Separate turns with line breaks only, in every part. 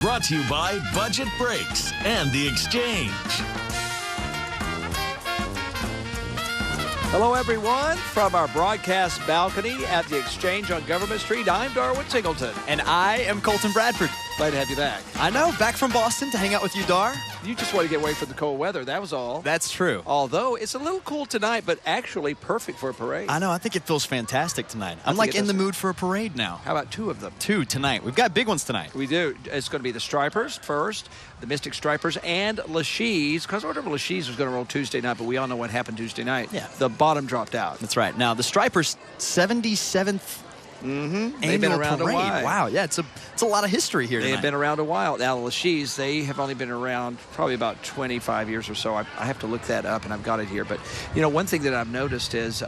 Brought to you by Budget Breaks and The Exchange.
Hello, everyone, from our broadcast balcony at The Exchange on Government Street. I'm Darwin Singleton.
And I am Colton Bradford.
Glad to have you back.
I know, back from Boston to hang out with you, Dar.
You just want to get away from the cold weather, that was all.
That's true.
Although it's a little cool tonight, but actually perfect for a parade.
I know, I think it feels fantastic tonight. I'm like in the mood for a parade now.
How about two of them?
Two tonight. We've got big ones tonight.
We do. It's going to be the Stripers first, the Mystic Stripers, and LeShe's. Because Order of LeShe's was going to roll Tuesday night, but we all know what happened Tuesday night.
Yeah.
The bottom dropped out.
That's right. Now, the Stripers' 77th
They've been around
parade.
a while.
Wow, yeah, it's a lot of history here
They
tonight.
have been around a while. Now, LeShe's, they have only been around probably about 25 years or so. I have to look that up, and I've got it here. But, you know, one thing that I've noticed is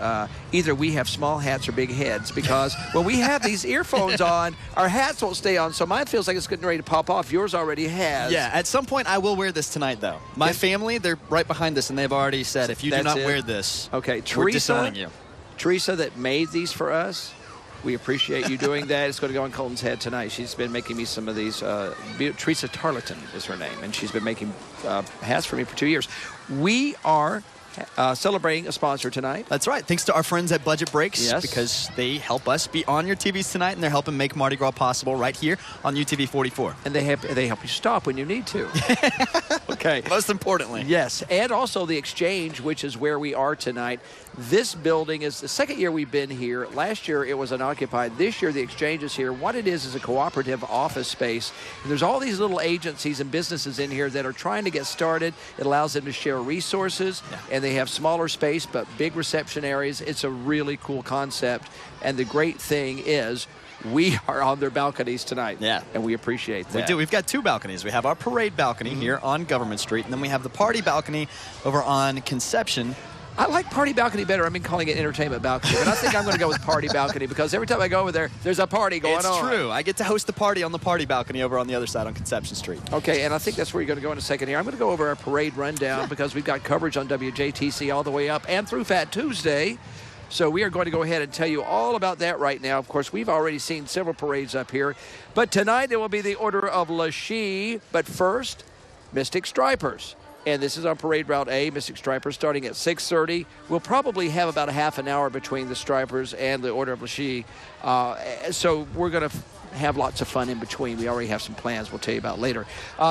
either we have small hats or big heads, because when we have these earphones on, our hats won't stay on. So mine feels like it's getting ready to pop off. Yours already has.
Yeah, at some point I will wear this tonight, though. My family, they're right behind us, and they've already said, if you do not wear this,
okay,
we're disowning you.
Teresa that made these for us, we appreciate you doing that. It's going to go on Colton's head tonight. She's been making me some of these. Teresa Tarleton is her name, and she's been making hats for me for 2 years. We are celebrating a sponsor tonight.
That's right. Thanks to our friends at Budget Breaks,
yes,
because they help us be on your TVs tonight, and they're helping make Mardi Gras possible right here on UTV44.
And they help you stop when you need to. Okay.
Most importantly.
Yes, and also the Exchange, which is where we are tonight. This building is the second year we've been here. Last year it was unoccupied. This year the Exchange is here. What it is a cooperative office space. And there's all these little agencies and businesses in here that are trying to get started. It allows them to share resources, and they have smaller space but big reception areas. It's a really cool concept. And the great thing is we are on their balconies tonight. Yeah. And we appreciate that.
We do. We've got two balconies. We have our parade balcony here on Government Street, and then we have the party balcony over on Conception.
I like party balcony better. I've been calling it entertainment balcony, but I think I'm going to go with party balcony, because every time I go over there, there's a party going on.
It's true. I get to host the party on the party balcony over on the other side on Conception Street.
Okay, and I think that's where you're going to go in a second here. I'm going to go over our parade rundown because we've got coverage on WJTC all the way up and through Fat Tuesday. So we are going to go ahead and tell you all about that right now. Of course, we've already seen several parades up here, but tonight it will be the Order of LeShe's. But first, Mystic Stripers. And this is on Parade Route A, Mystic Stripers, starting at 6:30. We'll probably have about a half an hour between the Stripers and the Order of LeShe's. So we're going to have lots of fun in between. We already have some plans we'll tell you about later.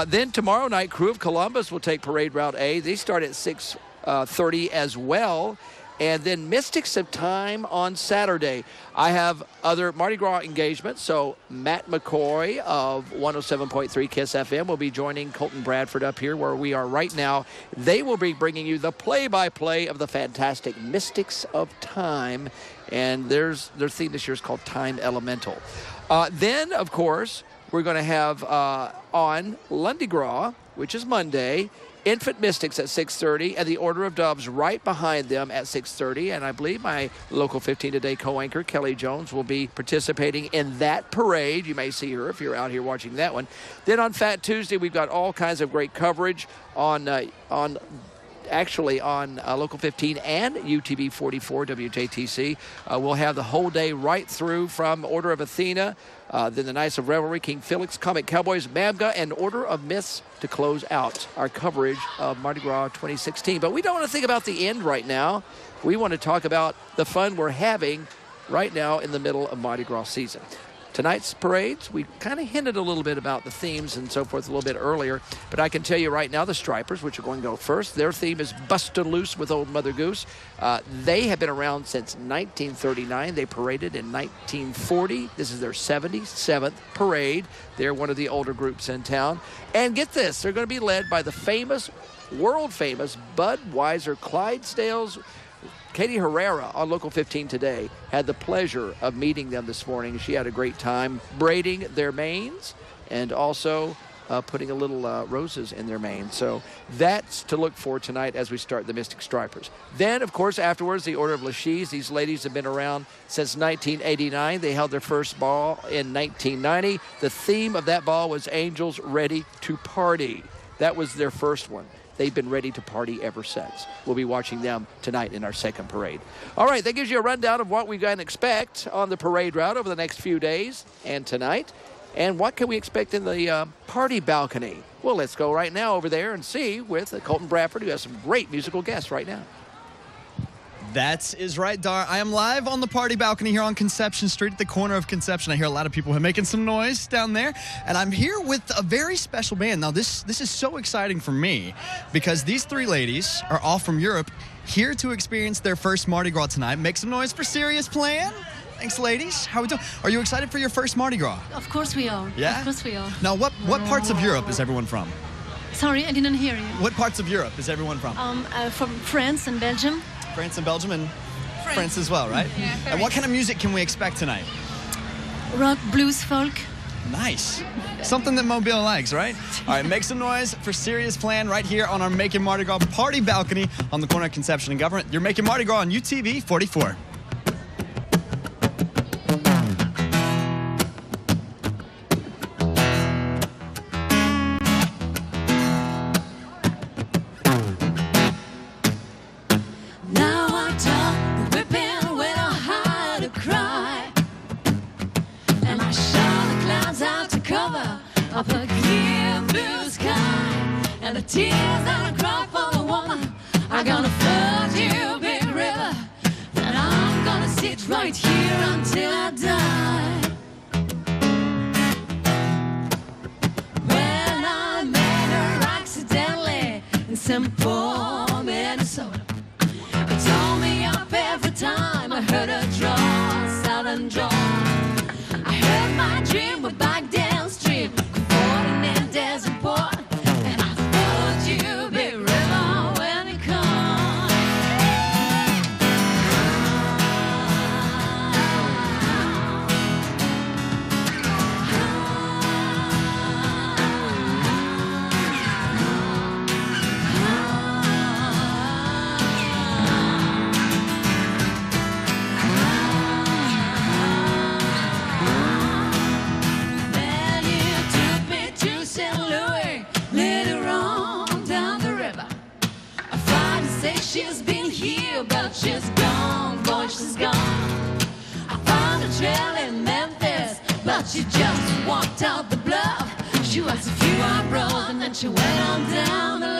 Then tomorrow night, Crew of Columbus will take Parade Route A. They start at 6:30 as well. And then Mystics of Time on Saturday. I have other Mardi Gras engagements. So Matt McCoy of 107.3 KISS FM will be joining Colton Bradford up here where we are right now. They will be bringing you the play-by-play of the fantastic Mystics of Time. And their theme this year is called Time Elemental. Then, of course, we're going to have on Lundi Gras, which is Monday, Infant Mystics at 6:30, and the Order of Doves right behind them at 6:30. And I believe my Local 15 Today co-anchor, Kelly Jones, will be participating in that parade. You may see her if you're out here watching that one. Then on Fat Tuesday, we've got all kinds of great coverage on Local 15 and UTV44 WJTC. We'll have the whole day right through from Order of Athena, then the Knights of Revelry, King Felix, Comic Cowboys, Mabga, and Order of Myths to close out our coverage of Mardi Gras 2016. But we don't want to think about the end right now. We want to talk about the fun we're having right now in the middle of Mardi Gras season. Tonight's parades, we kind of hinted a little bit about the themes and so forth a little bit earlier, but I can tell you right now the Stripers, which are going to go first, their theme is Busted Loose with Old Mother Goose. They have been around since 1939. They paraded in 1940. This is their 77th parade. They're one of the older groups in town. And get this, they're going to be led by the famous, world-famous Budweiser Clydesdales. Katie Herrera on Local 15 Today had the pleasure of meeting them this morning. She had a great time braiding their manes and also putting a little roses in their mane. So that's to look for tonight as we start the Mystic Stripers. Then, of course, afterwards, the Order of LeShe's. These ladies have been around since 1989. They held their first ball in 1990. The theme of that ball was Angels Ready to Party. That was their first one. They've been ready to party ever since. We'll be watching them tonight in our second parade. All right, that gives you a rundown of what we can expect on the parade route over the next few days and tonight. And what can we expect in the party balcony? Well, let's go right now over there and see with Colton Bradford, who has some great musical guests right now.
That is right, Dar. I am live on the party balcony here on Conception Street at the corner of Conception. I hear a lot of people making some noise down there. And I'm here with a very special band. Now, this is so exciting for me because these three ladies are all from Europe, here to experience their first Mardi Gras tonight. Make some noise for Serious Plan. Thanks, ladies. How are we doing? Are you excited for your first Mardi Gras?
Of course we are.
Yeah?
Of course we are.
Now, what parts of Europe is everyone from?
Sorry, I didn't hear you.
What parts of Europe is everyone from?
From France and Belgium.
France and Belgium and France as well, right?
Yeah.
And what kind of music can we expect tonight?
Rock, blues, folk.
Nice. Something that Mobile likes, right? All right, make some noise for Serious Plan right here on our Making Mardi Gras party balcony on the corner of Conception and Government. You're Making Mardi Gras on UTV44.
Up a clear blue sky, and the tears that I cry for the woman are gonna flood you, big river, and I'm gonna sit right here until I die. When I met her accidentally in St. Paul, Minnesota, it tore me up every time I heard her draw, southern draw. I heard my dream went back downstream, and desert port, and I followed you, big river, when you come. Then you took me to St. Louis, later on down the river. I tried to say she's been here, but she's gone, boy, she's gone. I found a trail in Memphis, but she just walked out the bluff. She was a few eyebrows, and then she went on down the lawn.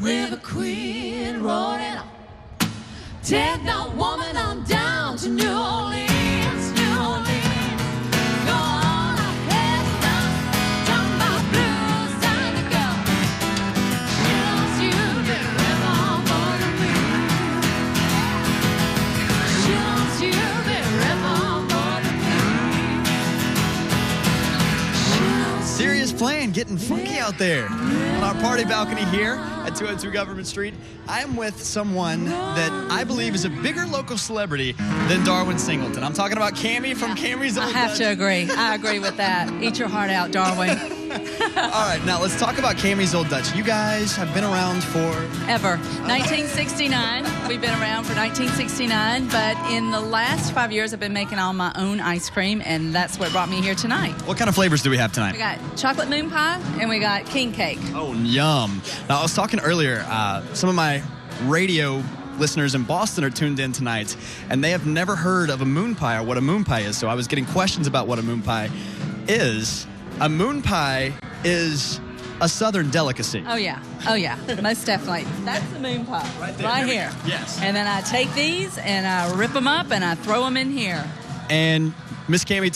River Queen rolling up. Take that woman on down to New Orleans, New Orleans. Go on ahead, son, talk about blues time to go. She loves you, the river more than me. She loves you, the river more than me.
Serious Plan, getting funky out there on our party balcony here at 202 Government Street. I am with someone that I believe is a bigger local celebrity than Darwin Singleton. I'm talking about Cammie from Cammie's Old
I have
Dutch.
to agree. I agree with that. Eat your heart out, Darwin.
All right, now let's talk about Cammie's Old Dutch. You guys have been around for...
Ever. 1969. We've been around for 1969, but in the last 5 years, I've been making all my own ice cream, and that's what brought me here tonight.
What kind of flavors do we have tonight?
We got chocolate moon pie, and we got king cake.
Oh, yum. Now, I was talking earlier, some of my radio listeners in Boston are tuned in tonight, and they have never heard of a moon pie or what a moon pie is, so I was getting questions about what a moon pie is. A moon pie is a southern delicacy.
Oh, yeah. Oh, yeah. Most definitely. That's the moon pie.
Right there.
Right here.
Yes.
And then I take these, and I rip them up, and I throw them in here.
And Miss Cammie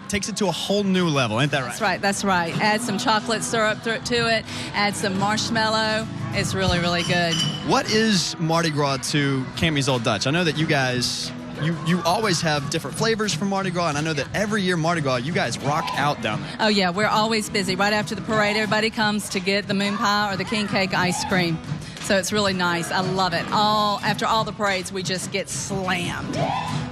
takes it to a whole new level, ain't that right?
That's right, that's right. Add some chocolate syrup to it, add some marshmallow. It's really, really good.
What is Mardi Gras to Cammie's Old Dutch? I know that you guys you always have different flavors from Mardi Gras, and I know that every year Mardi Gras, you guys rock out down there.
Oh, yeah, we're always busy. Right after the parade, everybody comes to get the moon pie or the king cake ice cream. So it's really nice. I love it. After all the parades, we just get slammed.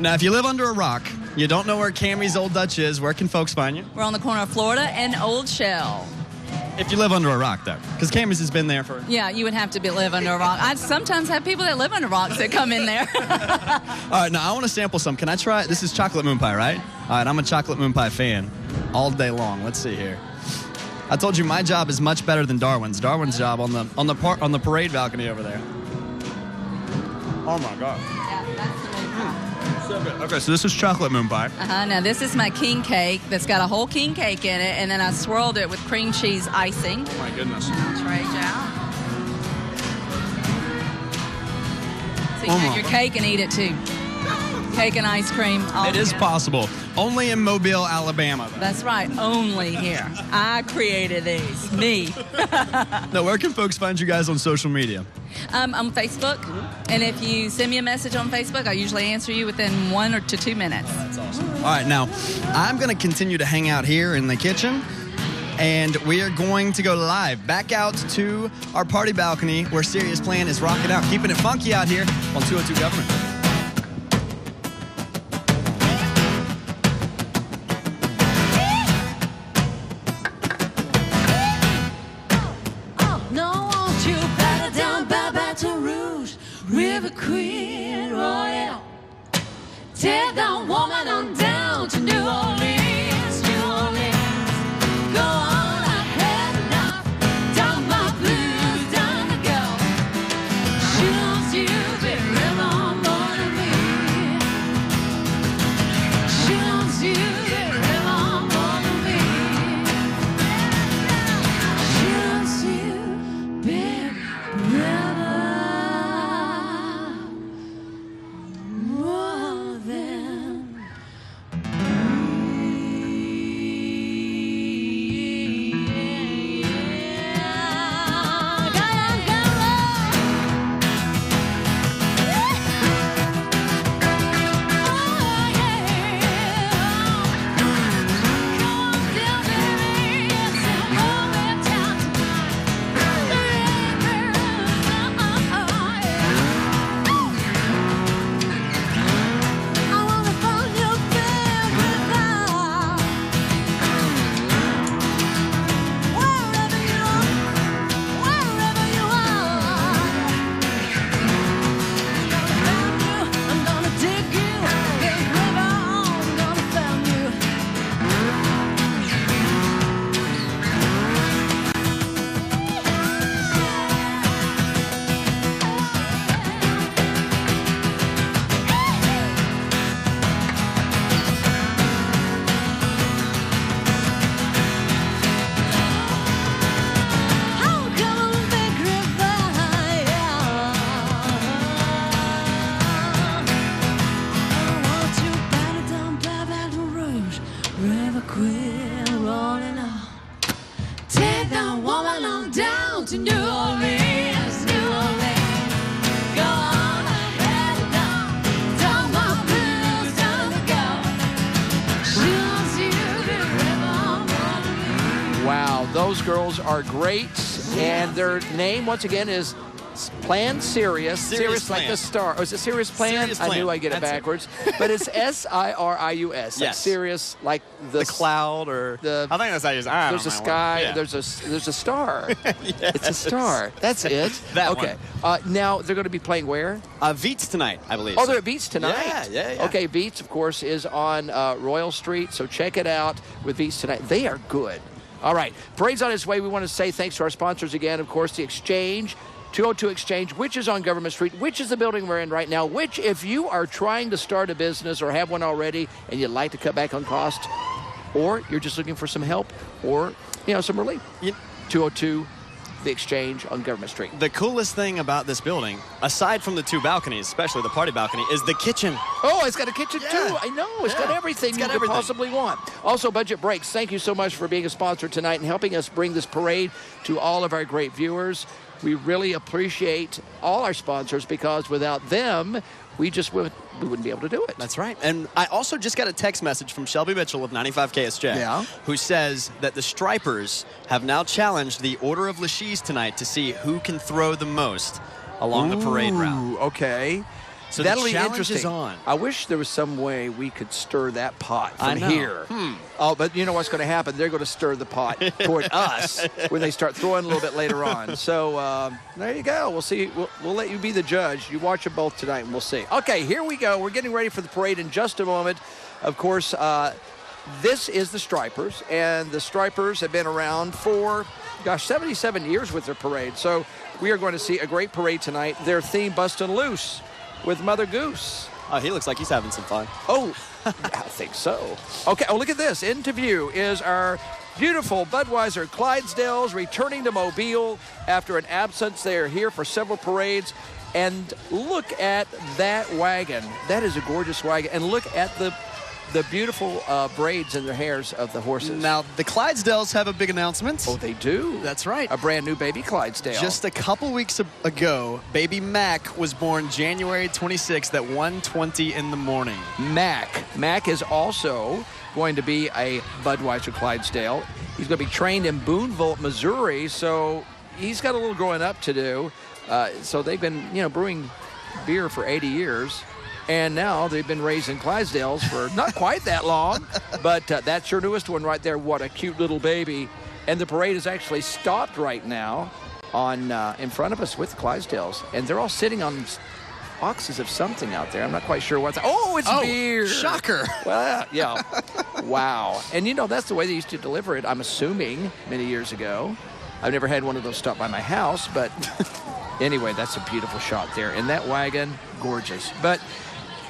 Now, if you live under a rock, you don't know where Cammie's Old Dutch is, where can folks find you?
We're on the corner of Florida and Old Shell.
If you live under a rock, though, because Cammie's has been there for...
Yeah, you would have to live under a rock. I sometimes have people that live under rocks that come in there.
All right, now I want to sample some. Can I try it? This is chocolate moon pie, right? All right, I'm a chocolate moon pie fan all day long. Let's see here. I told you my job is much better than Darwin's. Darwin's job on the parade balcony over there. Oh my God.
Yeah, that's the moon pie.
So good. Okay, so this is chocolate moon pie.
Now this is my king cake that's got a whole king cake in it, and then I swirled it with cream cheese icing.
Oh my goodness.
I'll trade you out. So you can have your cake and eat it too. Cake and ice cream.
It is possible. Only in Mobile, Alabama, though.
That's right. Only here. I created these. Me.
Now, where can folks find you guys on social media?
On Facebook. And if you send me a message on Facebook, I usually answer you within 1 to 2 minutes.
That's awesome. All right, now, I'm going to continue to hang out here in the kitchen, and we are going to go live back out to our party balcony where Serious Plan is rocking out, keeping it funky out here on 202 Government.
River Queen Royale. Take that woman on down to New Orleans, New Orleans. Go on, I've had enough. Down my blues, down the go. She loves you, big river more than me. She loves you, big river more than me. She loves you, big river.
Those girls are great, and their name, once again, is Plan Sirius.
Sirius
like the star. Oh, is it Sirius Plan?
Sirius Plan.
I knew I get it backwards. But it's S-I-R-I-U-S. Like
Yes.
Sirius, like
The cloud, or...
the-
I think that's how you use it. I
There's a
don't know.
sky.
Yeah.
There's a star.
Yes.
It's a star. That's it.
That
okay. Now they're going to be playing where?
Veets tonight, I believe.
Oh, they're at Beats tonight.
Yeah.
Okay, Beats, of course, is on Royal Street, so check it out with Beats tonight. They are good. All right, parade's on its way. We want to say thanks to our sponsors again, of course, the Exchange, 202 Exchange, which is on Government Street, which is the building we're in right now, which if you are trying to start a business or have one already and you'd like to cut back on cost, or you're just looking for some help or, some relief, 202 the Exchange on Government Street.
The coolest thing about this building, aside from the two balconies, especially the party balcony, is the kitchen.
Oh, it's got a kitchen too. I know. It's got everything you could possibly want. Also, Budget Breaks, thank you so much for being a sponsor tonight and helping us bring this parade to all of our great viewers. We really appreciate all our sponsors because without them, we wouldn't be able to do it.
That's right. And I also just got a text message from Shelby Mitchell of 95 KSJ, who says that the Stripers have now challenged the Order of LeShe's tonight to see who can throw the most along the parade route.
Okay.
So
that'll
the
be
challenge
interesting.
is on.
I wish there was some way we could stir that pot from here.
Hmm.
Oh, but you know what's going to happen? They're going to stir the pot toward us when they start throwing a little bit later on. So there you go. We'll see. We'll let you be the judge. You watch them both tonight, and we'll see. Okay, here we go. We're getting ready for the parade in just a moment. Of course, this is the Stripers, and the Stripers have been around for, 77 years with their parade. So we are going to see a great parade tonight. Their theme, Bustin' Loose, with Mother Goose.
Oh, he looks like he's having some fun.
Oh, I think so. Okay, oh, look at this. Into view is our beautiful Budweiser Clydesdales returning to Mobile after an absence. They are here for several parades. And look at that wagon. That is a gorgeous wagon. And look at the beautiful braids in the hairs of the horses.
Now, the Clydesdales have a big announcement.
Oh, they do?
That's right.
A brand new baby Clydesdale.
Just a couple weeks ago, baby Mac was born January 26th at 1:20 in the morning.
Mac is also going to be a Budweiser Clydesdale. He's going to be trained in Boonville, Missouri, so he's got a little growing up to do. So they've been, brewing beer for 80 years. And now they've been raising Clydesdales for not quite that long, but that's your newest one right there. What a cute little baby. And the parade is actually stopped right now on in front of us with Clydesdales. And they're all sitting on boxes of something out there. I'm not quite sure what. Oh, it's beer.
Shocker.
Well, yeah. Wow. And, that's the way they used to deliver it, I'm assuming, many years ago. I've never had one of those stop by my house, but anyway, that's a beautiful shot there. And that wagon, gorgeous. But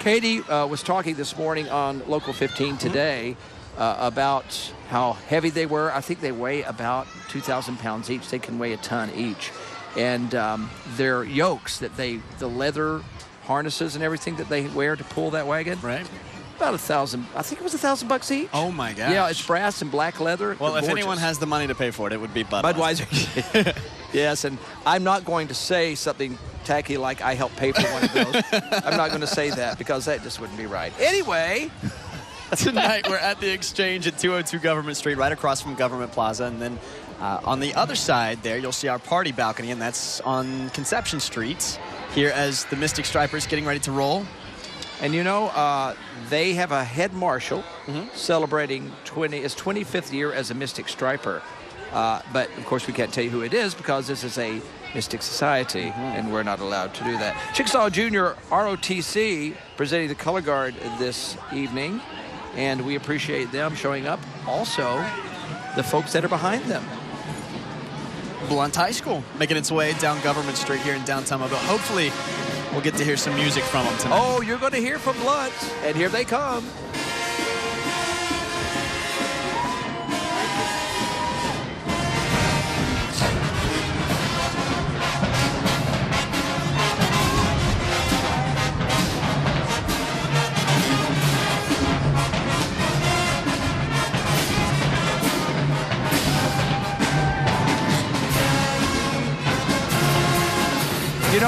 Katie was talking this morning on Local 15 today about how heavy they were. I think they weigh about 2,000 pounds each. They can weigh a ton each. And their yokes, the leather harnesses and everything that they wear to pull that wagon.
Right.
About $1,000. I think it was $1,000 each.
Oh, my gosh.
Yeah, it's brass and black leather.
Well, if
gorgeous.
anyone has the money to pay for it, it would be Budweiser.
Budweiser. Yes, and I'm not going to say something tacky like I helped pay for one of those. I'm not going to say that because that just wouldn't be right. Anyway.
Tonight we're at the Exchange at 202 Government Street, right across from Government Plaza. And then on the other side there, you'll see our party balcony, and that's on Conception Street here as the Mystic Stripers getting ready to roll.
And they have a head marshal celebrating his 25th year as a Mystic Striper. But, of course, we can't tell you who it is because this is a Mystic Society, and we're not allowed to do that. Chickasaw Junior ROTC presenting the color guard this evening, and we appreciate them showing up. Also, the folks that are behind them.
Blunt High School making its way down Government Street here in downtown Mobile. Hopefully, we'll get to hear some music from them tonight.
Oh, you're going to hear from Blunt, and here they come.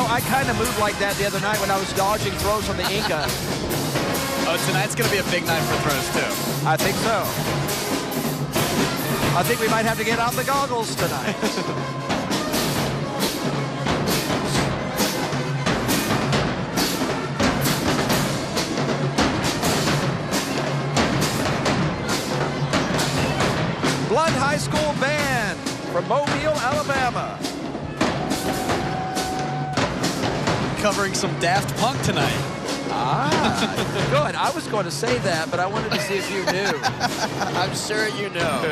I kind of moved like that the other night when I was dodging throws from the Inca.
Oh, tonight's going to be a big night for throws, too.
I think so. I think we might have to get out the goggles tonight. Blunt High School Band from Mobile, Alabama.
Covering some Daft Punk tonight.
Good. I was going to say that, but I wanted to see if you knew.
I'm sure you know.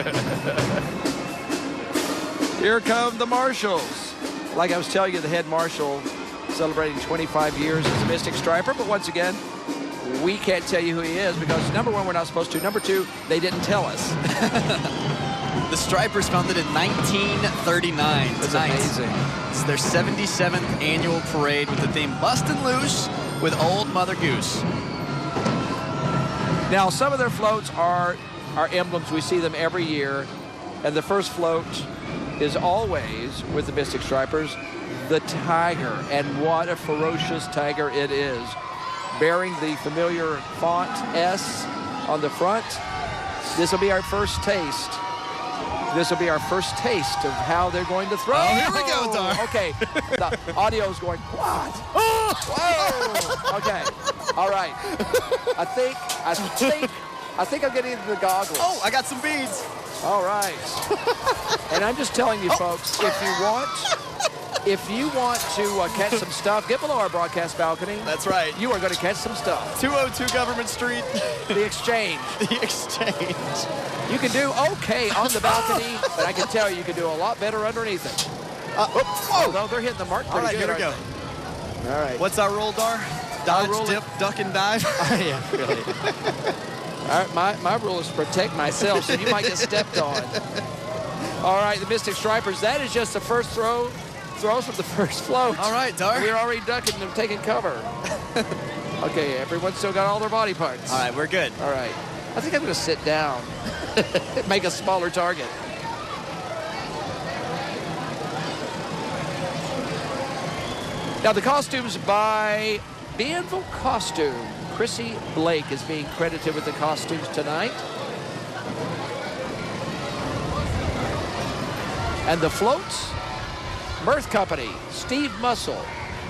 Here come the marshals. Like I was telling you, the head marshal celebrating 25 years as a Mystic Striper, but once again, we can't tell you who he is because, number one, we're not supposed to. Number two, they didn't tell us.
The Stripers founded in 1939.
That's amazing.
It's their 77th annual parade with the theme Bustin' Loose with Old Mother Goose.
Now, some of their floats are emblems. We see them every year. And the first float is always, with the Mystic Stripers, the tiger. And what a ferocious tiger it is. bearing the familiar font S on the front. This will be our first taste. This will be our first taste of how they're going to throw.
Oh, here we go, Dar.
Okay, the audio's going, what? Whoa! Okay, all right. I think I'm getting into the goggles.
Oh, I got some beads.
All right. And I'm just telling you, folks, if you want to catch some stuff, get below our broadcast balcony.
That's right.
You are going to catch some stuff.
202 Government Street.
The Exchange.
The Exchange.
You can do okay on the balcony, but I can tell you can do a lot better underneath it.
Whoa.
No, they're hitting the mark pretty
All right,
good.
here we go.
All right.
What's our roll, Dar? Dodge, dip, duck, and dive.
Yeah, really. All right, my rule is to protect myself, so you might get stepped on. All right, the Mystic Stripers, that is just the first throws from the first float.
All right, Dar.
We're already ducking and taking cover. Okay, everyone's still got all their body parts.
All right, we're good.
All right. I think I'm going to sit down. Make a smaller target. Now the costumes by Bienville Costume. Chrissy Blake is being credited with the costumes tonight. And the floats, Mirth Company, Steve Muscle.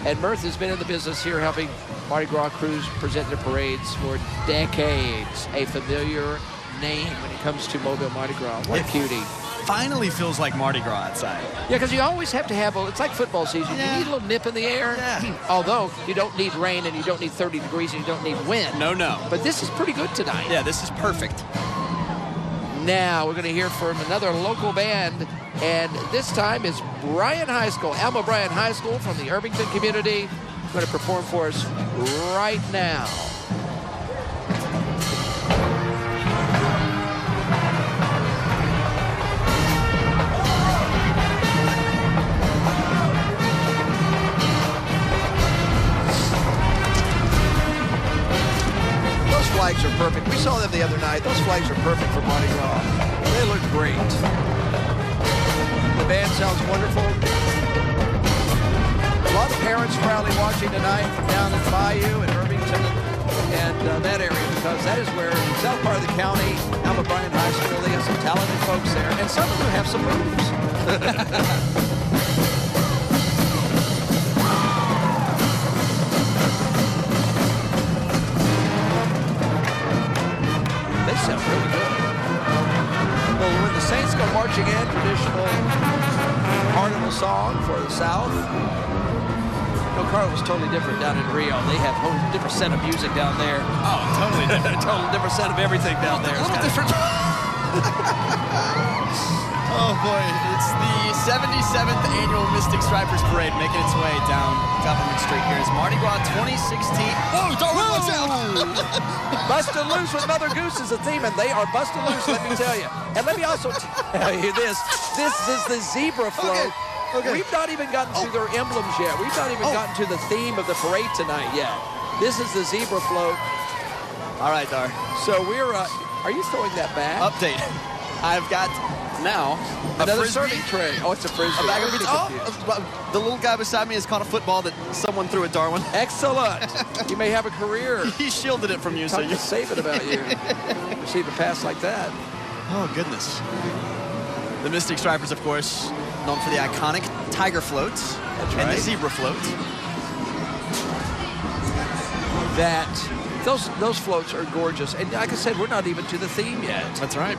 And Mirth has been in the business here helping Mardi Gras crews present their parades for decades. A familiar name when it comes to Mobile Mardi Gras. What a cutie.
Finally feels like Mardi Gras outside.
Yeah, because you always have to have, it's like football season.
Yeah.
You need a little nip in the air.
Yeah.
Although you don't need rain and you don't need 30 degrees and you don't need wind.
No.
But this is pretty good tonight.
Yeah, this is perfect.
Now we're going to hear from another local band, and this time it's Bryan High School, Alma Bryan High School from the Irvington community, going to perform for us right now. Flags are perfect. We saw them the other night. Those flags are perfect for Mardi Gras. They look great. The band sounds wonderful. A lot of parents probably watching tonight from down in Bayou and Irvington and that area, because that is where south part of the county, Alma Bryan High School, they have some talented folks there, and some of them have some moves. Sound really good. Well, when the Saints go marching in, traditional carnival song for the South. No, carnival was totally different down in Rio. They have a whole different set of music down there.
Oh, totally different.
Totally different set of everything down there.
A little different. Oh boy, it's the 77th annual Mystic Stripers Parade making its way down Government Street here. It's Mardi Gras 2016. Whoa, Darwin, watch out!
Bustin' Loose with Mother Goose is the theme, and they are bustin' loose, let me tell you. And let me also tell you this. This is the zebra float. Okay. We've not even gotten to their emblems yet. We've not even gotten to the theme of the parade tonight yet. This is the zebra float.
All right, Dar.
So we're, are you throwing that back?
Update. I've got now
another serving tray. Oh, it's a frisbee.
A bag of beads. Oh, the little guy beside me has caught a football that someone threw at Darwin.
Excellent. You may have a career.
He shielded it from you, so you
save it about you. Receive a pass like that.
Oh, goodness. The Mystic Stripers, of course, known for the iconic tiger floats and the zebra float.
Those floats are gorgeous. And like I said, we're not even to the theme yet.
That's right.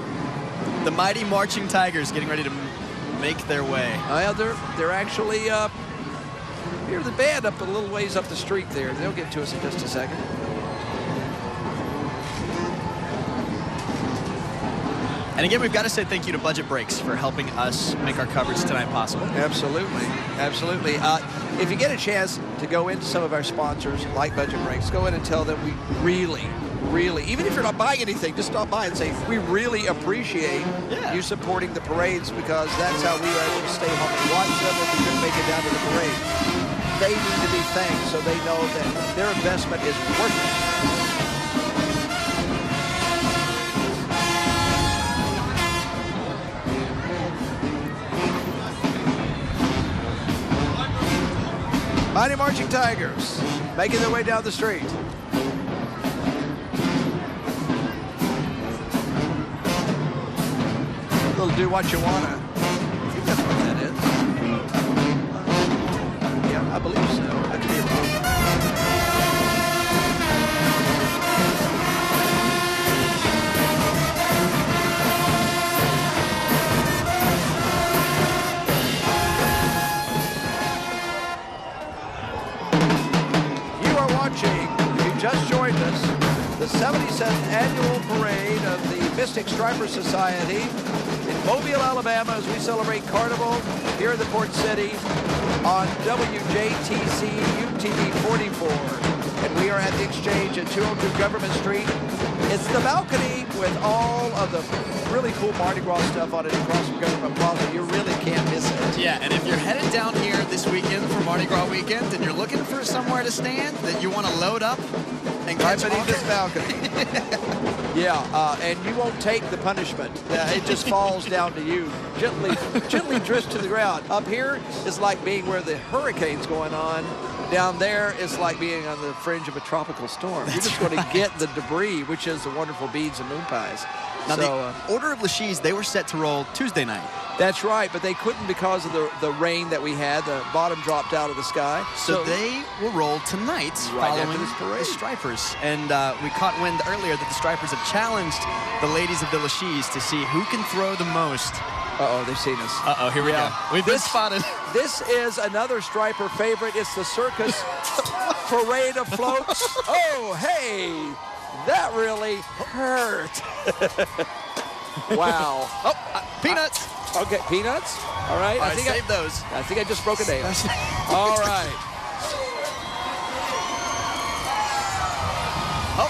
The mighty marching tigers getting ready to make their way.
Well, they're actually hear the band up a little ways up the street there. They'll get to us in just a second.
And again, we've got to say thank you to Budget Breaks for helping us make our coverage tonight possible.
Absolutely. Absolutely. If you get a chance to go into some of our sponsors, like Budget Breaks, go in and tell them we really, even if you're not buying anything, just stop by and say, we really appreciate you supporting the parades, because that's how we were able to stay home and watch them if we couldn't make it down to the parade. They need to be thanked so they know that their investment is worth it. Mighty Marching Tigers making their way down the street. little Do What You Wanna. I think that's what that is. Yeah, I believe so. I could be wrong. You are watching, if you just joined us, the 77th annual parade of the Mystic Striper Society in Mobile, Alabama, as we celebrate Carnival here in the Port City on WJTC UTV44. And we are at the Exchange at 202 Government Street. It's the balcony with all of the really cool Mardi Gras stuff on it across from Government Plaza. You really can't miss it.
Yeah, and if you're headed down here this weekend for Mardi Gras weekend and you're looking for somewhere to stand that you want to load up and
Right
catch
beneath this balcony. Yeah, and you won't take the punishment. It just falls down to you, gently drifts to the ground. Up here is like being where the hurricane's going on. Down there is like being on the fringe of a tropical storm. You're just going to get the debris, which is the wonderful beads and moon pies.
Now,
So,
the Order of LeShe's, they were set to roll Tuesday night.
that's right, but they couldn't because of the rain that we had. The bottom dropped out of the sky.
So they will roll tonight
Right after
following
this parade.
the Stripers. And we caught wind earlier that the Stripers have challenged the ladies of the LeShe's to see who can throw the most.
Uh-oh, they've seen us.
Uh-oh, here we
Yeah.
go. We've been spotted.
This is another Striper favorite. It's the Circus Parade of Floats. Oh, hey, that really hurt. Wow.
Oh, peanuts.
Okay, peanuts. All right.
All right, save those.
I think I just broke a nail. All right.
Oh,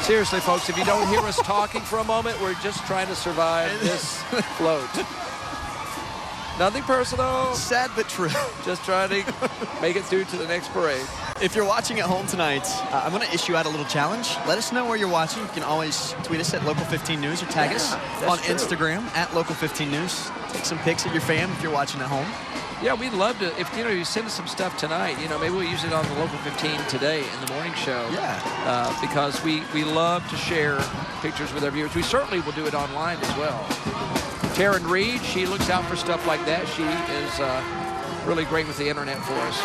Seriously, folks, if you don't hear us talking for a moment, we're just trying to survive this float. Nothing personal.
sad but true.
Just trying to make it through to the next parade.
If you're watching at home tonight, I'm going to issue out a little challenge. Let us know where you're watching. You can always tweet us at Local 15 News or tag us on
true.
Instagram at Local 15 News. Take some pics of your fam if you're watching at home.
Yeah, we'd love to. If you send us some stuff tonight, maybe we'll use it on the Local 15 today in the morning show.
Yeah.
Because we love to share pictures with our viewers. We certainly will do it online as well. Taryn Reed, she looks out for stuff like that. She is really great with the internet for us.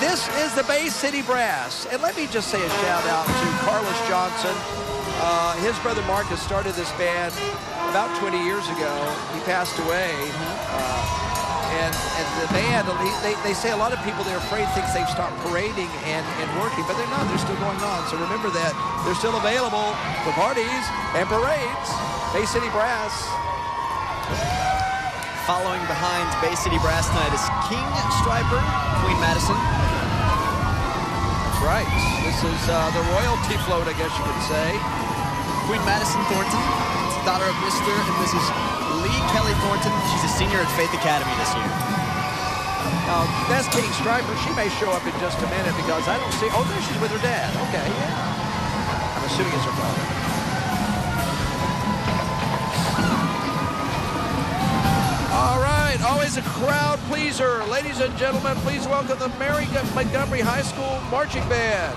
This is the Bay City Brass. And let me just say a shout out to Carlos Johnson. His brother Marcus started this band about 20 years ago. He passed away. And the band, they say a lot of people, they're afraid, think they've stopped parading and working, but they're not. They're still going on. So remember that they're still available for parties and parades. Bay City Brass.
Following behind Bay City Brass tonight is King Striper, Queen Madison.
That's right. This is the royalty float, I guess you could say.
Queen Madison Thornton, daughter of Mr. and Mrs. Lee Kelly Thornton. She's a senior at Faith Academy this year.
Now, that's King Striper. She may show up in just a minute because I don't see... Oh, there she's with her dad. Okay, yeah. I'm assuming it's her father. All right, always a crowd pleaser. Ladies and gentlemen, please welcome the Mary Montgomery High School Marching Band.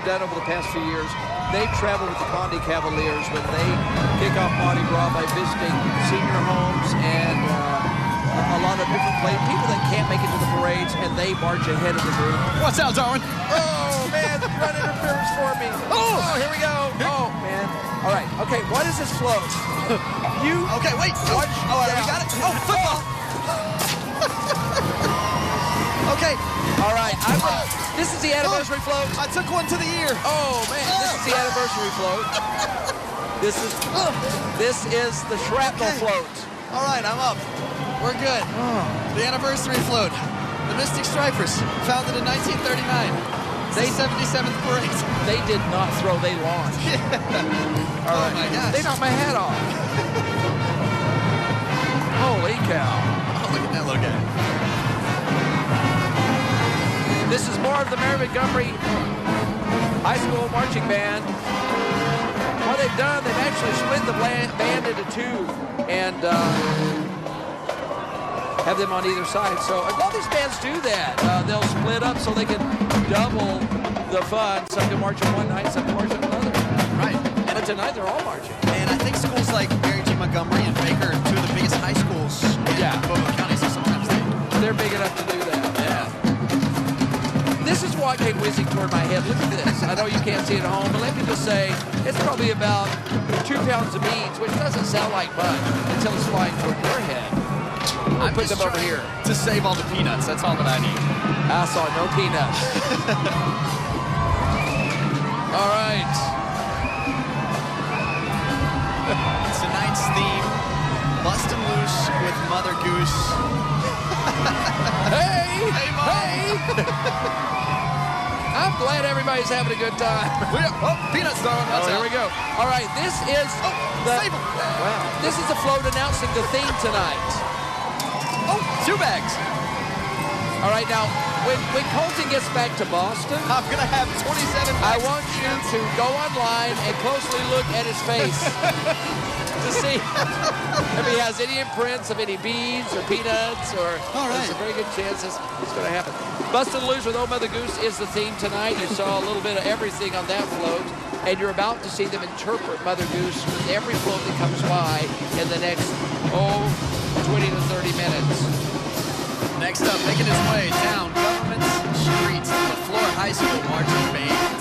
Done over the past few years, they've traveled with the Condi Cavaliers when they kick off Mardi Gras by visiting senior homes and a lot of different people that can't make it to the parades, and they march ahead of the group.
Watch out, Darwin.
Oh, man, run interference for me. Oh, here we go. Oh, man. All right, okay, what is this float?
Okay, wait.
Watch.
Oh, we got it. Oh, football. Okay.
All right, this is the anniversary float.
I took one to the ear.
Oh, man, this is the anniversary float. This is the shrapnel float.
All right, I'm up. We're good. The anniversary float. The Mystic Stripers, founded in 1939. It's the 77th parade.
They did not throw, they launched. All right.
Oh my gosh.
They knocked my hat off. Holy cow.
Oh, look at that little guy.
This is more of the Mary Montgomery High School Marching Band. What they've done, they've actually split the band into two and have them on either side. So a lot of these bands do that. They'll split up so they can double the fun. Some can march on one night, some can march on another.
Right.
But tonight they're all marching.
And I think schools like Mary G. Montgomery and Baker are two of the biggest high schools in Bobo County, so sometimes
they're big enough to do that.
Yeah.
This is what came whizzing toward my head. Look at this. I know you can't see it at home, but let me just say it's probably about 2 pounds of beans, which doesn't sound like much until it's flying toward your head. I'll put them over here.
To save all the peanuts. That's all that I need.
I saw no peanuts. All right.
Tonight's theme, bustin' loose with Mother Goose.
Hey!
Hey, Mom.
Hey! I'm glad everybody's having a good time.
Peanuts, darling.
Oh, here we go. All right, this is this is the float announcing the theme tonight.
Oh, 2 bags.
All right, now, when Colton ges back to Boston,
I'm going to have 27
I
bags.
want you to go online and closely look at his face to see if he has any imprints of any beads or peanuts, or there's a very good chance it's going to happen. Bustin' Loose with Old Mother Goose is the theme tonight. You saw a little bit of everything on that float, and you're about to see them interpret Mother Goose with every float that comes by in the next, 20 to 30 minutes.
Next up, making his way down Government Street, the Florida High School Marching Band.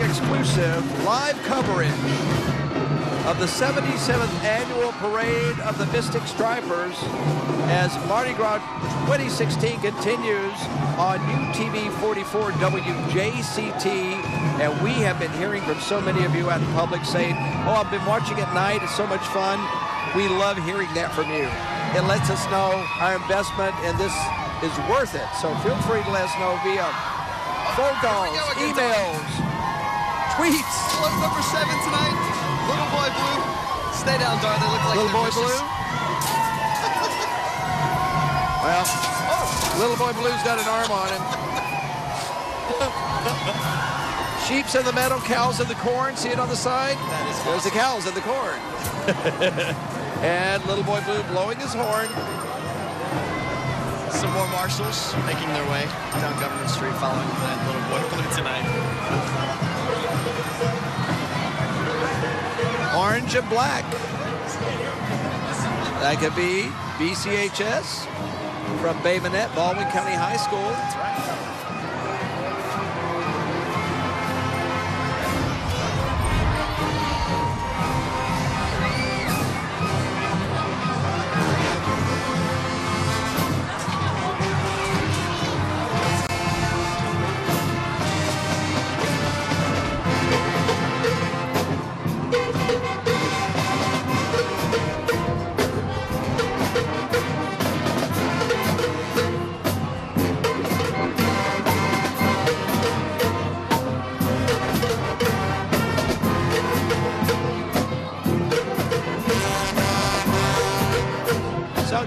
Exclusive live coverage of the 77th annual parade of the Mystic Stripers as Mardi Gras 2016 continues on UTV44 WJTC, and we have been hearing from so many of you out in public saying, I've been watching at night, it's so much fun. We love hearing that from you. It lets us know our investment in this is worth it, so feel free to let us know via phone calls, emails, tweets.
Float number 7 tonight. Little Boy Blue. Stay down, Dar. They look like
Little Boy
vicious.
Blue. Well, Little Boy Blue's got an arm on him. Sheep's in the meadow, cows in the corn. See it on the side?
That is
There's the cows in the corn. And Little Boy Blue blowing his horn.
Some more marshals making their way down Government Street following that Little Boy Blue tonight.
Orange and black. That could be BCHS from Bay Minette, Baldwin County High School.
That's right.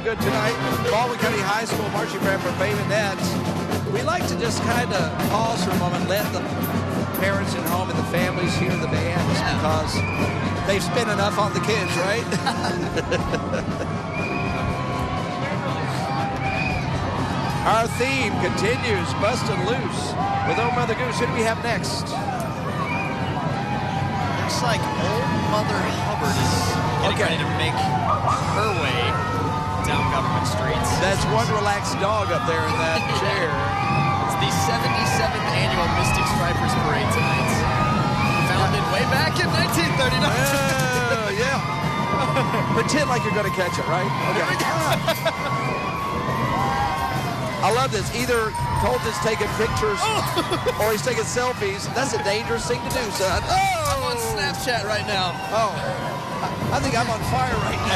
Good tonight. Baldwin County High School marching band from Bay Minette. We like to just kind of pause for a moment, let the parents at home and the families hear the bands because they've spent enough on the kids, right? Our theme continues, busting loose with Old Mother Goose. Who do we have next?
Looks like Old Mother Hubbard is getting ready to make her way down Government Street.
That's one relaxed dog up there in that chair.
It's the 77th annual Mystic Stripers Parade tonight. Founded way back in 1939.
Oh, yeah. Pretend like you're going to catch it, right? Okay. I love this. Either Colton's taking pictures or he's taking selfies. That's a dangerous thing to do, son. Oh!
I'm on Snapchat right now.
Oh, I think I'm on fire right now.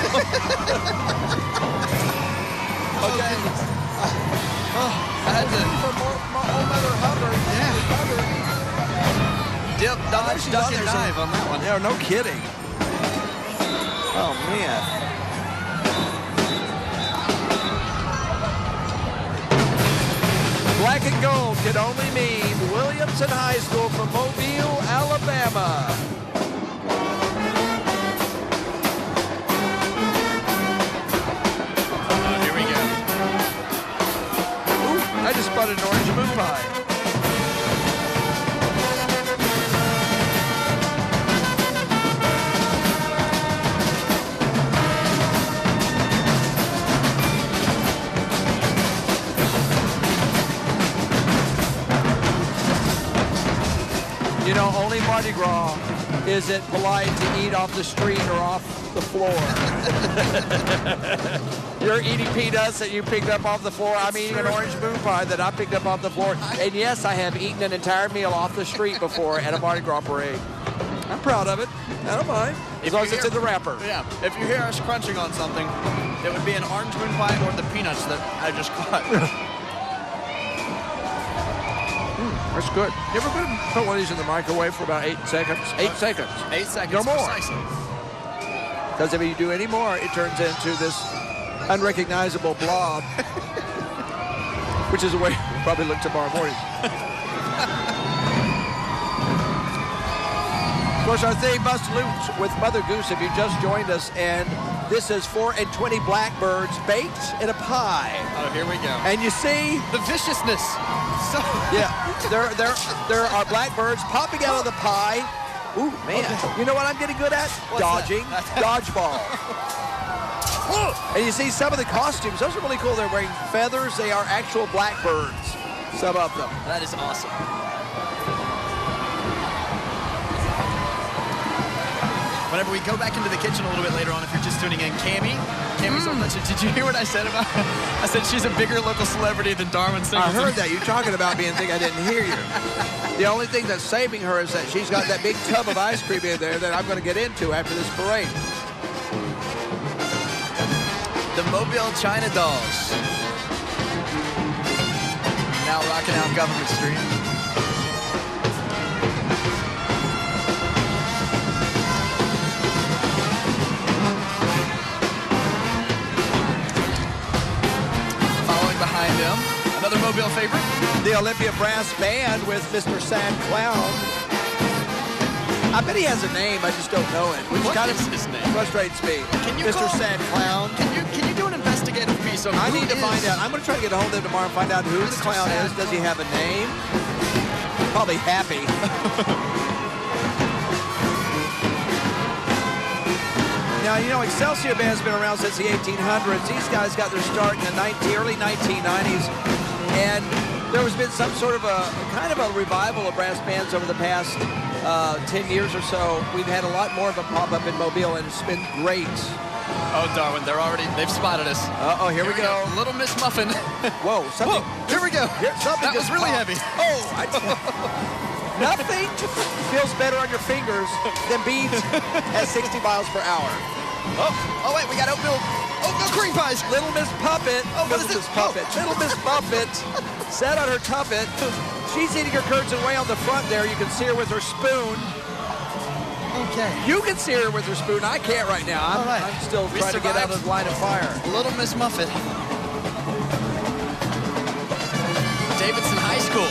Okay.
I had to
For Old Mother Hubbard. Yeah. Hubbard.
dip, dodge, duck, and dive on that one.
No, no kidding. Oh, man. Black and gold can only mean Williamson High School from Mobile, Alabama.
Here we go.
Ooh, I just spotted an orange moon pie. You know, only Mardi Gras isn't polite to eat off the street or off the floor. You're eating peanuts that you picked up off the floor. I'm eating an orange moon pie that I picked up off the floor. And yes, I have eaten an entire meal off the street before at a Mardi Gras parade. I'm proud of it. I don't mind. As long as it's in the wrapper.
Yeah, if you hear us crunching on something, it would be an orange moon pie or the peanuts that I just caught.
That's good. You ever put one of these in the microwave for about 8 seconds? 8 seconds.
8 seconds.
No more.
Precisely.
Because if you do any more, it turns into this unrecognizable blob, which is the way we'll probably look tomorrow morning. Of course, our theme, Bust Loose with Mother Goose, if you just joined us, and this is 4 and 20 blackbirds baked in a pie.
Oh, here we go.
And you see
The viciousness. So
yeah, there are blackbirds popping out of the pie. Ooh, man. Okay. You know what I'm getting good at?
What's
dodging. Dodgeball. And you see some of the costumes. Those are really cool. They're wearing feathers. They are actual blackbirds, some of them.
that is awesome. Whenever we go back into the kitchen a little bit later on, if you're just tuning in, Cammy's on that. Did you hear what I said about her? I said she's a bigger local celebrity than Darwin Singleton.
I heard that. You talking about me and think I didn't hear you. The only thing that's saving her is that she's got that big tub of ice cream in there that I'm going to get into after this parade.
The Mobile China Dolls. Now rocking out Government Street. Behind him, another Mobile favorite.
The Olympia Brass Band with Mr. Sad Clown. I bet he has a name, I just don't know it. Which
What
kind
is his name?
frustrates me.
Can you
Mr.
call-
Sad Clown.
Can you do an investigative piece on
I
who
need to
is
find out. I'm going to try to get a hold of him tomorrow and find out who the
Mr.
clown
Sad
is. Does he
Clown.
have a name? Probably Happy. Now, you know, Excelsior Band's been around since the 1800s. These guys got their start in the early 1990s. And there has been some sort of a kind of a revival of brass bands over the past 10 years or so. We've had a lot more of them pop up in Mobile, and it's been great.
Oh, Darwin, they've spotted us.
Uh-oh, here we go.
Little Miss Muffin.
Whoa, something.
Whoa, here we go.
Something
That was
just
really
popped.
heavy.
Oh, nothing feels better on your fingers than beads at 60 miles per hour.
Oh, wait, we got oatmeal cream pies.
Little Miss Puppet.
Oh, what is
Little
this?
Miss Puppet. Little Miss Puppet sat on her tuppet. She's eating her curds and way on the front there. You can see her with her spoon.
Okay.
You can see her with her spoon. I can't right now.
All right.
I'm still
We
trying to get out
survived.
of the line of fire.
Little Miss Muffet. Davidson High School.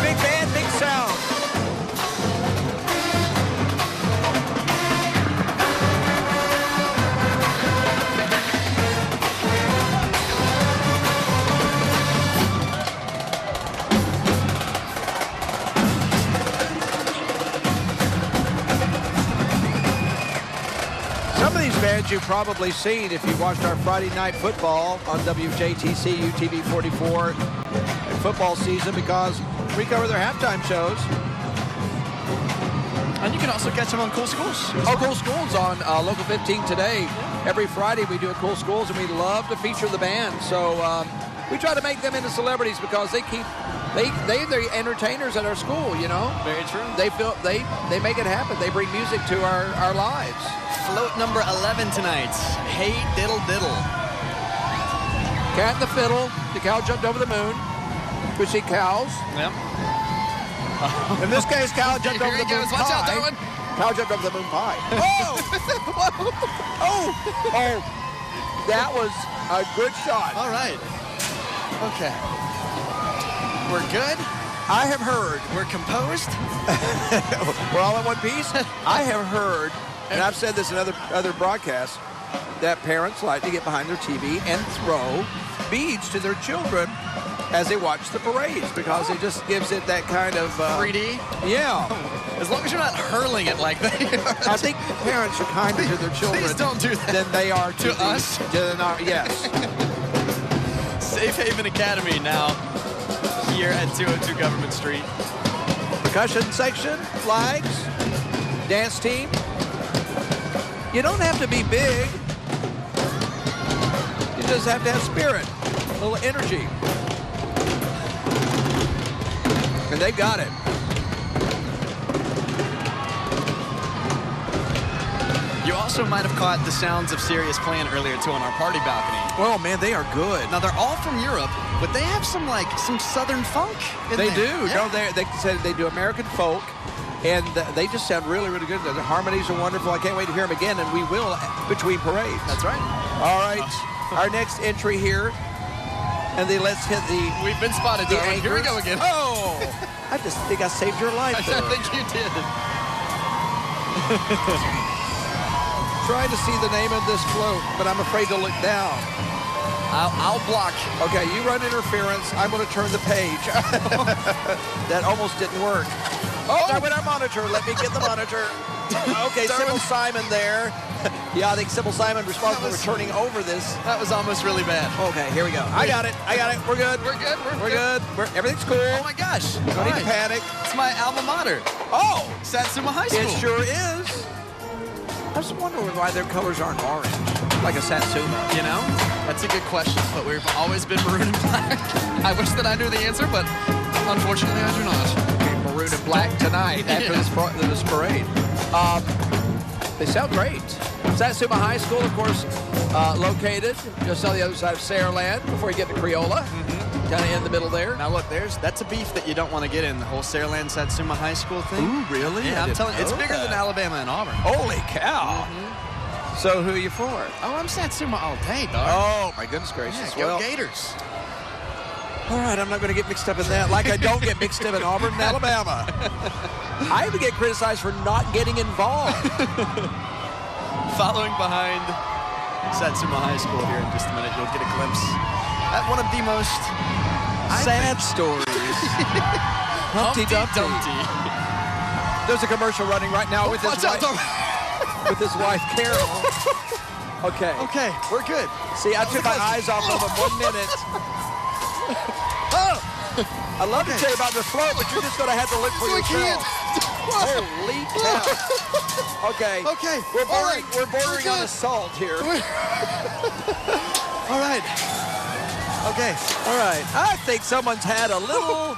Big band, big sound. bands you've probably seen if you watched our Friday night football on WJTC, UTV44 football season, because we cover their halftime shows.
And you can also catch them on Cool Schools.
Oh, Cool Schools on Local 15 today. Every Friday we do a Cool Schools, and we love to feature the band. So we try to make them into celebrities because they're the entertainers at our school, you know.
Very true.
They make it happen. They bring music to our lives.
Float number 11 tonight. Hey Diddle Diddle.
Cat and the Fiddle. The cow jumped over the moon. We see cows.
Yep.
In this case, cow jumped over the moon pie.
Watch out, Darwin.
Cow jumped over the moon pie. Oh! Oh! That was a good shot.
All right. Okay. We're good.
I have heard.
We're composed.
We're all in one piece. I have heard, and I've said this in other broadcasts, that parents like to get behind their TV and throw beads to their children as they watch the parades, because it just gives it that kind of
3D.
Yeah.
As long as you're not hurling it like that.
I think parents are kinder to their children.
Please don't do that.
Than they are
To us?
Yes.
Safe Haven Academy now here at 202 Government Street.
Percussion section, flags, dance team. You don't have to be big. You just have to have spirit, a little energy. And they've got it.
You also might have caught the sounds of Sirius playing earlier too on our party balcony.
Oh man, they are good.
Now they're all from Europe, but they have some Southern funk in
They
there.
do.
Yeah.
No, they said they do American folk, and they just sound really, really good. The harmonies are wonderful. I can't wait to hear them again, and we will between parades.
That's right.
All right, our next entry here, and then let's hit the.
We've been spotted,
the
Darwin. Here we
anchors.
go again.
Oh, I just think I saved your life
I
there.
think you did.
Trying to see the name of this float, but I'm afraid to look down.
I'll block.
Okay, you run interference. I'm going to turn the page. That almost didn't work. Oh, I went our monitor. Let me get the monitor. Okay, Sybil Simon there. Yeah, I think Sybil Simon responsible for turning over this.
That was almost really bad.
Okay, here we go. I got it. We're good.
We're good.
We're good. Everything's cool.
Oh my gosh.
Don't need to panic.
It's my alma mater.
Oh,
Satsuma High School.
it sure is. I was wondering why their colors aren't orange, like a Satsuma.
You know, that's a good question, but we've always been maroon and black. I wish that I knew the answer, but unfortunately I do not.
Okay, maroon and black tonight after this parade. They sound great. Satsuma High School, of course, located just on the other side of Saraland before you get to Creola. Kind of in the middle there.
Now look, that's a beef that you don't want to get in, the whole Saraland Satsuma High School thing.
Ooh, really?
Yeah, I'm telling you, it's bigger than Alabama and Auburn.
Holy cow. So who are you for?
Oh, I'm Satsuma all day, dog.
Oh, my goodness gracious.
Yeah, go
Well,
Gators.
all right, I'm not going to get mixed up in that, like I don't get mixed up in Auburn and Alabama. I even get criticized for not getting involved.
Following behind Satsuma High School here in just a minute, you'll get a glimpse at one of the most
Sad stories. Humpty Dumpty. There's a commercial running right now with his wife, Carol. Okay.
Okay, we're good.
See, I took my eyes off of him 1 minute. Oh! I love to tell you about the float, but you're just going to have to look for yourself. Holy cow. Okay.
Okay.
We're bordering on assault here.
All right. Okay.
All right. I think someone's had a little...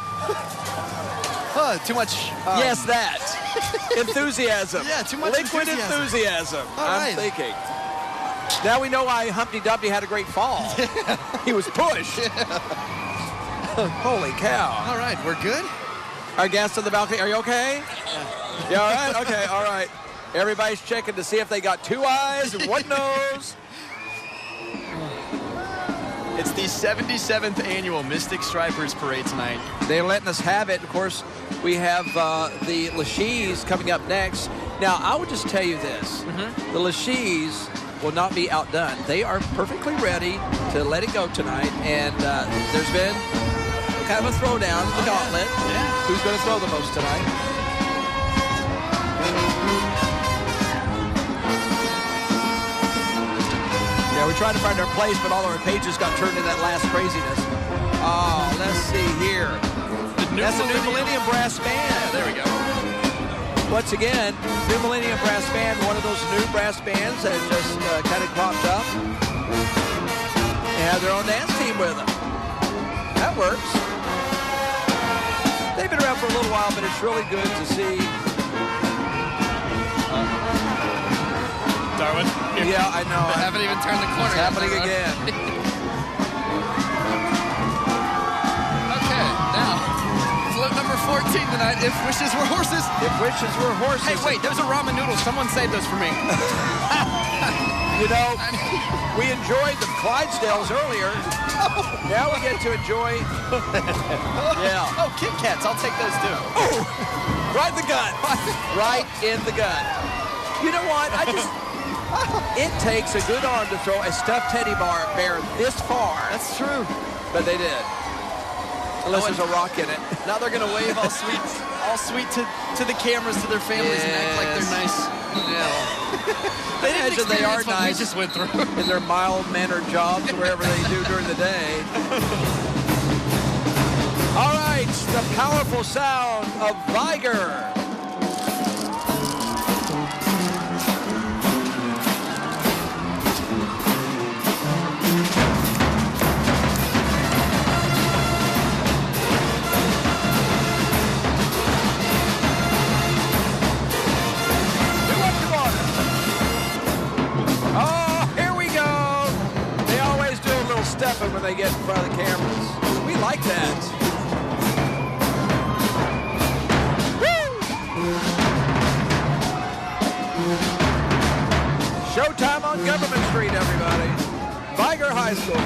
Too much.
yes, that. Enthusiasm.
Yeah, too much
Liquid enthusiasm.
All right.
I'm thinking. Now we know why Humpty Dumpty had a great fall. He was pushed. Holy cow.
All right, we're good?
Our guests on the balcony, are you okay? Yeah, all right? Okay, all right. Everybody's checking to see if they got two eyes and one nose.
It's the 77th annual Mystic Stripers Parade tonight.
They're letting us have it. Of course, we have the LeShe's coming up next. Now, I would just tell you this. The LeShe's will not be outdone. They are perfectly ready to let it go tonight. And there's been kind of a throwdown in the gauntlet.
Yeah.
Who's going to throw the most tonight? We're trying to find our place, but all our pages got turned into that last craziness. Oh, let's see here. That's the New Millennium Brass Band.
Yeah, there we go.
Once again, New Millennium Brass Band, one of those new brass bands that just kind of cropped up. They have their own dance team with them. That works. They've been around for a little while, but it's really good to see.
Darwin?
Yeah, I know.
I haven't even turned the corner.
It's happening again.
Okay, now, float number 14 tonight, If Wishes Were Horses.
If wishes were horses.
Hey, wait, there's a ramen noodle. Someone saved those for me.
You know, we enjoyed the Clydesdales earlier. Now we get to enjoy. Yeah.
Oh, Kit Kats. I'll take those too.
Oh, right in the gut. Right in the gut. You know what? It takes a good arm to throw a stuffed teddy bear this far.
That's true.
But they did. Unless there's a rock in it.
Now they're gonna wave all sweet to the cameras, to their families, and act like they're nice. They didn't
Imagine they are
experience what we
nice
just went through.
in their mild-mannered jobs, wherever they do during the day. All right, the powerful sound of Viger. Stepping when they get in front of the cameras. We like that. Woo! Showtime on Government Street, everybody. Viger High School.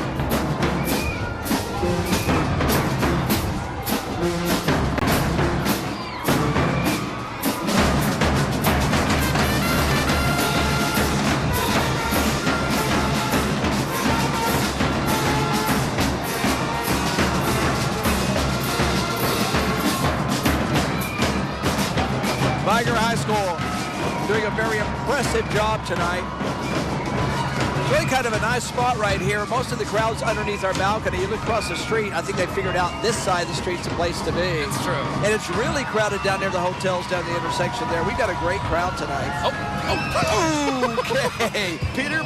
Viger High School doing a very impressive job tonight. Really kind of a nice spot right here. Most of the crowd's underneath our balcony. You look across the street, I think they figured out this side of the street's the place to be.
It's true.
And it's really crowded down near the hotels down the intersection there. We've got a great crowd tonight. Okay.
Peter,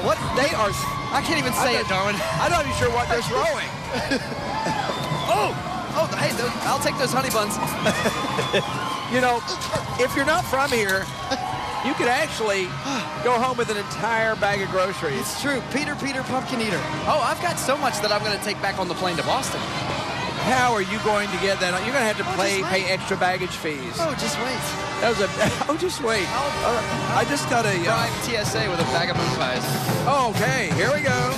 what?
They are...
I can't even say it, Darwin.
I'm not even sure what they're throwing.
Oh, hey, I'll take those honey buns.
You know, if you're not from here, you could actually go home with an entire bag of groceries.
It's true. Peter, Pumpkin Eater. Oh, I've got so much that I'm going to take back on the plane to Boston.
How are you going to get that? You're going to have to pay extra baggage fees.
Oh, just wait.
That was a... Oh, just wait. I just got a...
Drive TSA with a bag of moon pies.
Okay, here we go.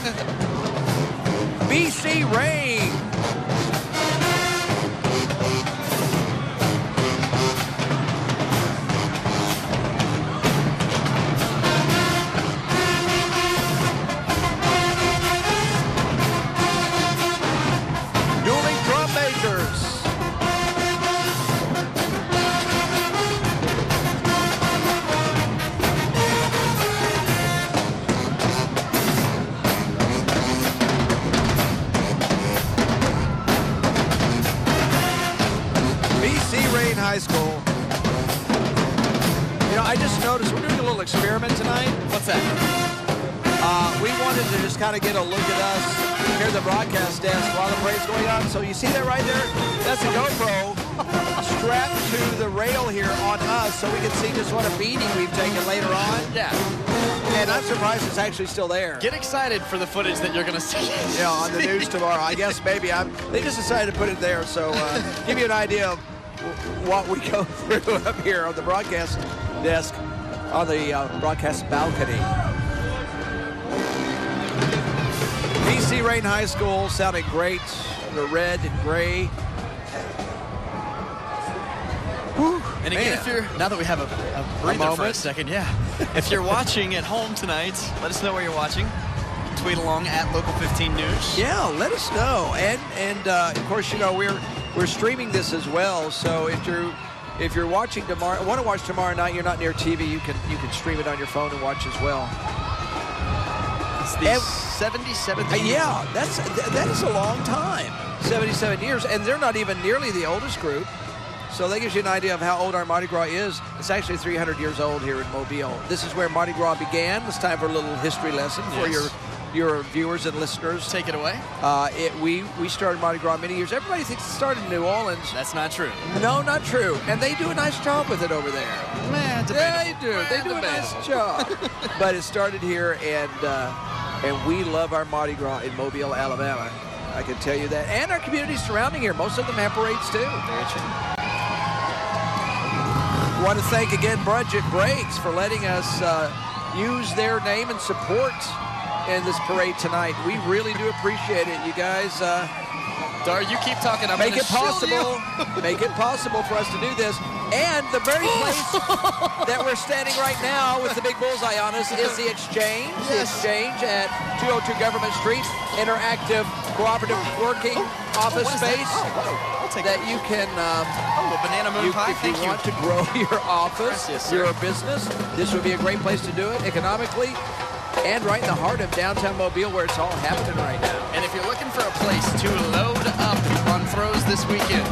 BC Rain. High School. You know, I just noticed we're doing a little experiment tonight.
What's that?
We wanted to just kind of get a look at us here at the broadcast desk while the parade's going on. So you see that right there? That's a GoPro strapped to the rail here on us so we can see just what a beating we've taken later on.
Yeah.
And I'm surprised it's actually still there.
Get excited for the footage that you're going to see.
Yeah, on the news tomorrow. I guess maybe they just decided to put it there. So give you an idea of what we go through up here on the broadcast desk, on the broadcast balcony. BC Rain High School sounding great. The red and gray. Whew,
and again, if you're, now that we have a breather for a second, if you're watching at home tonight, let us know where you're watching. Tweet along at Local 15 News.
Yeah, let us know. And of course, you know, we're streaming this as well. So if you're watching tomorrow, want to watch tomorrow night, you're not near TV, you can stream it on your phone and watch as well.
is the 77th year.
Yeah, that is a long time. 77 years, and they're not even nearly the oldest group. So that gives you an idea of how old our Mardi Gras is. It's actually 300 years old here in Mobile. This is where Mardi Gras began. It's time for a little history lesson for your viewers and listeners.
Take it away.
We started Mardi Gras many years. Everybody thinks it started in New Orleans.
That's not true.
No, not true. And they do a nice job with it over there.
Man,
they do. They do a nice job. But it started here, and we love our Mardi Gras in Mobile, Alabama. I can tell you that. And our communities surrounding here. Most of them have parades, too.
Very true.
I want to thank again Budget Breaks for letting us use their name and support in this parade tonight. We really do appreciate it. You guys,
Dar, you keep talking.
Make it possible. Make it possible for us to do this. And the very place that we're standing right now with the big bullseye on us is the Exchange. The Exchange at 202 Government Street. Interactive, cooperative working office space that you can,
a banana moon pie.
If you want to grow your office, your business, this would be a great place to do it economically. And right in the heart of downtown Mobile where it's all happening right now.
And if you're looking for a place to load up on throws this weekend,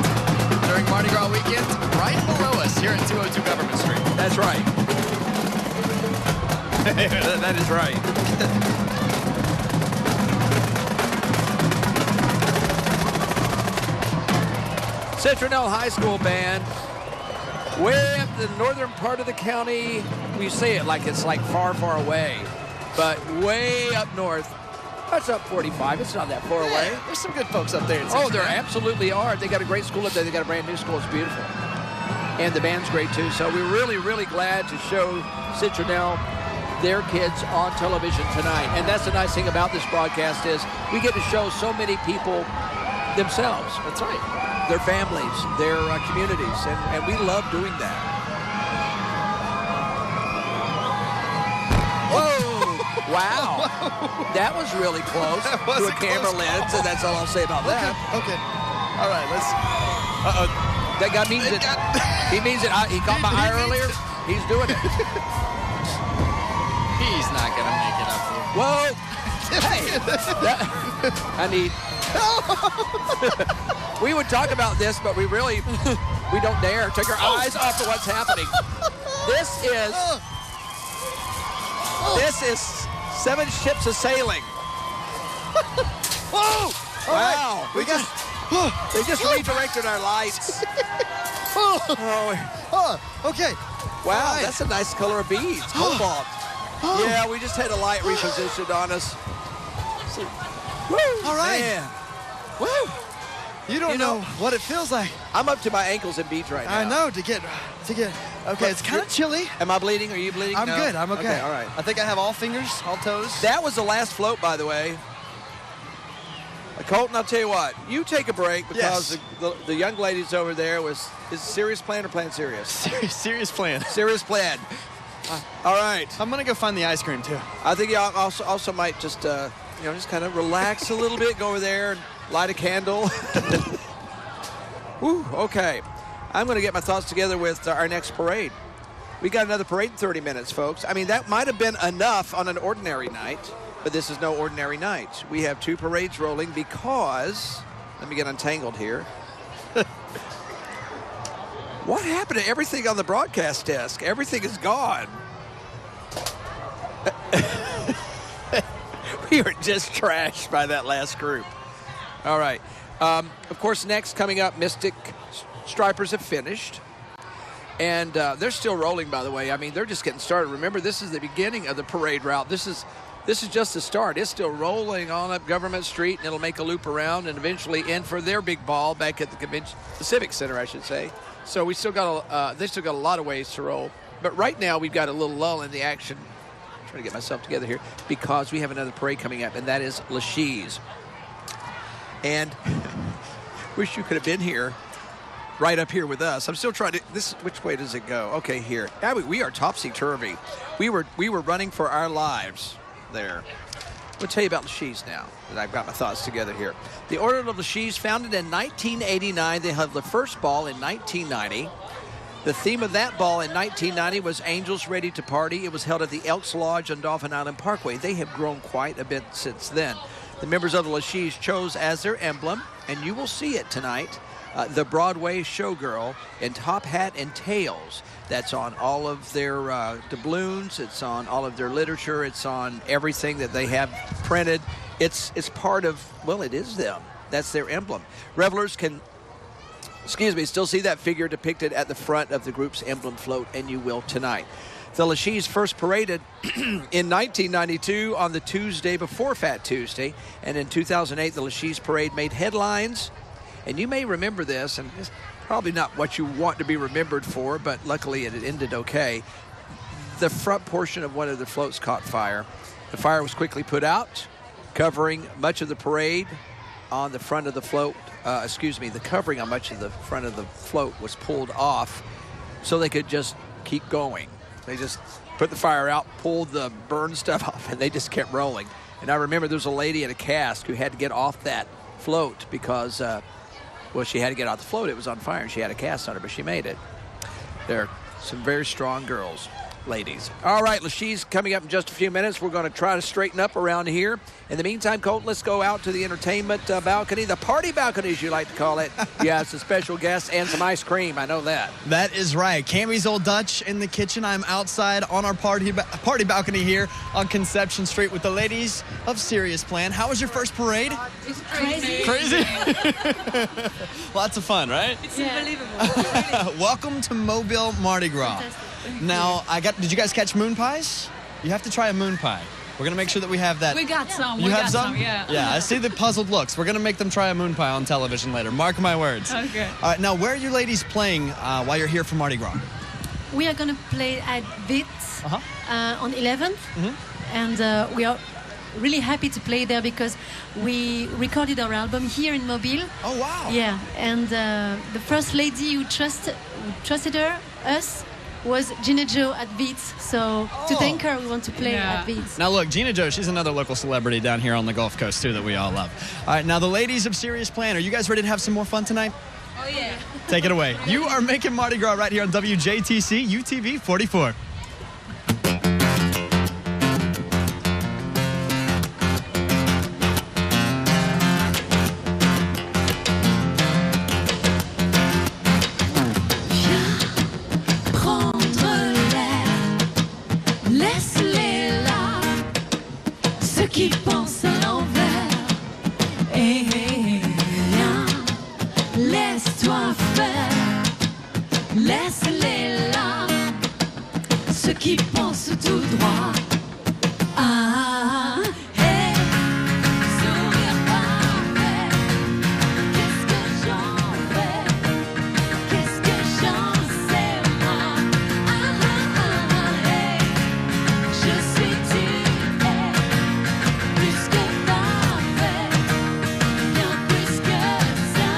during Mardi Gras weekend, right below us here at 202 Government Street.
That's right. That is right. Citronelle High School Band, way up the northern part of the county. We say it like it's like far, far away. But way up north, that's up 45. It's not that far away.
There's some good folks up there.
Oh, there absolutely are. They got a great school up there. They got a brand new school. It's beautiful. And the band's great, too. So we're really, really glad to show Citronelle their kids on television tonight. And that's the nice thing about this broadcast is we get to show so many people themselves.
That's right.
Their families, their communities. And we love doing that. Wow, that was really close to a camera lens, and that's all I'll say about that.
Okay. All right, let's.
That guy means it. He means it. He caught my eye earlier. He's doing it.
He's not gonna make it up here.
Whoa! Hey, I need. We would talk about this, but we don't dare. Take our eyes off of what's happening. This is 7 ships a sailing.
Whoa!
Wow.
Right.
They just redirected our lights.
Okay.
Wow,
right.
that's a nice color of beads. Cobalt. Yeah, we just had a light repositioned on us. Woo!
All right.
Man. Woo!
You don't know what it feels like.
I'm up to my ankles in beads right now.
I know, to get. Okay, it's kind of chilly.
Am I bleeding? Are you bleeding?
I'm
No?
good. I'm okay.
All right.
I think I have all fingers, all toes.
That was the last float, by the way. Colton, I'll tell you what. You take a break because the young ladies over there is it serious plan or plan serious?
Serious plan.
Serious plan. All right.
I'm gonna go find the ice cream too.
I think you also might just just kind of relax a little bit. Go over there and light a candle. Woo, okay. I'm going to get my thoughts together with our next parade. We got another parade in 30 minutes, folks. I mean, that might have been enough on an ordinary night, but this is no ordinary night. We have 2 parades rolling because, let me get untangled here. What happened to everything on the broadcast desk? Everything is gone. We were just trashed by that last group. All right. Of course, next coming up, Mystic Stripers have finished. And they're still rolling, by the way. I mean, they're just getting started. Remember, this is the beginning of the parade route. This is just the start. It's still rolling on up Government Street, and it'll make a loop around and eventually end for their big ball back at the Civic Center, I should say. So we still got they still got a lot of ways to roll. But right now, we've got a little lull in the action. I'm trying to get myself together here because we have another parade coming up, and that is LeShe's. And wish you could have been here, right up here with us. I'm still trying to. Which way does it go? Okay, here. We are topsy-turvy. We were running for our lives there. We'll tell you about LeShe's now that I've got my thoughts together here. The Order of LeShe's, founded in 1989. They held the first ball in 1990. The theme of that ball in 1990 was Angels Ready to Party. It was held at the Elks Lodge on Dolphin Island Parkway. They have grown quite a bit since then. The members of the LeShe's chose as their emblem, and you will see it tonight, the Broadway showgirl in top hat and tails. That's on all of their doubloons. It's on all of their literature. It's on everything that they have printed. It's part of, well, it is them. That's their emblem. Revelers can, still see that figure depicted at the front of the group's emblem float, and you will tonight. The LeShe's first paraded in 1992 on the Tuesday before Fat Tuesday, and in 2008 the LeShe's parade made headlines. And you may remember this, and it's probably not what you want to be remembered for, but luckily it ended okay. The front portion of one of the floats caught fire. The fire was quickly put out, covering much of the parade on the front of the float. The covering on much of the front of the float was pulled off so they could just keep going. They just put the fire out, pulled the burned stuff off, and they just kept rolling. And I remember there was a lady in a cask who had to get off that float because, she had to get off the float. It was on fire, and she had a cast on her, but she made it. They're some very strong girls, ladies. All right, LeShe's coming up in just a few minutes. We're going to try to straighten up around here. In the meantime, Colton, let's go out to the entertainment balcony, the party balcony, as you like to call it. Yeah, it's a special guest and some ice cream. I know that.
That is right. Cammy's Old Dutch in the kitchen. I'm outside on our party balcony here on Conception Street with the ladies of Serious Plan. How was your first parade?
It's crazy.
Crazy? Lots of fun, right?
It's unbelievable.
Welcome to Mobile Mardi Gras. Now, did you guys catch moon pies? You have to try a moon pie. We're going to make sure that we have that.
We got some.
You have some?
Yeah.
Yeah, I see the puzzled looks. We're going to make them try a moon pie on television later. Mark my words.
Okay.
All right, now, where are you ladies playing while you're here for Mardi Gras?
We are going to play at Vitz on 11th.
Mm-hmm.
And we are really happy to play there because we recorded our album here in Mobile.
Oh, wow.
Yeah, and the first lady who trusted us was Gina Jo at Beats. So to thank her, we want to play at Beats.
Now look, Gina Jo, she's another local celebrity down here on the Gulf Coast too that we all love. All right, now the ladies of Serious Plan, are you guys ready to have some more fun tonight?
Oh, yeah.
Take it away. You are making Mardi Gras right here on WJTC UTV44.
Qui pense à l'envers et rien, laisse-toi faire, laisse-les là, ceux qui pensent tout droit. Ah, hey, sourire parfait, qu'est-ce que j'en fais, qu'est-ce que j'en sais moi. Ah, hey, je suis tu. Plus que parfait, bien plus que ça.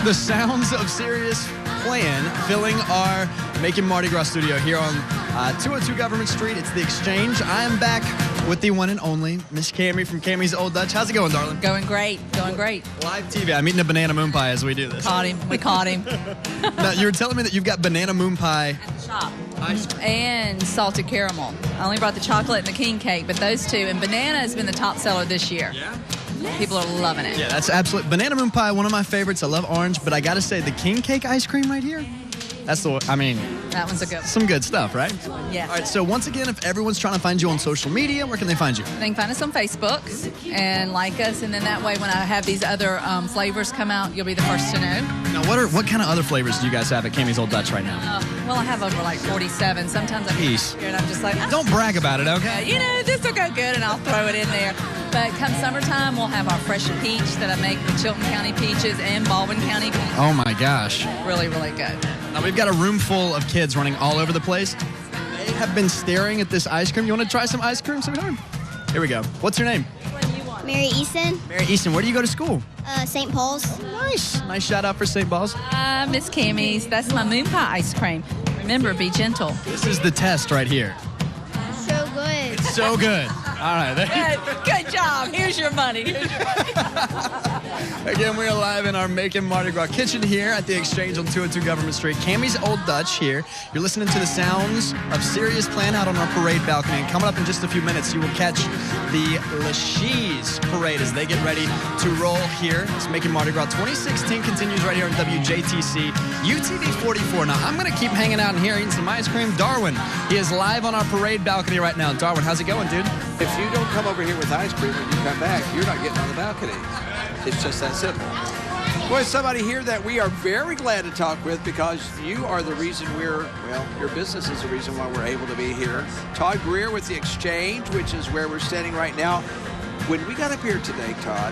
The sounds of Serious Plan filling our Making Mardi Gras studio here on 202 Government Street. It's The Exchange. I am back with the one and only Miss Cammy from Cammy's Old Dutch. How's it going, darling?
Going great. Going great.
Live TV. I'm eating a banana moon pie as we do this.
Caught him. We caught him.
Now, you were telling me that you've got banana moon pie.
At the shop. And salted caramel. I only brought the chocolate and the king cake, but those two. And banana has been the top seller this year.
Yeah?
People are loving it.
Yeah, that's absolutely. Banana moon pie, one of my favorites. I love orange, but I got to say, the king cake ice cream right here, that's the one. I mean,
that one's a good one.
Some good stuff, right?
Yes.
All right, so once again, if everyone's trying to find you on social media, where can they find you?
They can find us on Facebook and like us, and then that way when I have these other flavors come out, you'll be the first to know.
Now, what kind of other flavors do you guys have at Cammy's Old Dutch right now?
Well, I have over like 47. Sometimes I
Jeez.
here and I'm just like,
Don't brag about it, okay?
you know, this will go good, and I'll throw it in there. But come summertime, we'll have our fresh peach that I make with Chilton County peaches and Baldwin County peaches.
Oh, my gosh.
Really, really good.
Now, we've got a room full of kids running all over the place. They have been staring at this ice cream. You want to try some ice cream, sweetheart? Here we go. What's your name?
Mary Easton,
Mary Easton. Where do you go to school?
St. Paul's.
Nice. Nice shout out for St. Paul's.
Miss Cammy's. That's my moon pie ice cream. Remember, be gentle.
This is the test right here.
So good.
It's so good. All right.
Good job. Here's your money.
Again, we are live in our Making Mardi Gras kitchen here at the Exchange on 202 Government Street. Cammy's Old Dutch here. You're listening to the sounds of Serious Plan out on our parade balcony. And coming up in just a few minutes, you will catch the LeShe's parade as they get ready to roll here. It's Making Mardi Gras 2016 continues right here on WJTC, UTV44. Now, I'm going to keep hanging out in here eating some ice cream. Darwin, he is live on our parade balcony right now. Darwin, how's it going, dude?
If you don't come over here with ice cream when you come back, you're not getting on the balcony. It's just that simple. Boy, somebody here that we are very glad to talk with because you are the reason your business is the reason why we're able to be here. Todd Greer with The Exchange, which is where we're standing right now. When we got up here today, Todd,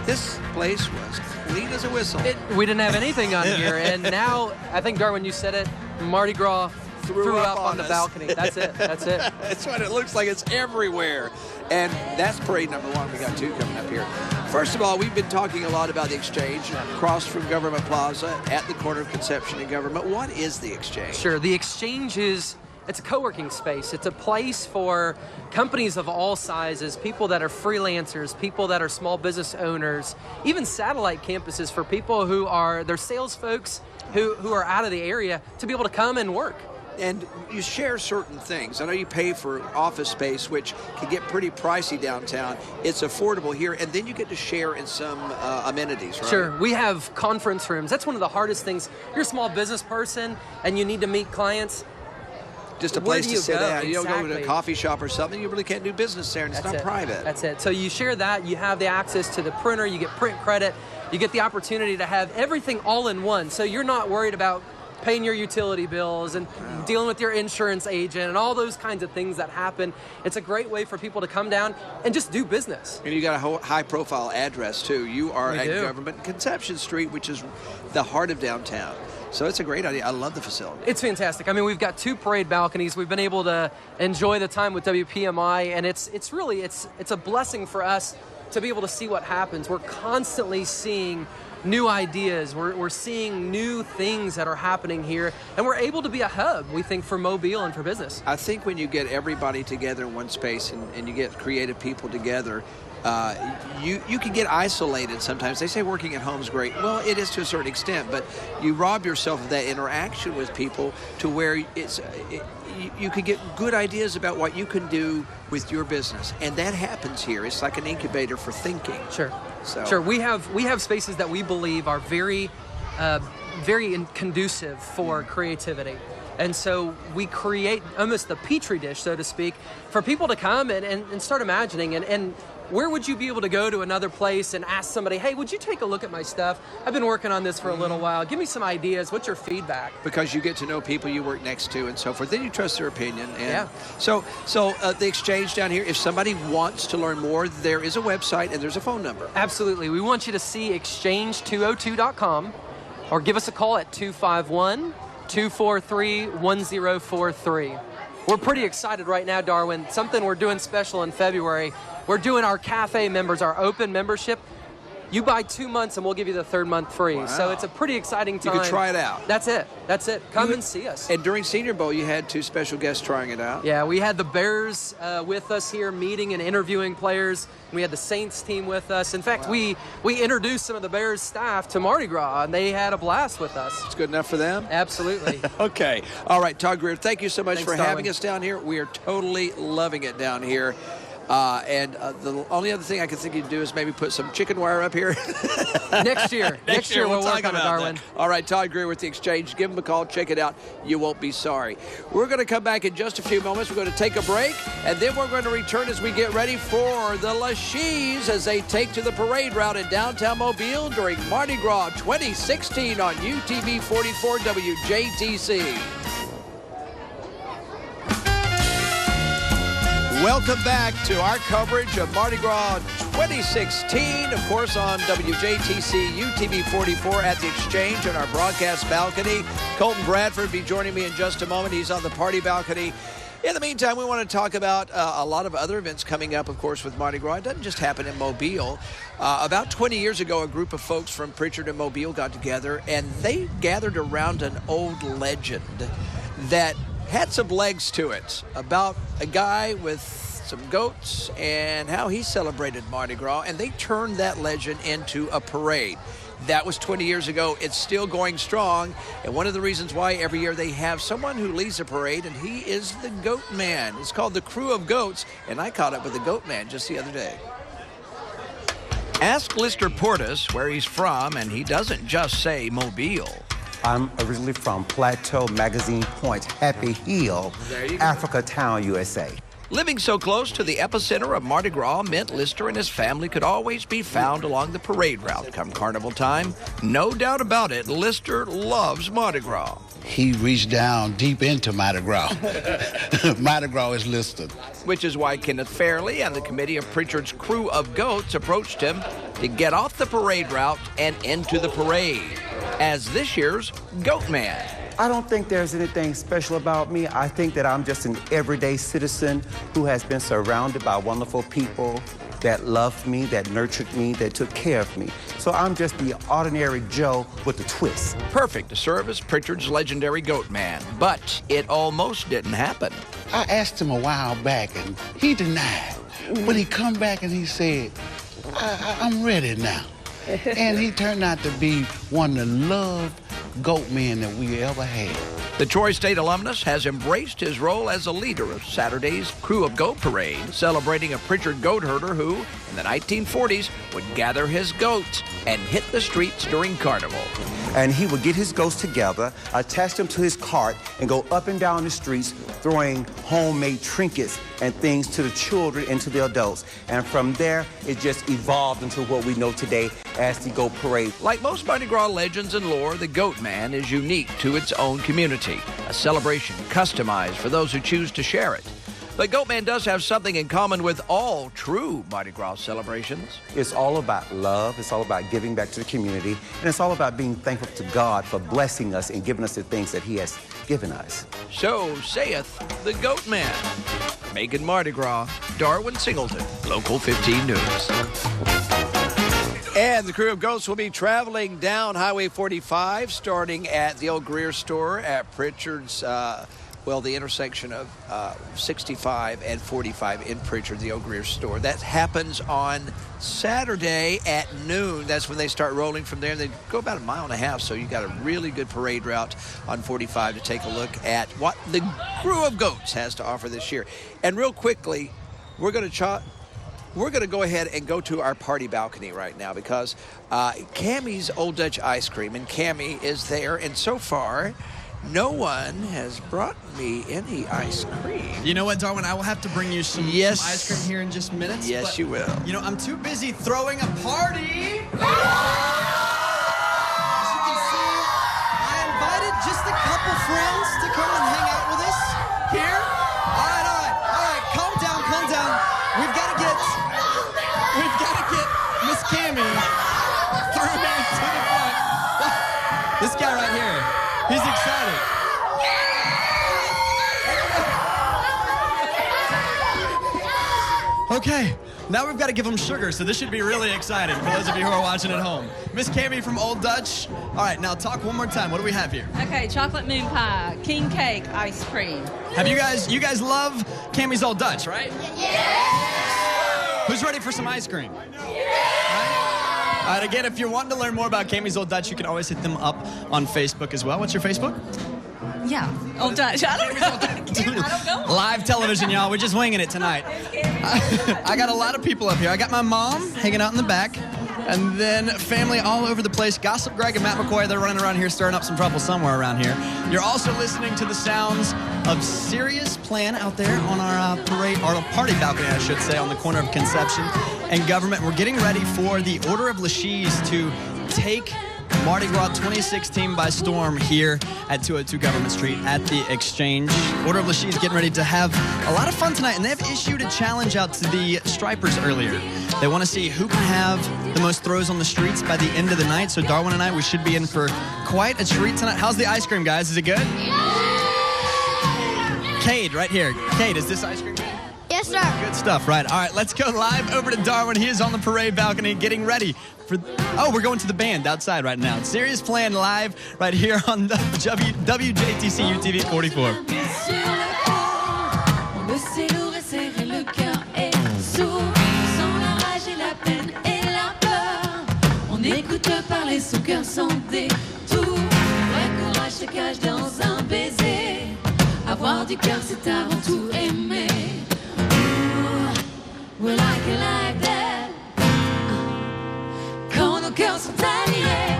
this place was clean as a whistle.
We didn't have anything on here, and now, I think, Darwin, you said it, Mardi Gras threw up on the balcony. That's it. That's it.
That's what it looks like. It's everywhere. And that's parade number one. We got two coming up here. First of all, we've been talking a lot about the Exchange across from Government Plaza at the corner of Conception and Government. What is the Exchange?
Sure. The Exchange it's a co-working space. It's a place for companies of all sizes, people that are freelancers, people that are small business owners, even satellite campuses for people who are, they're sales folks who are out of the area to be able to come and work.
And you share certain things. I know you pay for office space, which can get pretty pricey downtown. It's affordable here, and then you get to share in some amenities, right?
Sure. We have conference rooms. That's one of the hardest things. You're a small business person, and you need to meet clients.
Just a place to sit down. You don't go to a
Exactly.
coffee shop or something. You really can't do business there, and it's not private.
That's it. So you share that. You have the access to the printer. You get print credit. You get the opportunity to have everything all in one. So you're not worried about paying your utility bills and dealing with your insurance agent and all those kinds of things that happen. It's a great way for people to come down and just do business.
And you got a high-profile address, too. You are at Government Conception Street, which is the heart of downtown. So it's a great idea. I love the facility.
It's fantastic. I mean, we've got two parade balconies. We've been able to enjoy the time with WPMI, and it's a blessing for us to be able to see what happens. We're constantly seeing new ideas. We're seeing new things that are happening here, and we're able to be a hub, we think, for Mobile and for business.
I think when you get everybody together in one space and you get creative people together, you can get isolated sometimes. They say working at home is great. Well, it is to a certain extent, but you rob yourself of that interaction with people to where you can get good ideas about what you can do with your business, and that happens here. It's like an incubator for thinking.
Sure.
So.
Sure. We have spaces that we believe are very conducive for creativity. And so we create almost the petri dish, so to speak, for people to come and start imagining. And where would you be able to go to another place and ask somebody, hey, would you take a look at my stuff? I've been working on this for a little while. Give me some ideas. What's your feedback?
Because you get to know people you work next to and so forth. Then you trust their opinion. And
yeah.
So the Exchange down here, if somebody wants to learn more, there is a website and there's a phone number.
Absolutely. We want you to see exchange202.com or give us a call at 251-243-1043. We're pretty excited right now, Darwin. Something we're doing special in February. We're doing our cafe members, our open membership. you buy 2 months and we'll give you the 3rd month free.
Wow.
So it's a pretty exciting time.
You can try it out.
That's it. That's it. Come and see us.
And during Senior Bowl, you had 2 special guests trying it out.
Yeah, we had the Bears with us here meeting and interviewing players. We had the Saints team with us. In fact, we introduced some of the Bears staff to Mardi Gras, and they had a blast with us.
It's good enough for them?
Absolutely.
Okay. All right, Todd Greer, thank you so much
Thanks,
for
darling.
having us down here. We are totally loving it down here. The only other thing I can think you can do is maybe put some chicken wire up here.
Next year. Next year we'll
talk
work on it,
about
Darwin.
that. All right, Todd Greer with The Exchange. Give him a call. Check it out. You won't be sorry. We're going to come back in just a few moments. We're going to take a break, and then we're going to return as we get ready for the LeShe's as they take to the parade route in downtown Mobile during Mardi Gras 2016 on UTV44 WJTC. Welcome back to our coverage of Mardi Gras 2016, of course, on WJTC UTV44 at the Exchange on our broadcast balcony. Colton Bradford will be joining me in just a moment. He's on the party balcony. In the meantime, we want to talk about a lot of other events coming up, of course, with Mardi Gras. It doesn't just happen in Mobile. About 20 years ago, a group of folks from Pritchard and Mobile got together, and they gathered around an old legend that had some legs to it about a guy with some goats and how he celebrated Mardi Gras, and they turned that legend into a parade. That was 20 years ago. It's still going strong, and one of the reasons why every year they have someone who leads a parade, and he is the Goat Man. It's called the Crew of Goats, and I caught up with the Goat Man just the other day. Ask Lister Portis where he's from, and he doesn't just say Mobile.
I'm originally from Plateau, Magazine Point, Happy Hill, Africa Town, USA.
Living so close to the epicenter of Mardi Gras meant Lister and his family could always be found along the parade route come carnival time. No doubt about it, Lister loves Mardi Gras.
He reached down deep into Mardi Gras. Mardi Gras is listed.
Which is why Kenneth Fairley and the committee of Pritchard's Crew of Goats approached him to get off the parade route and into the parade as this year's Goat Man.
I don't think there's anything special about me. I think that I'm just an everyday citizen who has been surrounded by wonderful people that loved me, that nurtured me, that took care of me. So I'm just the ordinary Joe with a twist.
Perfect to serve as Pritchard's legendary Goat Man, but it almost didn't happen.
I asked him a while back, and he denied. But he come back and he said, I'm ready now. And he turned out to be one of the loved goat men that we ever had.
The Troy State alumnus has embraced his role as a leader of Saturday's Crew of Goat Parade, celebrating a Pritchard goat herder who, in the 1940s, would gather his goats and hit the streets during Carnival.
And he would get his goats together, attach them to his cart, and go up and down the streets throwing homemade trinkets and things to the children and to the adults. And from there, it just evolved into what we know today as the Goat Parade.
Like most Mardi Gras legends and lore, the Goat Man is unique to its own community, a celebration customized for those who choose to share it. But Goat Man does have something in common with all true Mardi Gras celebrations.
It's all about love, it's all about giving back to the community, and it's all about being thankful to God for blessing us and giving us the things that he has given us.
So saith the Goat Man. Making Mardi Gras, Darwin Singleton, Local 15 News. And the Crew of Goats will be traveling down Highway 45, starting at the old Greer store at Pritchard's, the intersection of 65 and 45 in Pritchard, the old Greer store. That happens on Saturday at noon. That's when they start rolling from there. They go about 1.5 miles, so you got a really good parade route on 45 to take a look at what the Crew of Goats has to offer this year. And real quickly, we're going to go ahead and go to our party balcony right now because Cammie's Old Dutch Ice Cream, and Cammie is there, and so far, no one has brought me any ice cream.
You know what, Darwin? I will have to bring you some ice cream here in just minutes.
Yes,
but,
you will.
You know, I'm too busy throwing a party. As you can see, I invited just a couple friends to come and hang out with us here. All right. Calm down. We've got to get Miss Cammie through to the front. This guy right here. He's excited. Okay, Now we've got to give them sugar, so this should be really exciting for those of you who are watching at home. Miss Cami from Old Dutch. All right, now talk one more time. What do we have here?
Okay, chocolate moon pie, king cake, ice cream.
Have you guys love Cami's Old Dutch, right? Yeah! Who's ready for some ice cream? Yeah! All right, again, if you're wanting to learn more about Cami's Old Dutch, you can always hit them up on Facebook as well. What's your Facebook?
Yeah, Old Dutch. I don't know.
Live television, y'all. We're just winging it tonight. I got a lot of people up here. I got my mom hanging out in the back, and then family all over the place. Gossip Greg and Matt McCoy, they're running around here stirring up some trouble somewhere around here. You're also listening to the sounds of Serious Plan out there on our parade, or party balcony, I should say, on the corner of Conception and Government. We're getting ready for the Order of LeShe's to take Mardi Gras 2016 by storm here at 202 Government Street at the Exchange. Order of LeShe's getting ready to have a lot of fun tonight, and they've issued a challenge out to the stripers earlier. They want to see who can have the most throws on the streets by the end of the night. So Darwin and I, we should be in for quite a treat tonight. How's the ice cream, guys? Is it good? Cade, right here. Cade, is this ice cream good?
Yes, sir.
Good stuff, right. All right, let's go live over to Darwin. He is on the parade balcony getting ready for... Oh, we're going to the band outside right now. Serious Plan live right here on the WJTC UTV44.
Le sait lourd et serré, le cœur est sourd. Sans la rage et la peine et la peur. On écoute parler, son cœur sans détour. Vrai courage se cache dans un baiser. Avoir du cœur, c'est avant tout aimer. We like it like that. Quand nos cœurs sont alliés,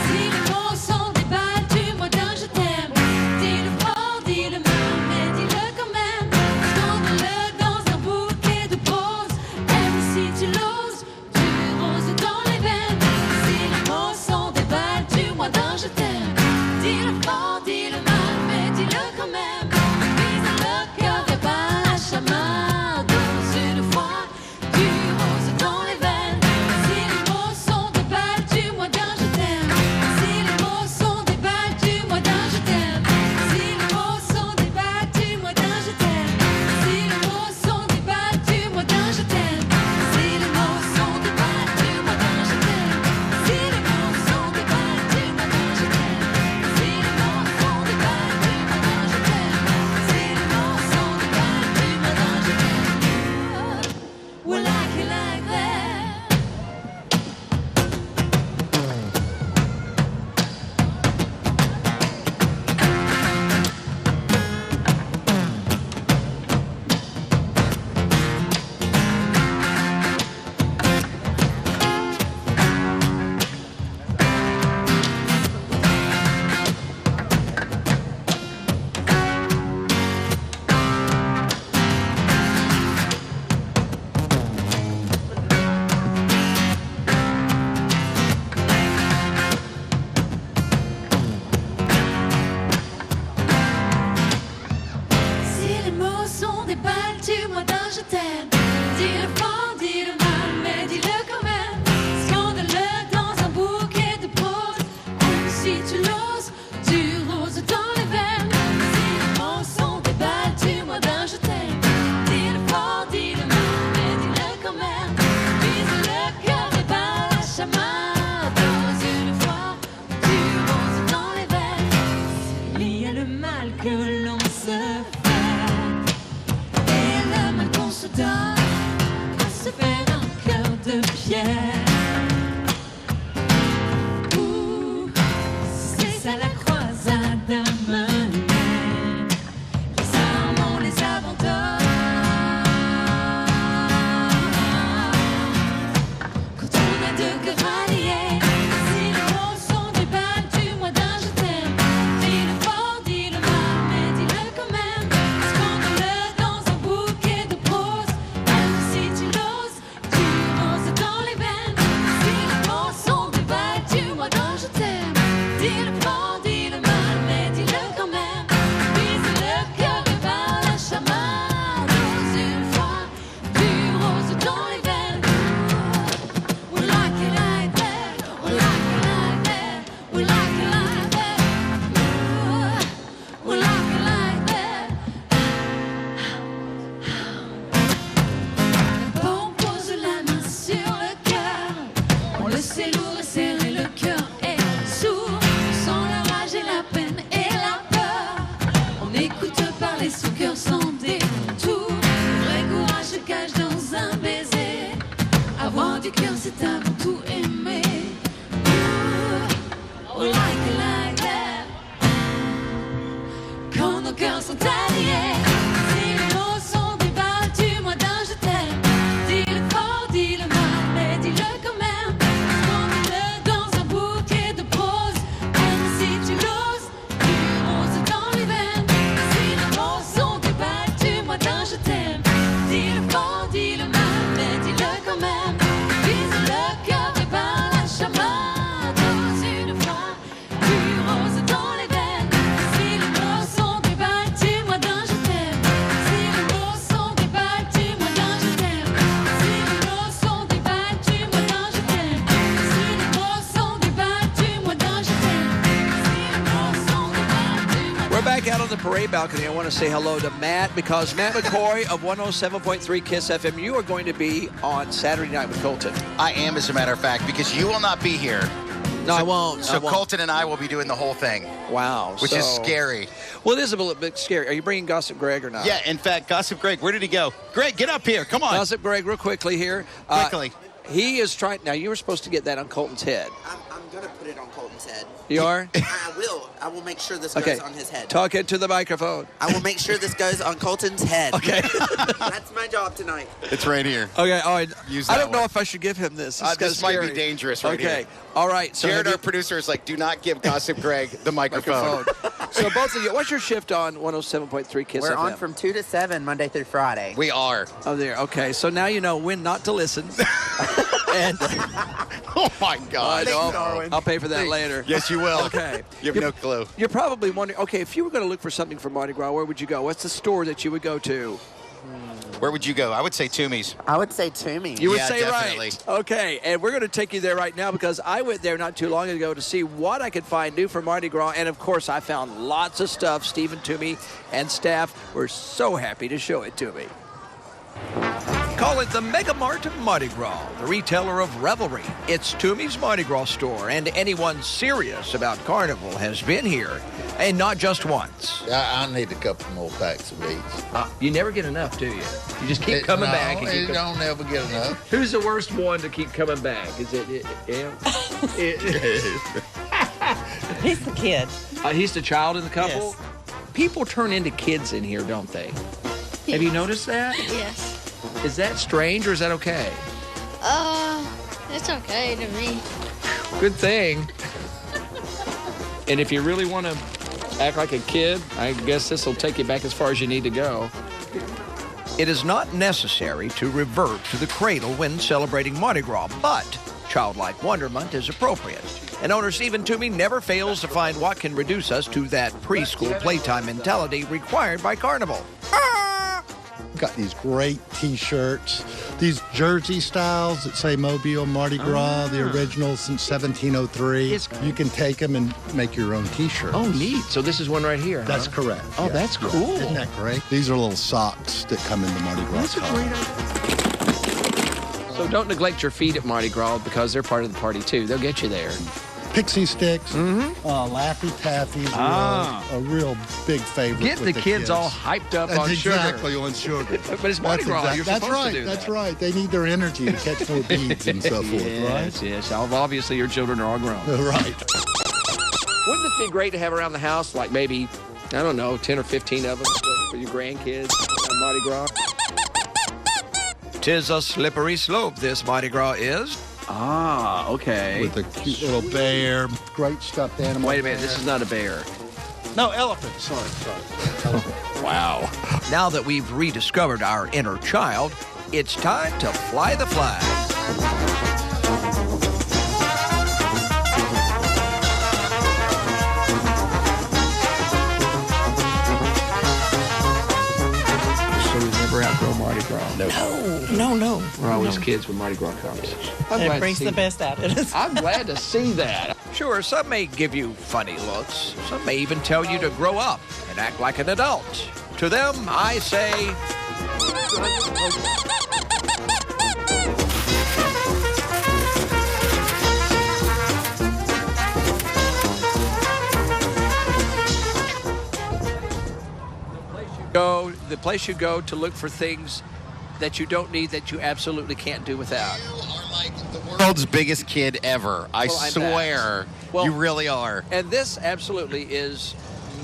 si les mots sont des balles, dis-moi d'un je t'aime. Dis-le fort, dis-le mal, mais dis-le quand même. Donne-le dans un bouquet de roses. Aime si tu l'oses, du rose dans les veines. Si les mots sont des balles, dis-moi d'un je t'aime. Dis-le fort, dis-le mal, mais dis-le quand même. Vise le cœur et pas la chamade. Dans une fois, du rose dans les veines. Si les mots sont des balles, dis-moi sont alliés. Si les mots sont débattus, moi d'un je t'aime. Dis-le fort, dis-le mal, mais dis-le quand même. Prends-le dans un bouquet de roses. Même si tu l'oses, du rose dans les veines. Si les mots sont débattus, moi d'un je t'aime. Dis-le fort, dis-le mal, mais dis-le quand même. Vise le cœur et par la chamade. Une fois, du rose dans les veines. Si les mots sont débattus, moi d'un je t'aime. Si les mots sont débattus, moi d'un je t'aime. Si les mots sont débattus, moi d'un je t'aime. Si les mots sont débattus, moi d'un je t'aime. Si les mots sont débattus,
We're back out on the parade balcony. I want to say hello to Matt because Matt McCoy of 107.3 KISS FM, you are going to be on Saturday night with Colton.
I am, as a matter of fact, because you will not be here.
No, I won't.
So Colton and I will be doing the whole thing.
Wow.
Which is scary.
Well, it is a little bit scary. Are you bringing Gossip Greg or not?
Yeah, in fact, Gossip Greg, where did he go? Greg, get up here. Come on.
Gossip Greg, real quickly here.
Quickly.
He is trying. Now, you were supposed to get that on Colton's head.
I'm going to put it on Colton's head.
You are?
I will. I will make sure this goes on his head.
Talk into the microphone.
I will make sure this goes on Colton's head.
Okay.
That's my job tonight.
It's right here.
Okay, all right.
Use
I
that
don't know
one.
if I should give him this.
This might be dangerous right here.
Okay, all right. So
Jared, our producer, is like, do not give Gossip Greg the microphone.
So both of you, what's your shift on 107.3 KISS
We're
FM?
on from 2 to 7, Monday through Friday.
We are.
Oh, there. Okay, so now you know when not to listen. And
oh, my God.
I'll pay for that later.
Yes, you will.
Okay.
You have no clue.
You're probably wondering, okay, if you were going to look for something for Mardi Gras, where would you go? What's the store that you would go to?
Where would you go? I would say Toomey's.
I would say Toomey's.
You would
Yeah,
say
definitely.
right. Okay, and we're going to take you there right now because I went there not too long ago to see what I could find new for Mardi Gras. And, of course, I found lots of stuff. Stephen Toomey and staff were so happy to show it to me. Call it the Mega Mart of Mardi Gras, the retailer of revelry. It's Toomey's Mardi Gras store, and anyone serious about Carnival has been here, and not just once.
I need a couple more packs of beads.
You never get enough, do you? You just keep coming back. And
You don't ever get enough.
Who's the worst one to keep coming back? Is it him?
He's the kid.
He's the child in the couple?
Yes.
People turn into kids in here, don't they? Have you noticed that?
Yes.
Is that strange or is that okay?
It's okay to me.
Good thing. And if you really want to act like a kid, I guess this will take you back as far as you need to go. It is not necessary to revert to the cradle when celebrating Mardi Gras, but childlike wonderment is appropriate. And owner Stephen Toomey never fails to find what can reduce us to that preschool playtime mentality required by Carnival.
Got these great T-shirts, these jersey styles that say Mobile Mardi Gras, the original since 1703. You can take them and make your own T-shirts.
Oh, neat. So this is one right here.
That's correct.
Oh, that's cool.
Isn't that great? These are little socks that come in the Mardi Gras color.
So don't neglect your feet at Mardi Gras because they're part of the party too. They'll get you there.
Pixie sticks, Laffy Taffies, a real big favorite.
Get
with
the kids all hyped up on sugar.
Exactly, on sugar.
But it's Mardi Gras. You're
That's
supposed
right.
to do
That's
that.
right. They need their energy to catch more beads and so forth, right?
Yes. Obviously, your children are all grown.
Right.
Wouldn't this be great to have around the house, like maybe, I don't know, 10 or 15 of them for your grandkids on Mardi Gras? 'Tis a slippery slope, this Mardi Gras is. Ah, okay.
With a cute little bear, great stuffed animal.
Wait a minute, this is not a bear.
No, elephant. Sorry.
Wow. Now that we've rediscovered our inner child, it's time to fly the flag. So we never outgrow Mardi Gras.
No.
We're always kids when Mardi Gras comes.
It brings the best out of us.
I'm glad to see that. Sure, some may give you funny looks. Some may even tell you to grow up and act like an adult. To them, I say... The place you go to look for things that you don't need, that you absolutely can't do without.
World's biggest kid ever. I
Well, I'm
swear.
Well,
you really are.
And this absolutely is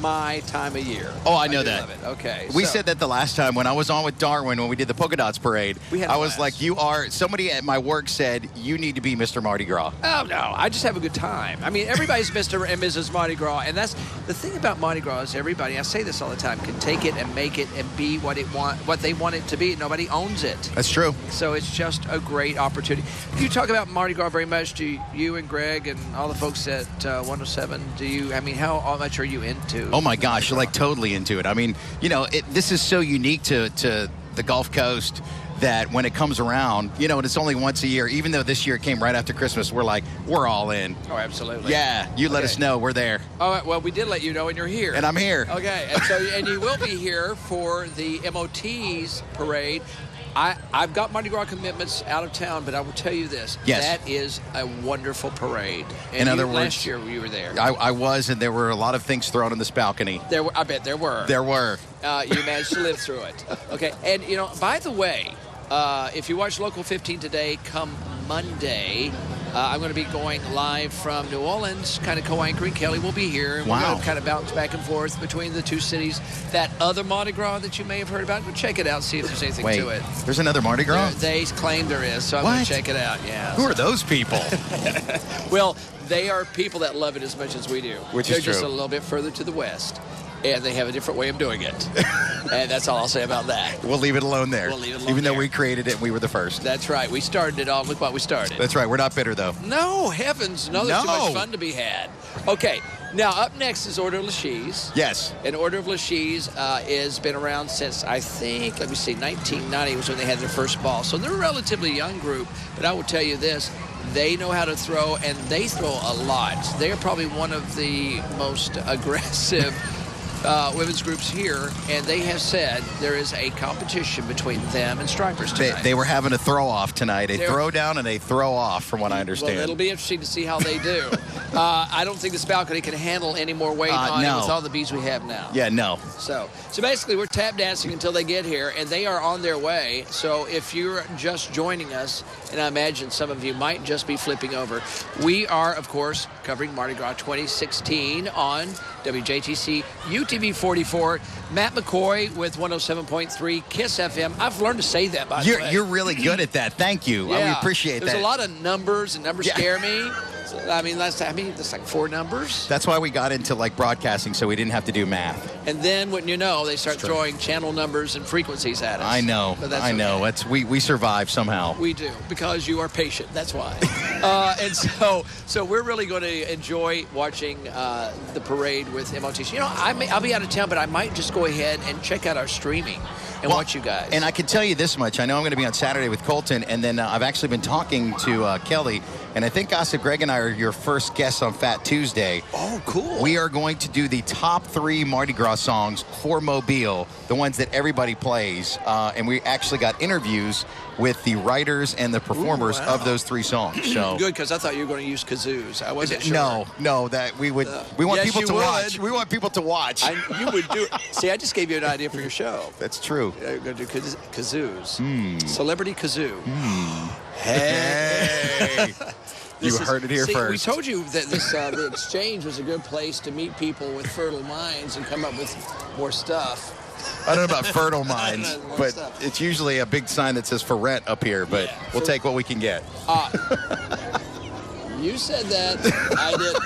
my time of year.
Oh, I know
do
that.
love it. Okay.
We
so-
said that the last time when I was on with Darwin when we did the Polka Dots Parade.
We had a
I was
blast.
like, somebody at my work said, you need to be Mr. Mardi Gras.
Oh, no. I just have a good time. I mean, everybody's Mr. and Mrs. Mardi Gras. And that's the thing about Mardi Gras is everybody, I say this all the time, can take it and make it and be what they want it to be. Nobody owns it.
That's true.
So it's just a great opportunity. You talk about Mardi Gras very much. Do you and Greg and all the folks at 107, how much are you into?
Oh, my gosh. You're like totally into it. I mean, this is so unique to the Gulf Coast that when it comes around, and it's only once a year, even though this year it came right after Christmas, we're all in.
Oh, absolutely.
Yeah, you let us know. We're there.
All right, well, we did let you know, and you're here.
And I'm here.
Okay, and you will be here for the MOT's parade. I've got Mardi Gras commitments out of town, but I will tell you this.
Yes.
That is a wonderful parade. And
In other words,
last year you were there.
I was, and there were a lot of things thrown on this balcony.
I bet there were.
There were.
You managed to live through it. Okay, and, by the way, if you watch Local 15 today, come Monday, I'm going to be going live from New Orleans, kind of co-anchoring. Kelly will be here. And we're going to kind of bounce back and forth between the two cities. That other Mardi Gras that you may have heard about, go check it out, see if there's anything to it.
There's another Mardi Gras?
They claim there is, so I'm going to check it out, yeah.
Who are those people?
Well, they are people that love it as much as we do.
Which is
They're just
true.
a little bit further to the west. And they have a different way of doing it. And that's all I'll say about that.
We'll leave it alone there.
We'll leave it alone
Even though
there.
we created it and we were the first.
That's right. We started it all. Look what we started.
That's right. We're not bitter, though.
No, heavens. No, there's too much fun to be had. Okay. Now, up next is Order of LeShe's.
Yes.
And Order of LeShe's has been around since, I think, 1990 was when they had their first ball. So they're a relatively young group. But I will tell you this. They know how to throw, and they throw a lot. They are probably one of the most aggressive women's groups here, and they have said there is a competition between them and Stripers tonight.
They were having a throw-off tonight. A throw-down and a throw-off, from what I understand.
Well, it'll be interesting to see how they do. I don't think this balcony can handle any more weight on it with all the bees we have now.
Yeah, no.
So basically, we're tap dancing until they get here, and they are on their way. So if you're just joining us, and I imagine some of you might just be flipping over, we are, of course, covering Mardi Gras 2016 on WJTC UTV44. Matt McCoy with 107.3 KISS FM. I've learned to say that, by the way.
You're really good at that. Thank you.
Yeah.
We appreciate that.
There's a lot of numbers, and numbers scare me. I mean, that's like 4 numbers.
That's why we got into broadcasting, so we didn't have to do math.
And then, wouldn't you know, they start throwing channel numbers and frequencies at us.
I know. I know. We survive somehow.
We do, because you are patient. That's why. And so we're really going to enjoy watching the parade with MOTC. I'll be out of town, but I might just go ahead and check out our streaming and watch you guys.
And I can tell you this much. I know I'm going to be on Saturday with Colton, and then I've actually been talking to Kelly, and I think Gossip Greg and I are your first guests on Fat Tuesday.
Oh, cool.
We are going to do the top 3 Mardi Gras songs for Mobile, the ones that everybody plays, and we actually got interviews with the writers and the performers of those 3 songs. So
good, because I thought you were going to use kazoos. I wasn't sure.
No, that we would. We want people to watch. We want people to watch.
You would do it. See, I just gave you an idea for your show.
That's true.
You're going to do kazoos. Celebrity kazoo.
Hey. You heard it here first.
We told you that the exchange was a good place to meet people with fertile minds and come up with more stuff.
I don't know about fertile minds, but it's usually a big sign that says for rent up here, but we'll take what we can get.
You said that. I didn't.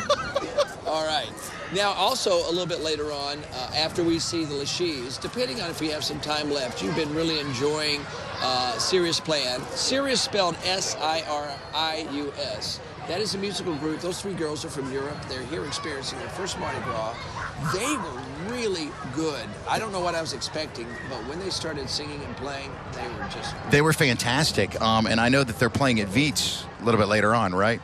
All right. Now, also, a little bit later on, after we see the LeShe's, depending on if we have some time left, you've been really enjoying Sirius Plan. Sirius spelled S-I-R-I-U-S. That is a musical group. Those 3 girls are from Europe. They're here experiencing their first Mardi Gras. They were really good. I don't know what I was expecting, but when they started singing and playing, they were fantastic.
And I know that they're playing at Veets a little bit later on, right?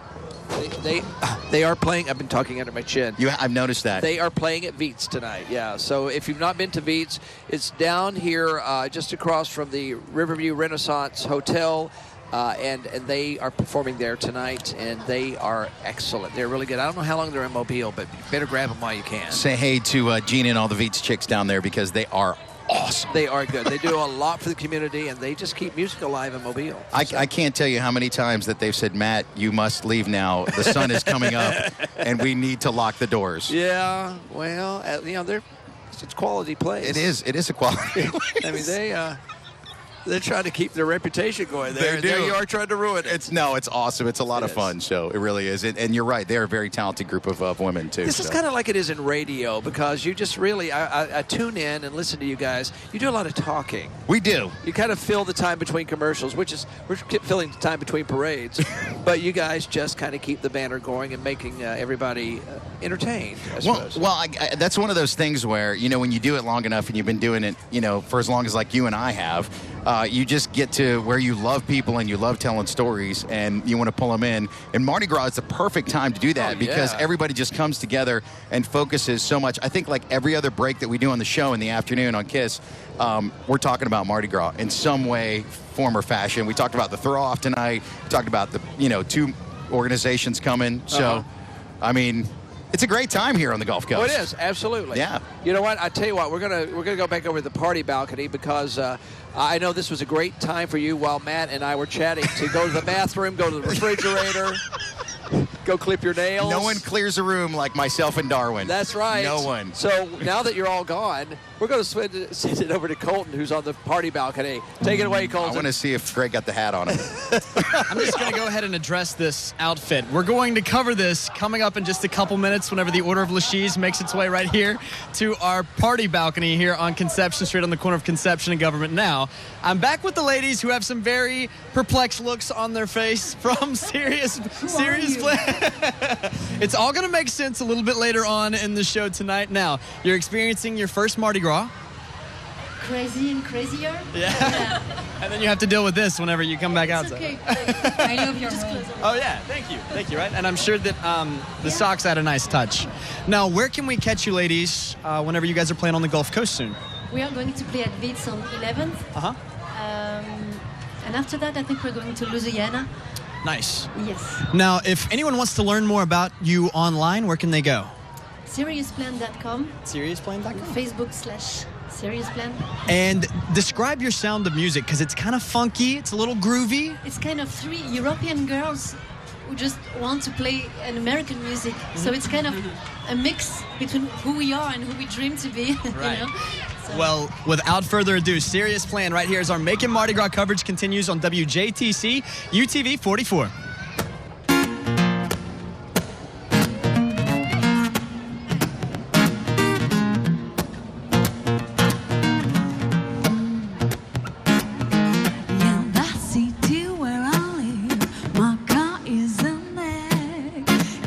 They are playing. I've been talking under my chin.
I've noticed that.
They are playing at Veets tonight, yeah. So if you've not been to Veets, it's down here just across from the Riverview Renaissance Hotel. And they are performing there tonight, and they are excellent. They're really good. I don't know how long they're in Mobile, but you better grab them while you can.
Say hey to Gina and all the Veets chicks down there, because they are awesome.
They are good. They do a lot for the community, and they just keep music alive in Mobile.
I can't tell you how many times that they've said, Matt, you must leave now. The sun is coming up, and we need to lock the doors.
Yeah, well, it's quality place.
It is. It is a quality place.
I mean, they're trying to keep their reputation going there.
They do.
There you are trying to ruin it.
It's awesome. It's a lot of fun. So it really is. And you're right. They're a very talented group of women, too.
This is kind of like it is in radio because you just really, I tune in and listen to you guys. You do a lot of talking.
We do.
You kind of fill the time between commercials, we're filling the time between parades. But you guys just kind of keep the banner going and making everybody entertained, I suppose.
Well, that's one of those things where, when you do it long enough and you've been doing it, for as long as like you and I have, you just get to where you love people and you love telling stories and you want to pull them in. And Mardi Gras is the perfect time to do that because everybody just comes together and focuses so much. I think like every other break that we do on the show in the afternoon on KISS, we're talking about Mardi Gras in some way, form, or fashion. We talked about the throw-off tonight. We talked about the, 2 organizations coming. So, I mean, it's a great time here on the Gulf Coast.
Oh, it is, absolutely.
Yeah.
You know what? I tell you what, we're gonna go back over to the party balcony because I know this was a great time for you while Matt and I were chatting to go to the bathroom, go to the refrigerator, go clip your nails.
No one clears a room like myself and Darwin.
That's right.
No one.
So now that you're all gone, we're going to send it over to Colton, who's on the party balcony. Take it away, Colton.
I want to see if Greg got the hat on him.
I'm just going to go ahead and address this outfit. We're going to cover this coming up in just a couple minutes whenever the Order of LeShe's makes its way right here to our party balcony here on Conception Street on the corner of Conception and Government. Now, I'm back with the ladies who have some very perplexed looks on their face from Serious Play. It's all going to make sense a little bit later on in the show tonight. Now, you're experiencing your first Mardi Gras.
Crazy and crazier.
Yeah. And then you have to deal with this whenever you come back outside.
Okay. I love your move.
Oh, yeah. Thank you, right? And I'm sure that the socks add a nice touch. Now, where can we catch you ladies whenever you guys are playing on the Gulf Coast soon?
We are going to play at Vitz on 11th.
Uh-huh.
And after that, I think we're going to Louisiana.
Nice.
Yes.
Now, if anyone wants to learn more about you online, where can they go?
SeriousPlan.com.
SeriousPlan.com.
Facebook/SeriousPlan.
And describe your sound of music, because it's kind of funky, it's a little groovy.
It's kind of 3 European girls who just want to play an American music. So it's kind of a mix between who we are and who we dream to be.
Right.
You know?
Well, without further ado, Serious Plan right here as our Making Mardi Gras coverage continues on WJTC UTV44.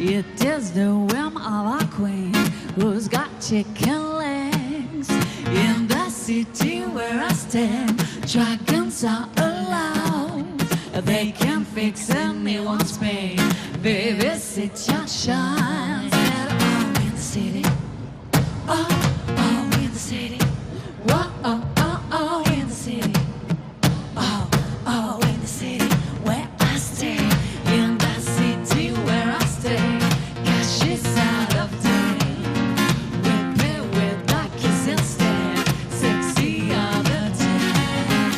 It is the whim of a queen who's got chicken legs. In the city where I stand, dragons are allowed. They can fix anyone's pain. Baby, sit your shine. Said, oh, in the city. Oh, in the city. Whoa, oh, in the city. Oh, in the city where I stay. In the city where I stay. Cash is out of date. Whip it with the kiss instead. Sexy all the time.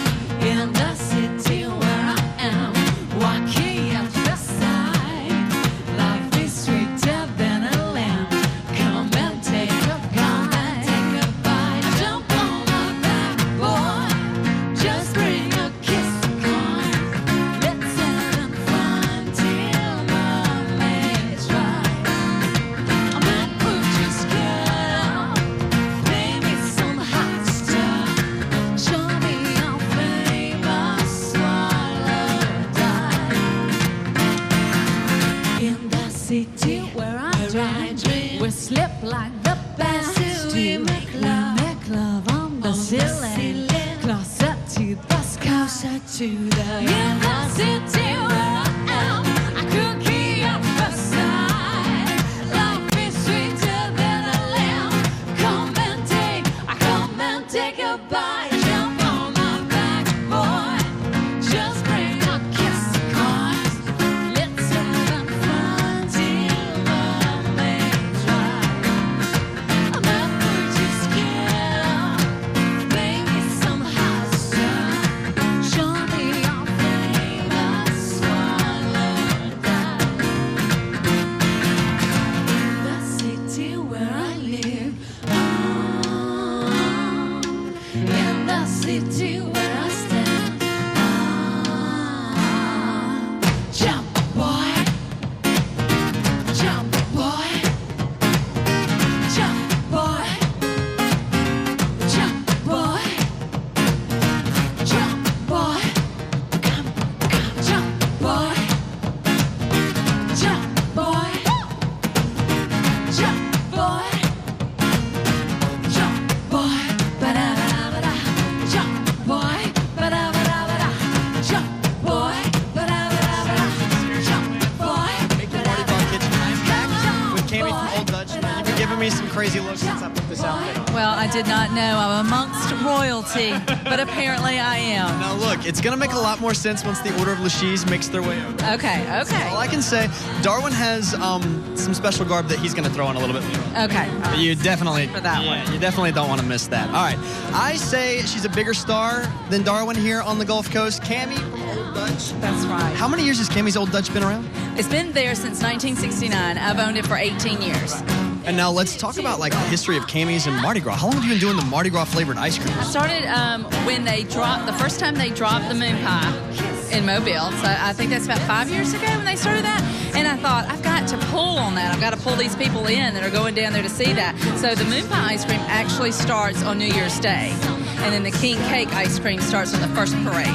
In the city where I am. Walking at first sight. Life is sweeter than a lamb. Come and take a bite. Take a bite. Jump on my back, boy. Just bring a kiss to coin. Let's have fun till mommy's right. I might put your skirt on. Play me some hot stuff. Show me your famous swallow dive. In the city where I dream, we slip like the best. We make love on the ceiling, closer to the sky, closer to the. In the city where I am, I could key up the side. Life is sweeter than a lamb. Come and take a bite. Jump on my back, boy. Just bring a kiss to coin. Let's have fun till mommy's right. I'm not put your skin on. Jump, boy. Jump, boy. Ba-da-ba-da-ba-da. Jump, boy. Ba-da-ba-da-ba-da. Jump, boy. Ba-da-ba-da-ba-da. Jump, boy.
Make the Mardi Gras kitchen. I'm back with Cammy from Old Dutch. You've been giving me some crazy looks since I put this outfit on.
Well, I did not know I'm amongst royalty, but apparently I am.
Now look, it's gonna make a lot more sense once the Order of LeShe's makes their way over.
Okay, okay.
All I can say, Darwin has some special garb that he's gonna throw in a little bit later.
Okay.
You definitely
For that one.
You definitely don't want to miss that. All right, I say she's a bigger star than Darwin here on the Gulf Coast. Cammy from Old Dutch.
That's right.
How many years has Cammy's Old Dutch been around?
It's been there since 1969. I've owned it for 18 years.
And now let's talk about like the history of Cammy's and Mardi Gras. How long have you been doing the Mardi Gras flavored ice cream?
I started when they dropped, the first time they dropped the moon pie in Mobile. So I think that's about 5 years ago when they started that. And I thought, I've got to pull on that. I've got to pull these people in that are going down there to see that. So the moon pie ice cream actually starts on New Year's Day. And then the king cake ice cream starts on the first parade.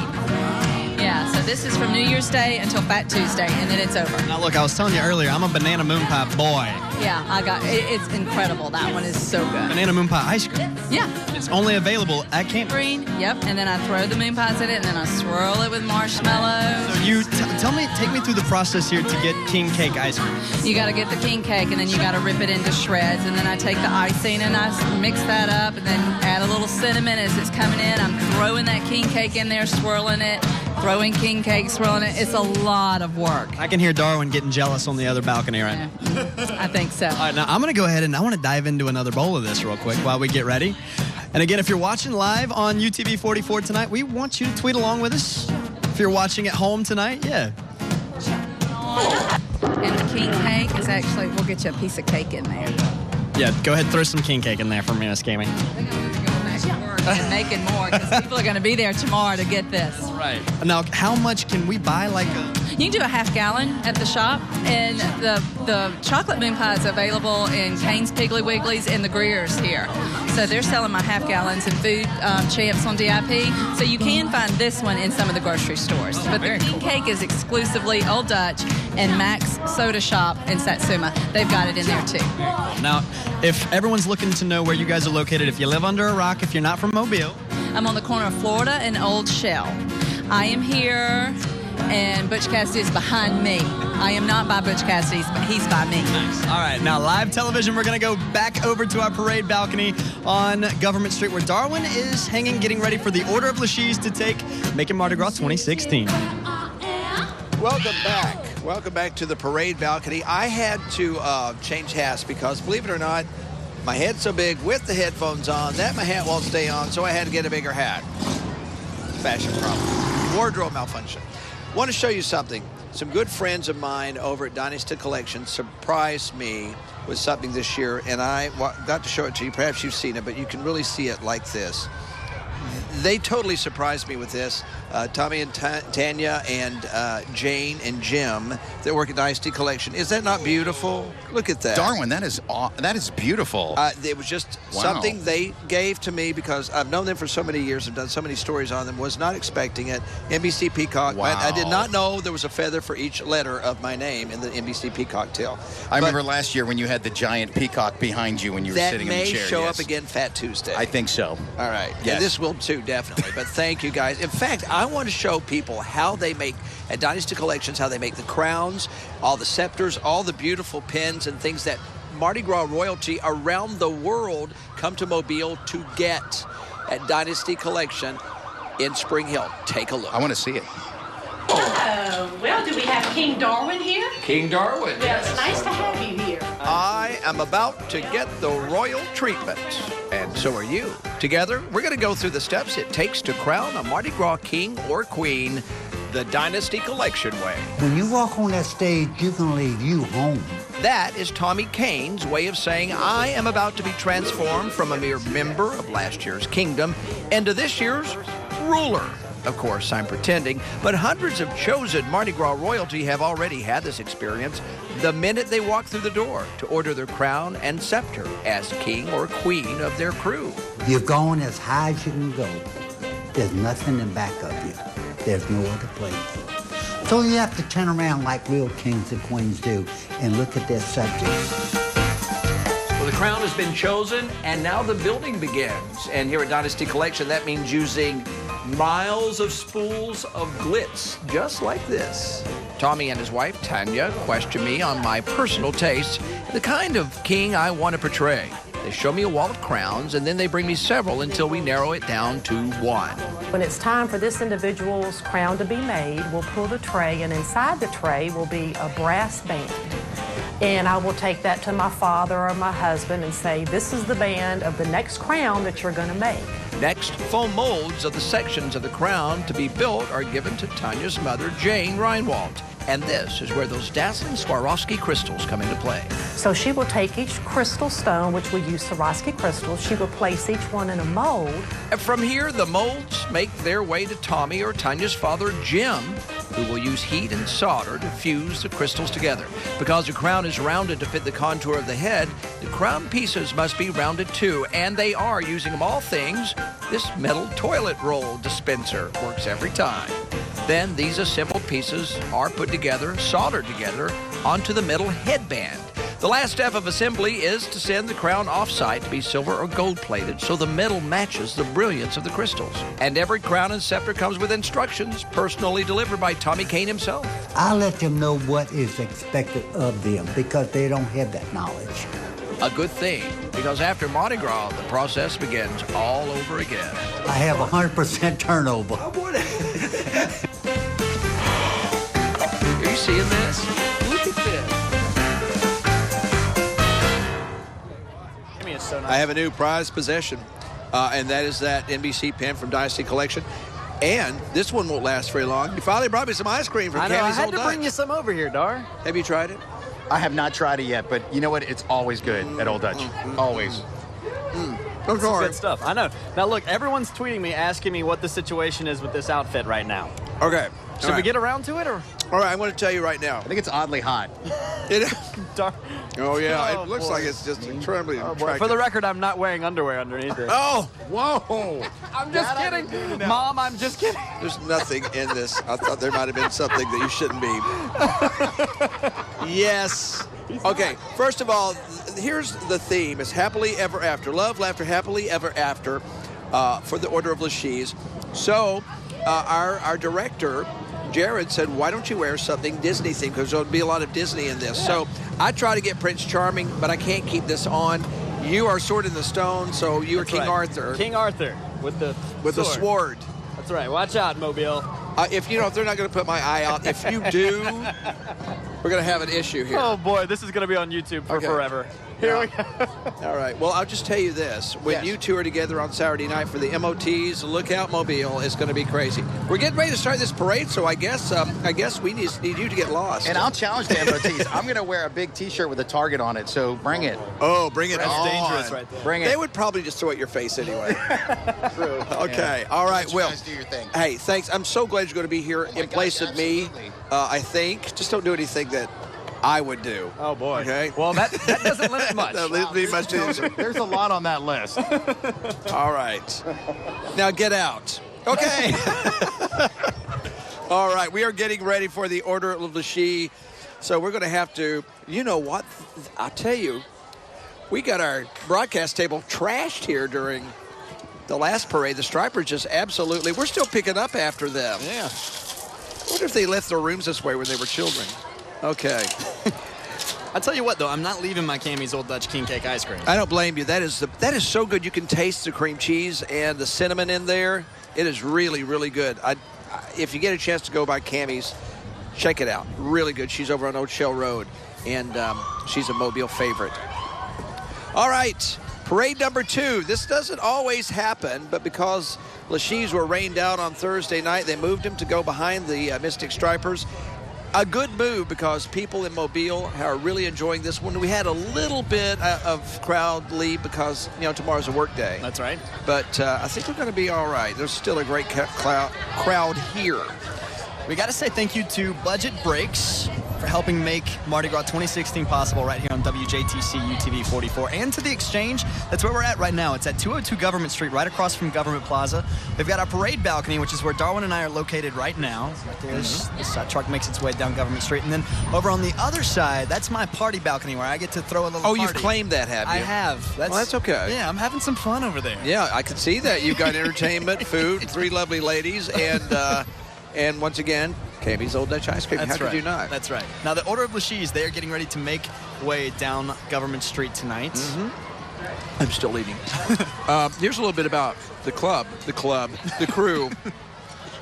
Yeah, so this is from New Year's Day until Fat Tuesday, and then it's over.
Now look, I was telling you earlier, I'm a banana moon pie boy.
Yeah, I got it's incredible. That one is so good.
Banana moon pie ice cream.
Yeah.
It's only available at Camp
Green. Yep, and then I throw the moon pies in it, and then I swirl it with marshmallows.
So you take me through the process here to get king cake ice cream.
You got to get the king cake, and then you got to rip it into shreds, and then I take the icing and I mix that up, and then add a little cinnamon as it's coming in. I'm throwing that king cake in there, swirling it, throwing king cake, swirling it. It's a lot of work.
I can hear Darwin getting jealous on the other balcony right now.
I think so.
All right, now I'm going to go ahead and I want to dive into another bowl of this real quick while we get ready. And again, if you're watching live on UTV44 tonight, we want you to tweet along with us. If you're watching at home tonight, yeah.
And the king cake is actually, we'll get you a piece of cake in there.
Yeah, go ahead, throw some king cake in there for me, Miss Cammy.
And making more because people are going to be there tomorrow to get this.
Right. Now, how much can we buy? Like
you can do a half gallon at the shop, and the chocolate moon pie is available in Cane's, Piggly Wiggly's, and the Greer's here. So they're selling my half gallons in Food Champs on DIP. So you can find this one in some of the grocery stores. But the king cake is exclusively Old Dutch and Mac's Soda Shop in Satsuma. They've got it in there too.
Now, if everyone's looking to know where you guys are located, if you live under a rock, if you're not from Mobile.
I'm on the corner of Florida and Old Shell. I am here, and Butch Cassidy is behind me. I am not by Butch Cassidy, but he's by me.
Nice. All right, now live television, we're going to go back over to our parade balcony on Government Street where Darwin is hanging, getting ready for the Order of LeShe's to take Making Mardi Gras 2016.
Welcome back. Welcome back to the parade balcony. I had to change hats because, believe it or not, my head's so big with the headphones on that my hat won't stay on, so I had to get a bigger hat. Fashion problem. Wardrobe malfunction. Want to show you something. Some good friends of mine over at Dynasty Collection surprised me with something this year, and I got to show it to you. Perhaps you've seen it, but you can really see it like this. They totally surprised me with this. Tommy and Tanya and Jane and Jim that work at Dynasty Collection. Is that not beautiful? Look at that.
Darwin, that is beautiful.
It was just something they gave to me because I've known them for so many years. I've done so many stories on them. Was not expecting it. NBC Peacock.
Wow.
I did not know there was a feather for each letter of my name in the NBC Peacock tail.
I remember last year when you had the giant peacock behind you when you were sitting in the chair.
That may show up again Fat Tuesday.
I think so.
All right.
Yes.
Yeah, this will too, definitely. But thank you, guys. In fact, I want to show people how they make, at Dynasty Collections, how they make the crowns, all the scepters, all the beautiful pins and things that Mardi Gras royalty around the world come to Mobile to get at Dynasty Collection in Spring Hill. Take a look.
I want to see it.
Well, do we have King Darwin here?
King Darwin.
Well, it's nice to have you here.
I am about to get the royal treatment, and so are you. Together, we're going to go through the steps it takes to crown a Mardi Gras king or queen the Dynasty Collection way.
When you walk on that stage, you can leave you home.
That is Tommy Kane's way of saying I am about to be transformed from a mere member of last year's kingdom into this year's ruler. Of course, I'm pretending, but hundreds of chosen Mardi Gras royalty have already had this experience the minute they walk through the door to order their crown and scepter as king or queen of their crew.
You've gone as high as you can go. There's nothing in back of you. There's no other place. So you have to turn around like real kings and queens do and look at their subjects.
crown has been chosen, and now the building begins. And here at Dynasty Collection, that means using miles of spools of glitz, just like this. Tommy and his wife, Tanya, question me on my personal taste, the kind of king I want to portray. They show me a wall of crowns, and then they bring me several until we narrow it down to one.
When it's time for this individual's crown to be made, we'll pull the tray, and inside the tray will be a brass band. And I will take that to my father or my husband and say, this is the band of the next crown that you're going to make.
Next, foam molds of the sections of the crown to be built are given to Tanya's mother, Jane Reinwald. And this is where those dazzling Swarovski crystals come into play.
So she will take each crystal stone, which we use Swarovski crystals, she will place each one in a mold.
And from here, the molds make their way to Tommy or Tanya's father, Jim, who will use heat and solder to fuse the crystals together. Because the crown is rounded to fit the contour of the head, the crown pieces must be rounded too, and they are, using of all things, this metal toilet roll dispenser works every time. Then these assembled pieces are put together, soldered together, onto the metal headband. The last step of assembly is to send the crown off-site to be silver or gold-plated so the metal matches the brilliance of the crystals. And every crown and scepter comes with instructions personally delivered by Tommy Kane himself.
I let them know what is expected of them because they don't have that knowledge.
A good thing, because after Mardi Gras, the process begins all over again.
I have 100% turnover.
Are you seeing this? Look at this. I have a new prized possession, and that is that NBC pen from Dynasty Collection. And this one won't last very long. You finally brought me some ice cream from
I know,
Cammy's
I had
Old
to
Dutch.
bring you some over here, Dar.
Have you tried it?
I have not tried it yet, but you know what? It's always good at Old Dutch. Always.
That's some good stuff. I know. Now, look, everyone's tweeting me, asking me what the situation is with this outfit right now.
Okay.
Should we get around to it, or?
All right, I'm going to tell you right now.
I think it's oddly hot.
Oh, yeah.
Oh,
it looks
boy.
like it's just incredibly attractive.
For the record, I'm not wearing underwear underneath it.
Oh, whoa.
I'm just kidding. Mom, I'm just kidding.
There's nothing in this. I thought there might have been something that you shouldn't be. Yes. Okay, first of all, here's the theme. It's happily ever after. Love, laughter, happily ever after for the Order of LeShe's. So our director, Jared, said, why don't you wear something Disney themed? Because there'll be a lot of Disney in this. Yeah. So I try to get Prince Charming, but I can't keep this on. You are Sword in the Stone, so you are King Arthur.
King Arthur with the
sword.
That's right. Watch out, Mobile.
If they're not going to put my eye out. If you do, we're going to have an issue here.
Oh, boy, this is going to be on YouTube for forever. Here we go.
All right. Well, I'll just tell you this. When you two are together on Saturday night for the MOTs, look out, Mobile. It's going to be crazy. We're getting ready to start this parade, so I guess we need you to get lost.
And I'll challenge the MOTs. I'm going to wear a big T-shirt with a target on it, so bring it.
Oh, bring it on.
That's dangerous right there.
Bring it.
They would probably just throw it at your face anyway. True. Okay. All right. Well,
do your thing.
Hey, thanks. I'm so glad you're going to be here in place of me, I think. Just don't do anything that I would do.
Oh, boy.
Okay.
Well, that doesn't limit much.
That doesn't leave much to
There's a lot on that list.
All right. Now get out. Okay. All right. We are getting ready for the Order of LeShe's. So we're going to have to, you know what? I'll tell you, we got our broadcast table trashed here during the last parade. The Stripers just absolutely, we're still picking up after them.
Yeah.
I wonder if they left their rooms this way when they were children. Okay.
I tell you what, though, I'm not leaving my Cammy's Old Dutch King Cake ice cream.
I don't blame you. That is so good. You can taste the cream cheese and the cinnamon in there. It is really, really good. If you get a chance to go by Cammy's, check it out. Really good. She's over on Old Shell Road, and she's a Mobile favorite. All right, parade number 2. This doesn't always happen, but because LeShe's were rained out on Thursday night, they moved him to go behind the Mystic Stripers. A good move because people in Mobile are really enjoying this one. We had a little bit of crowd leave because, tomorrow's a work day.
That's right.
But I think we're going to be all right. There's still a great crowd here.
We got to say thank you to Budget Breaks for helping make Mardi Gras 2016 possible right here on WJTC UTV44 and to the Exchange. That's where we're at right now. It's at 202 Government Street, right across from Government Plaza. We've got our parade balcony, which is where Darwin and I are located right now. Right there, this truck makes its way down Government Street. And then over on the other side, that's my party balcony where I get to throw a little party.
You've claimed that, have you?
I have.
Well, that's okay.
Yeah, I'm having some fun over there.
Yeah, I can see that. You've got entertainment, food, 3 lovely ladies, and once again, Cammy's Old Dutch Ice Cream.
That's
How could
right.
you not?
That's right. Now, the Order of LeShe's, they are getting ready to make way down Government Street tonight.
I'm still eating. Here's a little bit about the crew.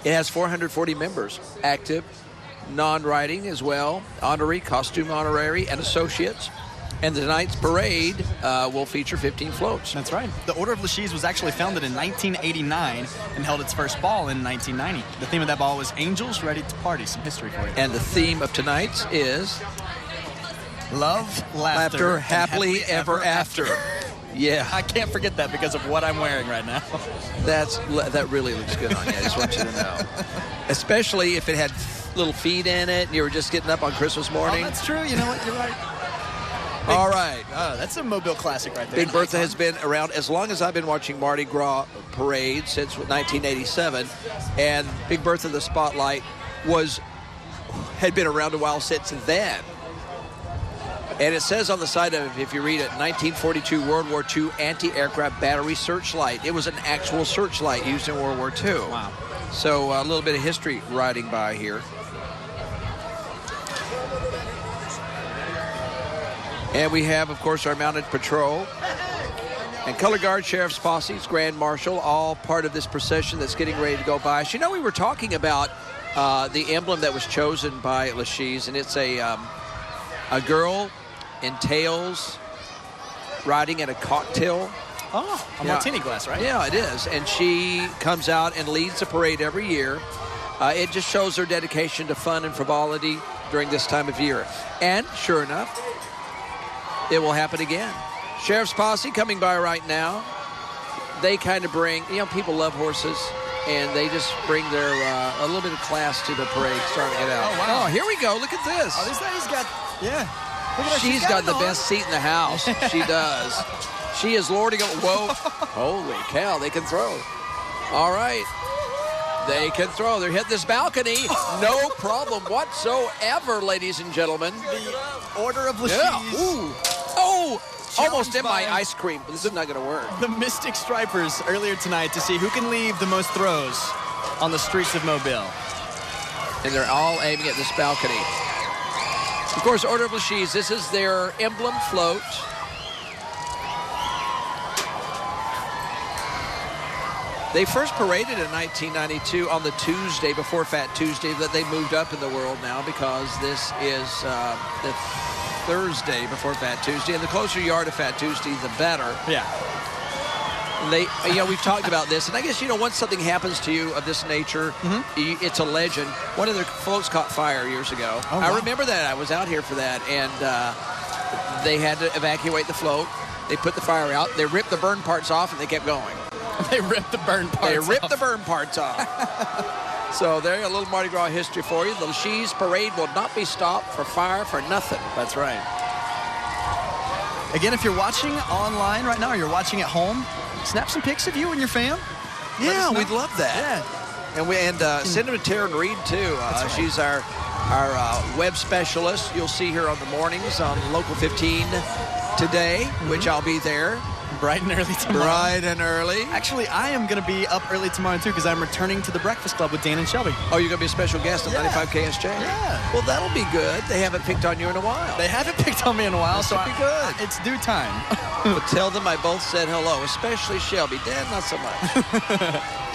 It has 440 members, active, non-riding as well, honorary, costume honorary, and associates. And tonight's parade will feature 15 floats.
That's right. The Order of LeShe's was actually founded in 1989 and held its first ball in 1990. The theme of that ball was Angels Ready to Party. Some history for you.
And the theme of tonight's is
Love, Laughter,
Happily Ever After. Yeah.
I can't forget that because of what I'm wearing right now.
That really looks good on you. I just want you to know. Especially if it had little feet in it and you were just getting up on Christmas morning.
Oh, that's true. You know what? You're right.
All right.
That's a Mobile classic right there.
Big Bertha has been around as long as I've been watching Mardi Gras parade since 1987. And Big Bertha, the Spotlight, had been around a while since then. And it says on the side of it, if you read it, 1942 World War II anti-aircraft battery searchlight. It was an actual searchlight used in World War II.
Wow.
So a little bit of history riding by here. And we have, of course, our mounted patrol and color guard, sheriff's posses, grand marshal, all part of this procession that's getting ready to go by. So, you know, we were talking about the emblem that was chosen by LeShe's, and it's a girl in tails riding in a cocktail.
Oh, a martini glass, right?
Yeah, it is. And she comes out and leads the parade every year. It just shows her dedication to fun and frivolity during this time of year. And sure enough, it will happen again. Sheriff's posse coming by right now. They kind of bring, people love horses, and they just bring their a little bit of class to the parade, starting it out.
Oh, wow.
Oh, here we go. Look at this.
Oh, this lady's got, yeah. Look at her.
She's got the best seat in the house. She does. She is lording over. Whoa. Holy cow, they can throw. All right. They can throw. They're hitting this balcony. No problem whatsoever, ladies and gentlemen.
The Order of LeShe's.
Yeah. Ooh. Oh, almost in my ice cream, but this is not going to work.
The Mystic Stripers earlier tonight to see who can leave the most throws on the streets of Mobile.
And they're all aiming at this balcony. Of course, Order of LeShe's, this is their emblem float. They first paraded in 1992 on the Tuesday before Fat Tuesday, that they moved up in the world now because this is the Thursday before Fat Tuesday, and the closer you are to Fat Tuesday, the better.
Yeah.
We've talked about this, and I guess, once something happens to you of this nature, it's a legend. One of their floats caught fire years ago.
Oh, wow.
I remember that. I was out here for that, and they had to evacuate the float. They put the fire out. They ripped the burn parts off, and they kept going.
They ripped the burn parts
off. So there, a little Mardi Gras history for you. The LeShe's parade will not be stopped for fire for nothing.
That's right. Again, if you're watching online right now or you're watching at home, snap some pics of you and your fam.
Yeah, we'd love that.
Yeah.
And send them to Taryn Reed, too. Right. She's our web specialist. You'll see her on the mornings on Local 15 today, which I'll be there.
Bright and early tomorrow.
Bright and early.
Actually, I am going to be up early tomorrow, too, because I'm returning to the Breakfast Club with Dan and Shelby.
Oh, you're going to be a special guest on 95 KSJ?
Yeah.
Well, that'll be good. They haven't picked on you in a while.
They haven't picked on me in a while, so
be good.
It's due time.
But tell them I both said hello, especially Shelby. Dan, not so much.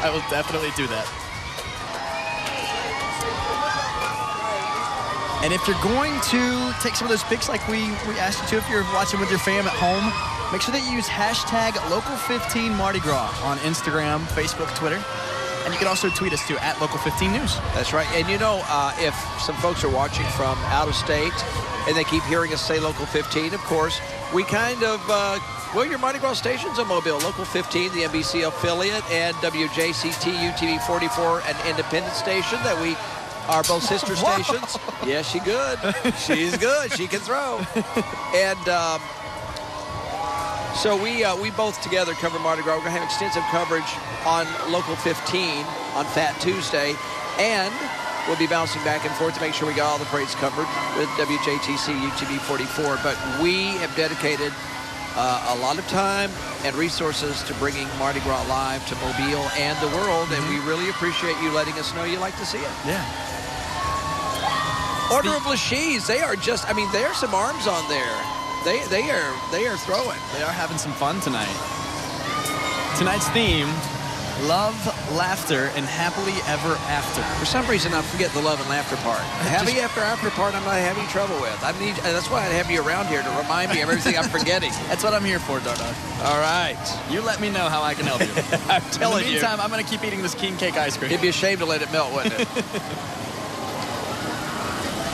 I will definitely do that. And if you're going to take some of those pics like we asked you to, if you're watching with your fam at home, make sure that you use hashtag Local15 Mardi Gras on Instagram, Facebook, Twitter. And you can also tweet us to @Local15News.
That's right. And if some folks are watching from out of state and they keep hearing us say Local 15, of course, we kind of, your Mardi Gras stations in Mobile, Local 15, the NBC affiliate, and WJCT UTV44, an independent station that we are both sister stations. Yes, she's good. She's good. She can throw. And so we both together cover Mardi Gras. We're going to have extensive coverage on Local 15 on Fat Tuesday. And we'll be bouncing back and forth to make sure we got all the parades covered with WJTC UTV44. But we have dedicated a lot of time and resources to bringing Mardi Gras live to Mobile and the world, and we really appreciate you letting us know you like to see it.
Yeah.
Order of LeShe's, they are just, I mean, there's some arms on there. They are throwing.
They are having some fun tonight. Tonight's theme, love, laughter, and happily ever after.
For some reason, I forget the love and laughter part. The happy after part, I'm not having trouble with. That's why I have you around here to remind me of everything I'm forgetting.
That's what I'm here for, Dardar.
All right.
You let me know how I can help you.
I'm telling you.
In the meantime, I'm going to keep eating this king cake ice cream.
It'd be a shame to let it melt, wouldn't it?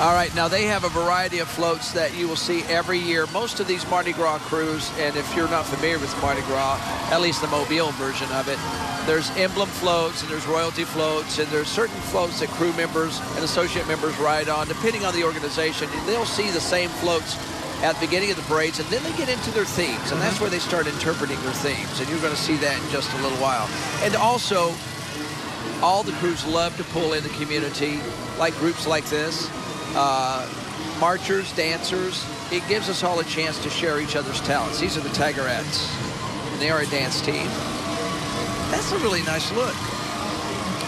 All right, now they have a variety of floats that you will see every year. Most of these Mardi Gras crews, and if you're not familiar with Mardi Gras, at least the Mobile version of it, there's emblem floats and there's royalty floats and there's certain floats that crew members and associate members ride on, depending on the organization. And they'll see the same floats at the beginning of the parades, and then they get into their themes, and that's where they start interpreting their themes. And you're going to see that in just a little while. And also, all the crews love to pull in the community, like groups like this. Marchers, dancers. It gives us all a chance to share each other's talents. These are the Tigerettes, and they are a dance team. That's a really nice look.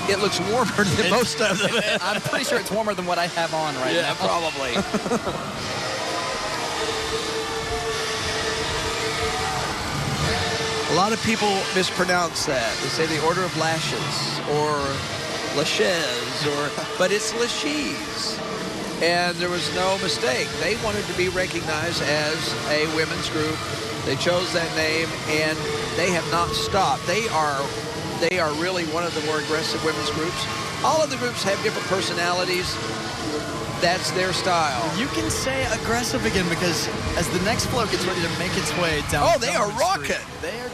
It looks warmer than most of them.
I'm pretty sure it's warmer than what I have on right now.
Yeah, probably. A lot of people mispronounce that. They say the Order of Lashes or LeShe's, but it's LeShe's. And there was no mistake. They wanted to be recognized as a women's group. They chose that name, and they have not stopped. They are really one of the more aggressive women's groups. All of the groups have different personalities. That's their style.
You can say aggressive again because as the next float gets ready to make its way down.
Oh, they are rocking.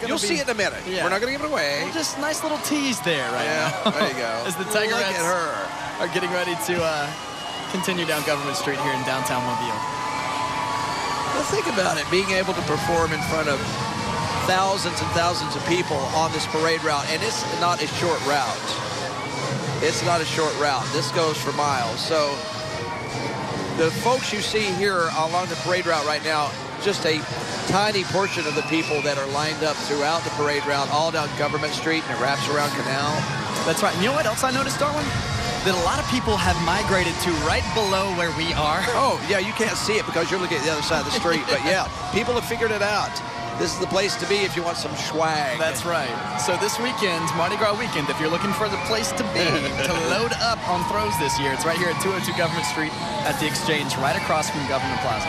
You'll see it in a minute.
Yeah.
We're not going to give it away.
Well, just nice little tease there now.
There you go.
As the
Look
Tigerettes
at her.
are getting ready to continue down Government Street here in downtown Mobile.
Well, think about it, being able to perform in front of thousands and thousands of people on this parade route, and it's not a short route. It's not a short route. This goes for miles. So the folks you see here along the parade route right now, just a tiny portion of the people that are lined up throughout the parade route, all down Government Street, and it wraps around Canal.
That's right. And you know what else I noticed, Darwin? That a lot of people have migrated to right below where we are.
Oh, yeah, you can't see it because you're looking at the other side of the street. But, yeah, people have figured it out. This is the place to be if you want some swag.
That's right. So this weekend, Mardi Gras weekend, if you're looking for the place to be to load up on throws this year, it's right here at 202 Government Street at the Exchange, right across from Government Plaza.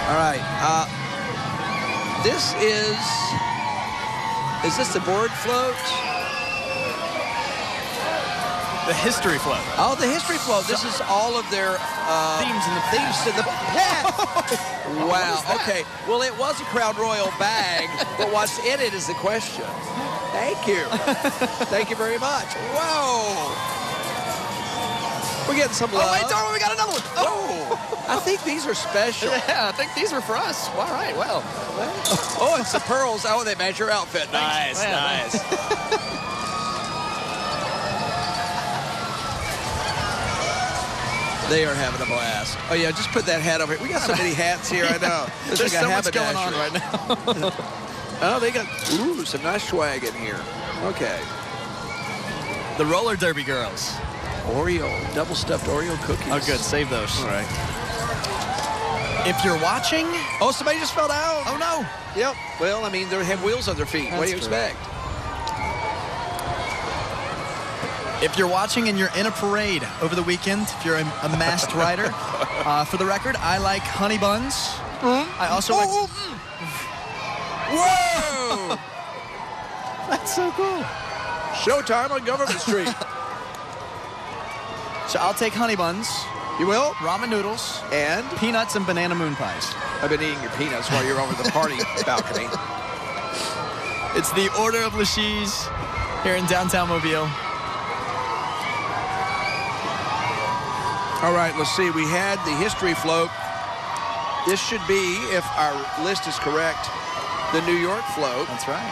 All right. This is this the board float?
The history float.
Oh, the history float. This is all of their
themes in the
themes to the past. Wow. Okay. Well, it was a Crown Royal bag, but what's in it is the question. Thank you. Thank you very much. Whoa. We're getting some love.
Oh, wait, Darwin, we got another one.
Oh. I think these are special.
Yeah, I think these were for us. All right, well.
Oh, it's the pearls. Oh, they match your outfit. Nice, nice. They are having a blast. Oh, yeah, just put that hat over here. We got so many hats here, I know.
There's so much going on right now.
Oh, they got, some nice swag in here. Okay.
The roller derby girls.
Oreo, double stuffed Oreo cookies.
Oh, good. Save those.
All right.
If you're watching.
Oh, somebody just fell down.
Oh, no.
Yep. Well, I mean, they have wheels on their feet. What do you expect?
If you're watching and you're in a parade over the weekend, if you're a masked rider, for the record, I like honey buns. I also like...
Whoa!
That's so cool.
Showtime on Government Street.
So I'll take honey buns.
You will?
Ramen noodles.
And?
Peanuts and banana moon pies.
I've been eating your peanuts while you're over the party balcony.
It's the Order of LeShe's here in downtown Mobile.
All right, let's see. We had the history float. This should be, if our list is correct, the New York float.
That's right.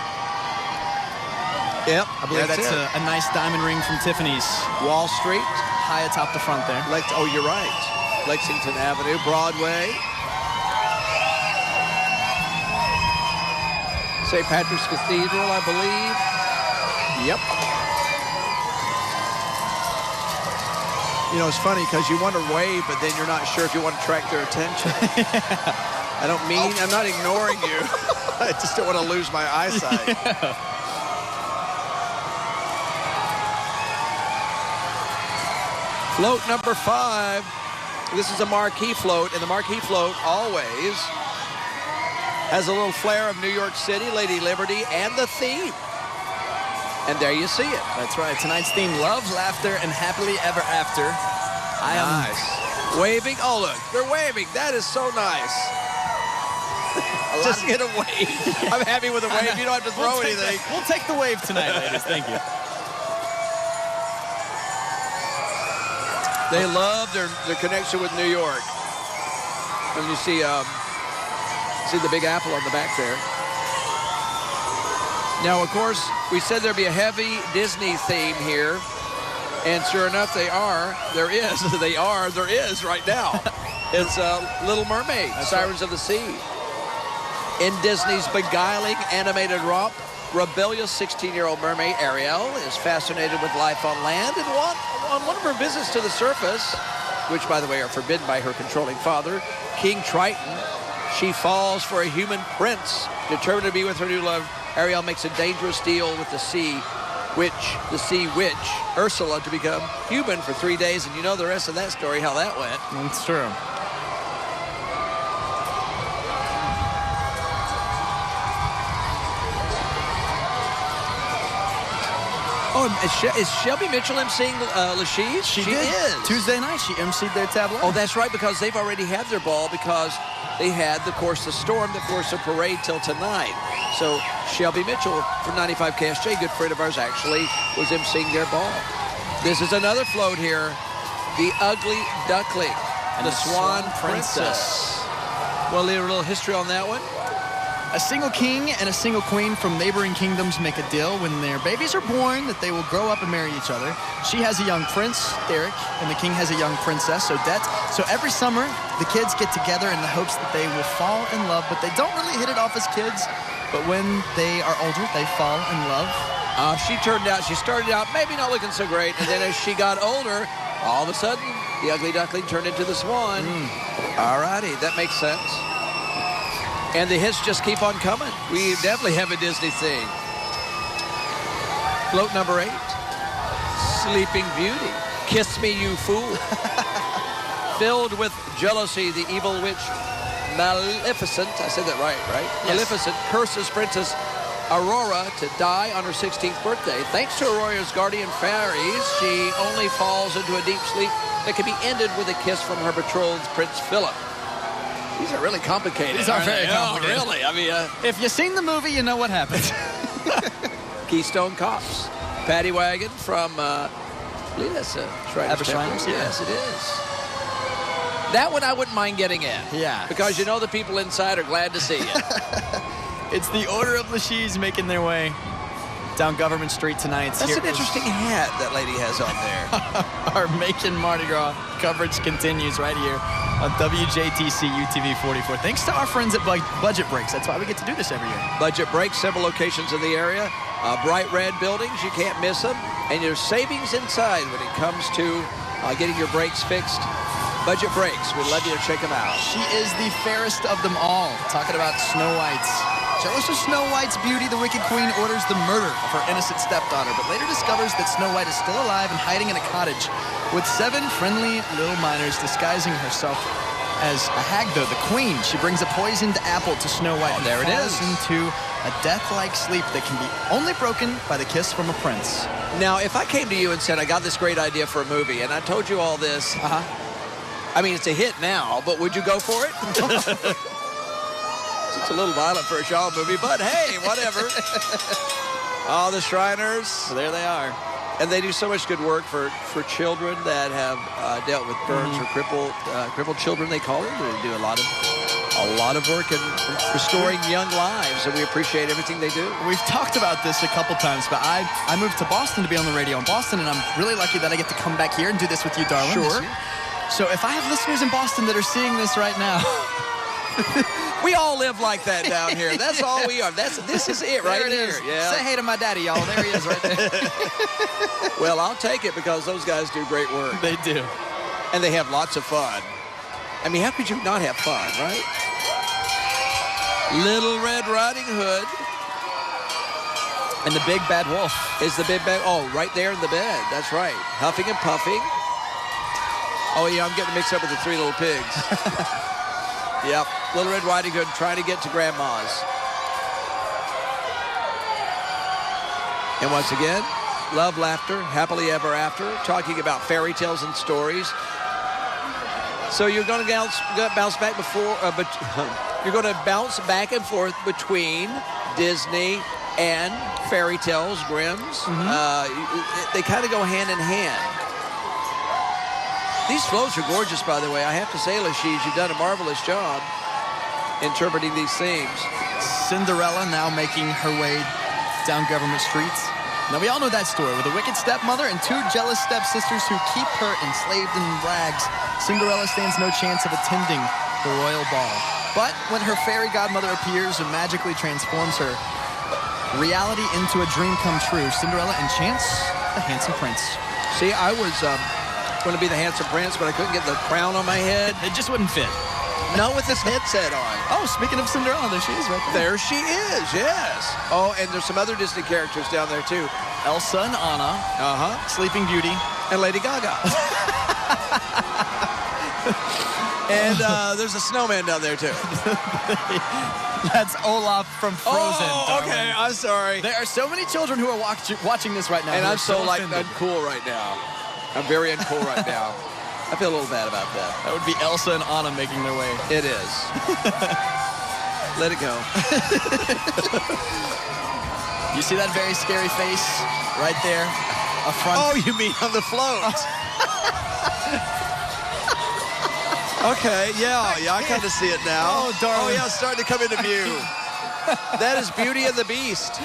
Yep.
I believe that's a nice diamond ring from Tiffany's.
Wall Street.
High atop the front there.
Oh, you're right. Lexington Avenue, Broadway. St. Patrick's Cathedral, I believe. Yep. You know, it's funny because you want to wave, but then you're not sure if you want to attract their attention. I'm not ignoring you. I just don't want to lose my eyesight. Yeah. Float number 5. This is a marquee float, and the marquee float always has a little flair of New York City, Lady Liberty, and the theme. And there you see it.
That's right. Tonight's theme, love, laughter, and happily ever after.
Nice. Waving. Oh, look. They're waving. That is so nice. Just get a wave. I'm happy with a wave. You don't have to throw anything.
We'll take the wave tonight, ladies. Thank you.
They love their connection with New York. And you see the Big Apple on the back there. Now, of course, we said there'd be a heavy Disney theme here. And sure enough, there is right now. It's Little Mermaid, Sirens of the Sea. In Disney's beguiling animated romp, rebellious 16-year-old mermaid Ariel is fascinated with life on land, and on one of her visits to the surface, which, by the way, are forbidden by her controlling father, King Triton, she falls for a human prince. Determined to be with her new love, Ariel makes a dangerous deal with the sea witch, Ursula, to become human for 3 days. And you know the rest of that story, how that went.
That's true.
Oh, is Shelby Mitchell emceeing LeShe's?
She is. Tuesday night, she emceed their tableau.
Oh, that's right, because they've already had their ball because they had, of course, the storm that forced a parade till tonight. So Shelby Mitchell from 95 KSJ, good friend of ours, actually was emceeing their ball. This is another float here. The Ugly Duckling and the Swan Princess. Well, a little history on that one.
A single king and a single queen from neighboring kingdoms make a deal when their babies are born that they will grow up and marry each other. She has a young prince, Eric, and the king has a young princess, Odette. So every summer, the kids get together in the hopes that they will fall in love, but they don't really hit it off as kids. But when they are older, they fall in love.
She started out maybe not looking so great, and then as she got older, all of a sudden, the Ugly Duckling turned into the Swan. All righty, that makes sense. And the hits just keep on coming. We definitely have a Disney thing. Float number 8. Sleeping Beauty. Kiss Me, You Fool. Filled with jealousy, the evil witch Maleficent, I said that right? Yes. Maleficent curses Princess Aurora to die on her 16th birthday. Thanks to Aurora's guardian fairies, she only falls into a deep sleep that can be ended with a kiss from her betrothed Prince Philip. These are really complicated.
These are very complicated.
Oh, really? I mean,
if you've seen the movie, you know what happens.
Keystone Cops. Paddy Wagon from, I believe that's Shriners Temple. Yes, it is. That one I wouldn't mind getting in.
Yeah.
Because you know the people inside are glad to see you.
It's the Order of LeShe's making their way down Government Street tonight.
That's an interesting hat that lady has on there.
Our Macon Mardi Gras coverage continues right here on WJTC UTV44. Thanks to our friends at Budget Breaks. That's why we get to do this every year.
Budget Breaks, several locations in the area. Bright red buildings, you can't miss them. And there's savings inside when it comes to getting your brakes fixed. Budget Breaks, we'd love you to check them out.
She is the fairest of them all. Talking about Snow White's. Jealous of Snow White's beauty, the Wicked Queen orders the murder of her innocent stepdaughter, but later discovers that Snow White is still alive and hiding in a cottage with 7 friendly little miners disguising herself as a hag, though, the queen. She brings a poisoned apple to Snow White and
there it is.
Into a death-like sleep that can be only broken by the kiss from a prince.
Now, if I came to you and said, I got this great idea for a movie, and I told you all this, I mean, it's a hit now, but would you go for it? It's a little violent for a Shaw movie, but hey, whatever. Oh, the Shriners.
Well, there they are.
And they do so much good work for children that have dealt with burns or crippled children, they call it. They do a lot of work in restoring young lives, and we appreciate everything they do.
We've talked about this a couple times, but I moved to Boston to be on the radio in Boston, and I'm really lucky that I get to come back here and do this with you, Darwin.
Sure.
So if I have listeners in Boston that are seeing this right now,
we all live like that down here. That's all we are. This is it right here. Yeah.
Say hey to my daddy, y'all. There he is right there.
Well, I'll take it because those guys do great work.
They do.
And they have lots of fun. I mean, how could you not have fun, right? Little Red Riding Hood.
And the big bad wolf.
Is the big bad, oh, right there in the bed. That's right. Huffing and puffing. Oh, yeah, I'm getting mixed up with the Three Little Pigs. Yep, Little Red Riding Hood trying to get to Grandma's. And once again, love, laughter, happily ever after, talking about fairy tales and stories. So you're going to bounce back you're going to bounce back and forth between Disney and fairy tales, Grimm's. They kind of go hand in hand. These floats are gorgeous, by the way. I have to say, LeShe's, you've done a marvelous job interpreting these themes.
Cinderella now making her way down Government Street. Now, we all know that story with a wicked stepmother and two jealous stepsisters who keep her enslaved in rags. Cinderella stands no chance of attending the royal ball. But when her fairy godmother appears and magically transforms her reality into a dream come true, Cinderella enchants the handsome prince.
See, I was going to be the handsome prince, but I couldn't get the crown on my head.
It just wouldn't fit.
Not with this headset on.
Oh, speaking of Cinderella, there she is right there.
There she is, yes. Oh, and there's some other Disney characters down there, too.
Elsa and Anna. Sleeping Beauty.
And Lady Gaga. And there's a snowman down there, too.
That's Olaf from Frozen.
Oh, okay, I'm sorry.
There are so many children who are watching this right now.
And I'm so uncool right now. I'm very uncool right now. I feel a little bad about that.
That would be Elsa and Anna making their way.
It is. Let it go.
You see that very scary face right there? A front.
Oh, you mean on the float? Okay, yeah, I kind of see it now.
Oh, darling.
Oh, yeah, it's starting to come into view. That is Beauty and the Beast.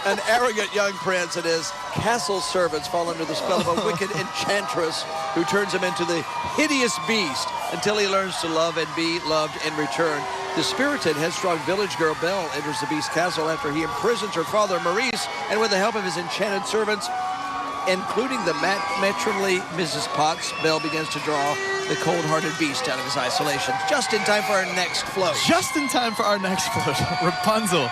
An arrogant young prince and his castle servants fall under the spell of a wicked enchantress who turns him into the hideous beast until he learns to love and be loved in return. The spirited, headstrong village girl Belle enters the beast's castle after he imprisons her father Maurice, and with the help of his enchanted servants, including the matronly Mrs. Potts, Belle begins to draw the cold-hearted beast out of his isolation. Just in time for our next float.
Just in time for our next float. Rapunzel,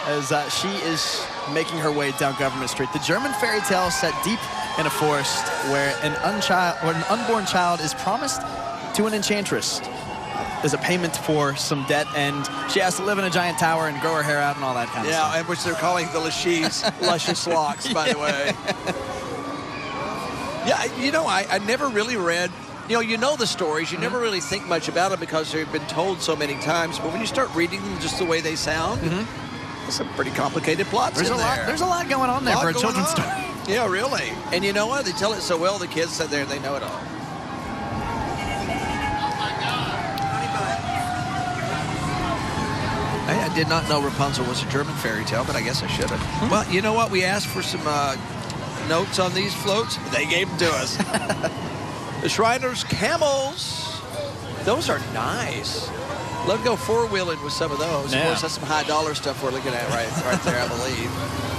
as she is making her way down Government Street. The German fairy tale set deep in a forest where an unborn child is promised to an enchantress as a payment for some debt, and she has to live in a giant tower and grow her hair out and all that kind of stuff.
Yeah, and which they're calling the LeShe's luscious locks, by the way. Yeah, you know, I never really read, you know the stories. You never really think much about them because they've been told so many times. But when you start reading them just the way they sound, there's some pretty complicated plots in there.
There's a lot going on there for a children's story.
Yeah, really. And you know what? They tell it so well, the kids sit there and they know it all. I did not know Rapunzel was a German fairy tale, but I guess I should have. Well, you know what? We asked for some notes on these floats. They gave them to us. The Shriners Camels. Those are nice. Love to go four-wheeling with some of those.
Yeah.
Of course, that's some high-dollar stuff we're looking at right there, I believe.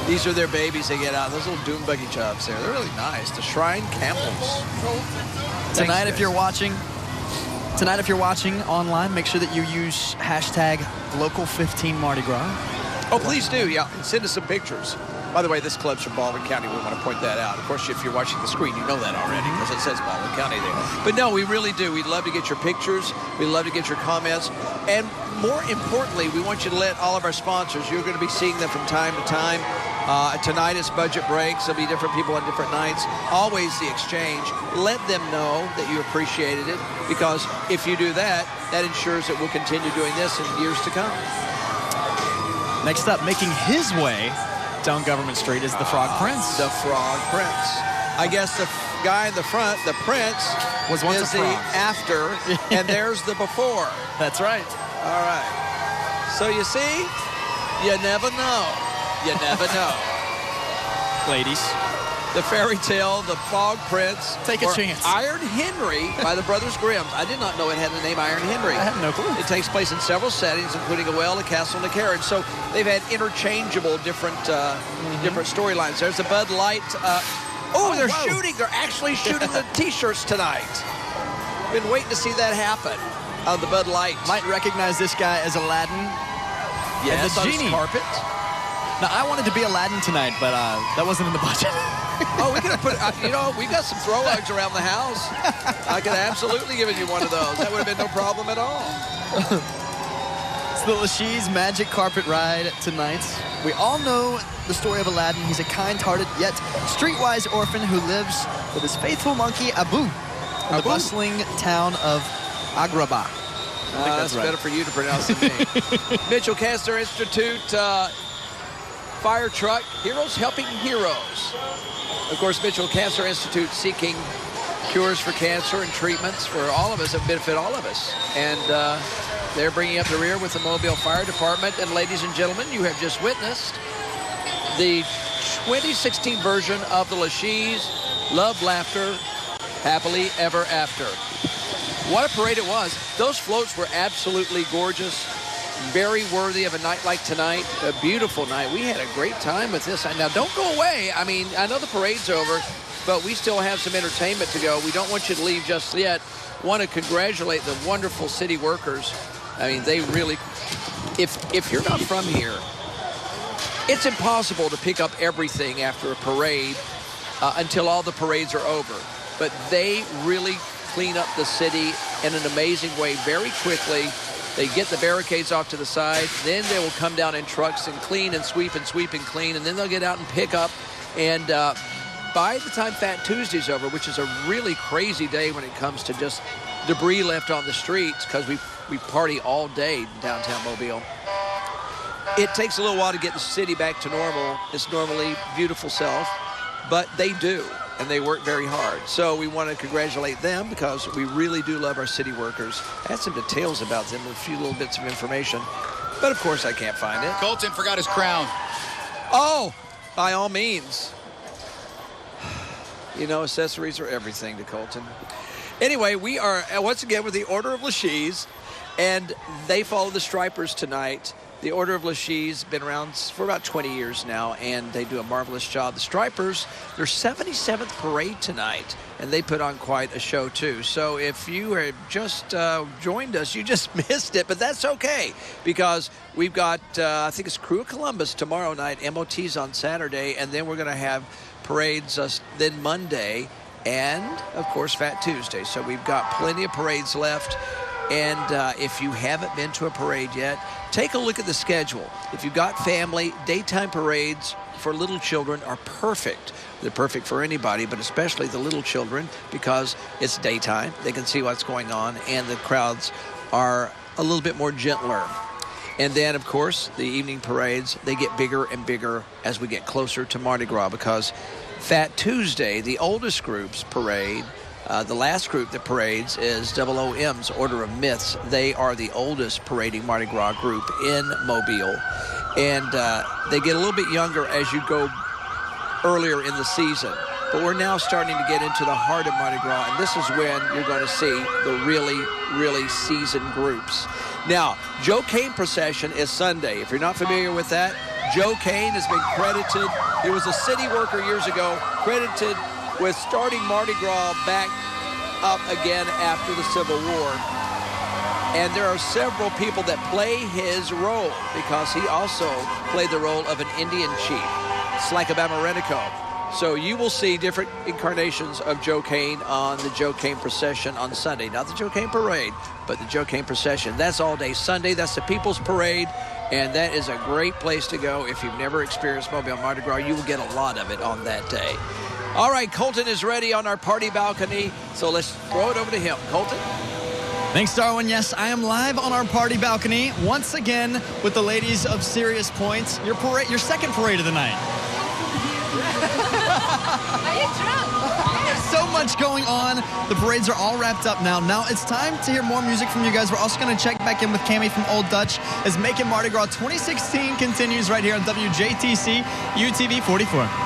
These are their babies they get out. Those little dune buggy jobs there. They're really nice. The Shrine Camels.
Tonight, if you're watching online, make sure that you use hashtag Local15 Mardi Gras.
Oh, please do. Yeah, send us some pictures. By the way, this club's from Baldwin County. We want to point that out. Of course, if you're watching the screen, you know that already because it says Baldwin County there. But no, we really do. We'd love to get your pictures. We'd love to get your comments. And more importantly, we want you to let all of our sponsors, you're going to be seeing them from time to time. Tonight is budget breaks. There'll be different people on different nights. Always the exchange. Let them know that you appreciated it, because if you do that, that ensures that we'll continue doing this in years to come.
Next up, making his way down Government Street is the Frog Prince.
The Frog Prince. I guess the guy in the front, the Prince,
was once
is
a
the
frog.
after, and there's the before.
That's right.
All right. So you see, you never know. You never know.
Ladies.
The fairy tale, the Frog Prince.
Take a
or
chance.
Iron Henry by the Brothers Grimm. I did not know it had the name Iron Henry.
I had no clue.
It takes place in several settings, including a well, a castle, and a carriage. So they've had interchangeable different storylines. There's the Bud Light. They're shooting. They're actually shooting the T-shirts tonight. Been waiting to see that happen on the Bud Light.
Might recognize this guy as Aladdin.
Yes,
the
on his
genie.
carpet.
Now, I wanted to be Aladdin tonight, but that wasn't in the budget.
We could have put, we've got some throw hugs around the house. I could have absolutely given you one of those. That would have been no problem at all.
It's the LeShe's Magic Carpet Ride tonight. We all know the story of Aladdin. He's a kind-hearted yet streetwise orphan who lives with his faithful monkey, Abu, in the bustling town of Agrabah.
That's right. Better for you to pronounce than me. Mitchell Cancer Institute fire truck, Heroes Helping Heroes. Of course, Mitchell Cancer Institute seeking cures for cancer and treatments for all of us that benefit all of us. And they're bringing up the rear with the Mobile Fire Department. And ladies and gentlemen, you have just witnessed the 2016 version of the LeShe's Love, Laughter, Happily Ever After. What a parade it was. Those floats were absolutely gorgeous. Very worthy of a night like tonight. A beautiful night. We had a great time with this. Now, don't go away. I mean, I know the parade's over, but we still have some entertainment to go. We don't want you to leave just yet. Want to congratulate the wonderful city workers. I mean, they really, if you're not from here, it's impossible to pick up everything after a parade until all the parades are over. But they really clean up the city in an amazing way very quickly. They get the barricades off to the side. Then they will come down in trucks and clean and sweep and sweep and clean. And then they'll get out and pick up. And by the time Fat Tuesday's over, which is a really crazy day when it comes to just debris left on the streets, because we party all day in downtown Mobile, it takes a little while to get the city back to normal. Its normally beautiful self. But they do. And they work very hard. So we want to congratulate them because we really do love our city workers. I had some details about them, a few little bits of information. But, of course, I can't find it.
Colton forgot his crown.
Oh, by all means. You know, accessories are everything to Colton. Anyway, we are, once again, with the Order of LeShe's, and they follow the Stripers tonight. The Order of LeShe's been around for about 20 years now, and they do a marvelous job. The Stripers, their 77th parade tonight, and they put on quite a show, too. So if you have just joined us, you just missed it, but that's okay, because we've got, I think it's Crew of Columbus tomorrow night, MOT's on Saturday, and then we're going to have parades then Monday, and, of course, Fat Tuesday. So we've got plenty of parades left. And if you haven't been to a parade yet, take a look at the schedule. If you've got family, daytime parades for little children are perfect. They're perfect for anybody, but especially the little children, because it's daytime. They can see what's going on, and the crowds are a little bit more gentler. And then, of course, the evening parades, they get bigger and bigger as we get closer to Mardi Gras, because Fat Tuesday, the oldest group's parade, the last group that parades is OOM's Order of Myths. They are the oldest parading Mardi Gras group in Mobile. And they get a little bit younger as you go earlier in the season. But we're now starting to get into the heart of Mardi Gras, and this is when you're going to see the really, really seasoned groups. Now, Joe Cain procession is Sunday. If you're not familiar with that, Joe Cain has been credited. He was a city worker years ago, credited with starting Mardi Gras back up again after the Civil War. And there are several people that play his role, because he also played the role of an Indian chief, Slakabama Renico. So you will see different incarnations of Joe Cain on the Joe Cain procession on Sunday. Not the Joe Cain parade, but the Joe Cain procession. That's all day Sunday. That's the People's Parade, and that is a great place to go. If you've never experienced Mobile Mardi Gras, you will get a lot of it on that day. All right, Colton is ready on our party balcony, so let's throw it over to him. Colton?
Thanks, Darwin. Yes, I am live on our party balcony once again with the ladies of Serious Points. Your second parade of the night.
Are you drunk?
There's so much going on. The parades are all wrapped up now. Now it's time to hear more music from you guys. We're also going to check back in with Cammie from Old Dutch as Making Mardi Gras 2016 continues right here on WJTC UTV44.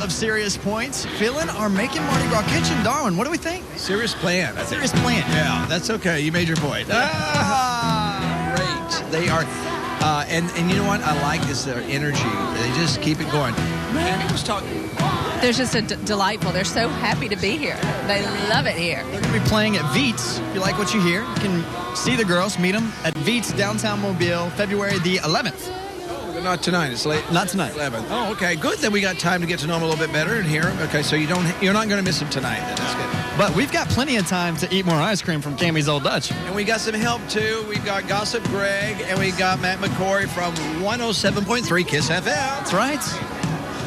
Serious Points, filling our Making Mardi Gras kitchen. Darwin, what do we think?
Serious plan, I think.
Serious plan.
Yeah, that's okay. You made your point. Great. They are, and you know what I like is their energy. They just keep it going. Cammie was talking.
They're just delightful. They're so happy to be here. They love it here.
They're going to be playing at Veets. If you like what you hear, you can see the girls, meet them at Veets, downtown Mobile, February the 11th.
Not tonight. It's late.
Not tonight.
11. Oh, okay. Good. Then we got time to get to know them a little bit better and hear them. Okay, so you're not going to miss them tonight. Then that's good.
But we've got plenty of time to eat more ice cream from Cammie's Old Dutch.
And we got some help too. We've got Gossip Greg and we got Matt McCory from 107.3 Kiss FM.
That's right.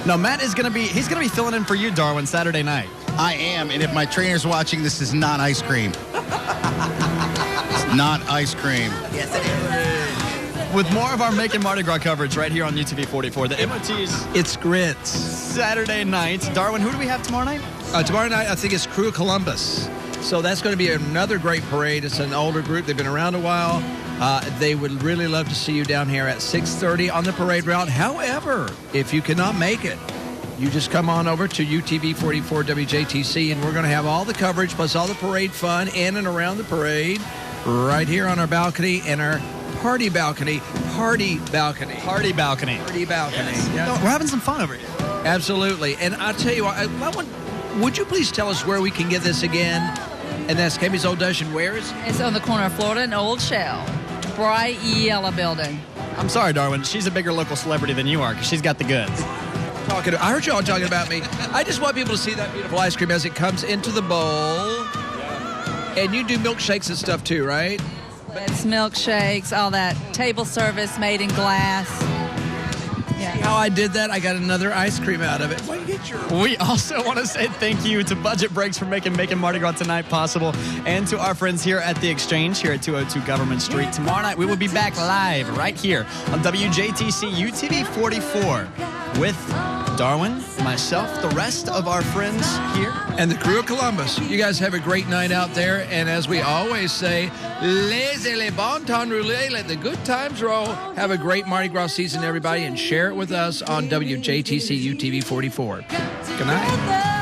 No, Matt is going to be filling in for you, Darwin, Saturday night.
I am, and if my trainer's watching, this is not ice cream. It's not ice cream.
Yes, it is.
With more of our Making Mardi Gras coverage right here on UTV44. The MOT's
It's Grits.
Saturday night. Darwin, who do we have tomorrow night?
Tomorrow night, I think it's Crew Columbus. So that's going to be another great parade. It's an older group. They've been around a while. They would really love to see you down here at 6:30 on the parade route. However, if you cannot make it, you just come on over to UTV44 WJTC, and we're going to have all the coverage plus all the parade fun in and around the parade right here on our balcony and our party balcony.
Yes.
Yes.
We're having some fun over here.
Absolutely. And I'll tell you what, Would you please tell us where we can get this again? And that's Kami's Old Dutch, where is?
It's on the corner of Florida and Old Shell. Bright yellow building.
I'm sorry, Darwin. She's a bigger local celebrity than you are because she's got the goods.
I heard y'all talking about me. I just want people to see that beautiful ice cream as it comes into the bowl. And you do milkshakes and stuff too, right?
It's milkshakes, all that table service made in glass. Yeah.
See how I did that? I got another ice cream out of it.
We also want to say thank you to Budget Breaks for making Mardi Gras tonight possible, and to our friends here at the Exchange here at 202 Government Street. Tomorrow night we will be back live right here on WJTC UTV44 with Darwin, myself, the rest of our friends here.
And the crew of Columbus. You guys have a great night out there. And as we always say, laissez les bon temps rouler, let the good times roll. Have a great Mardi Gras season, everybody, and share it with us on WJTC UTV44. Good night.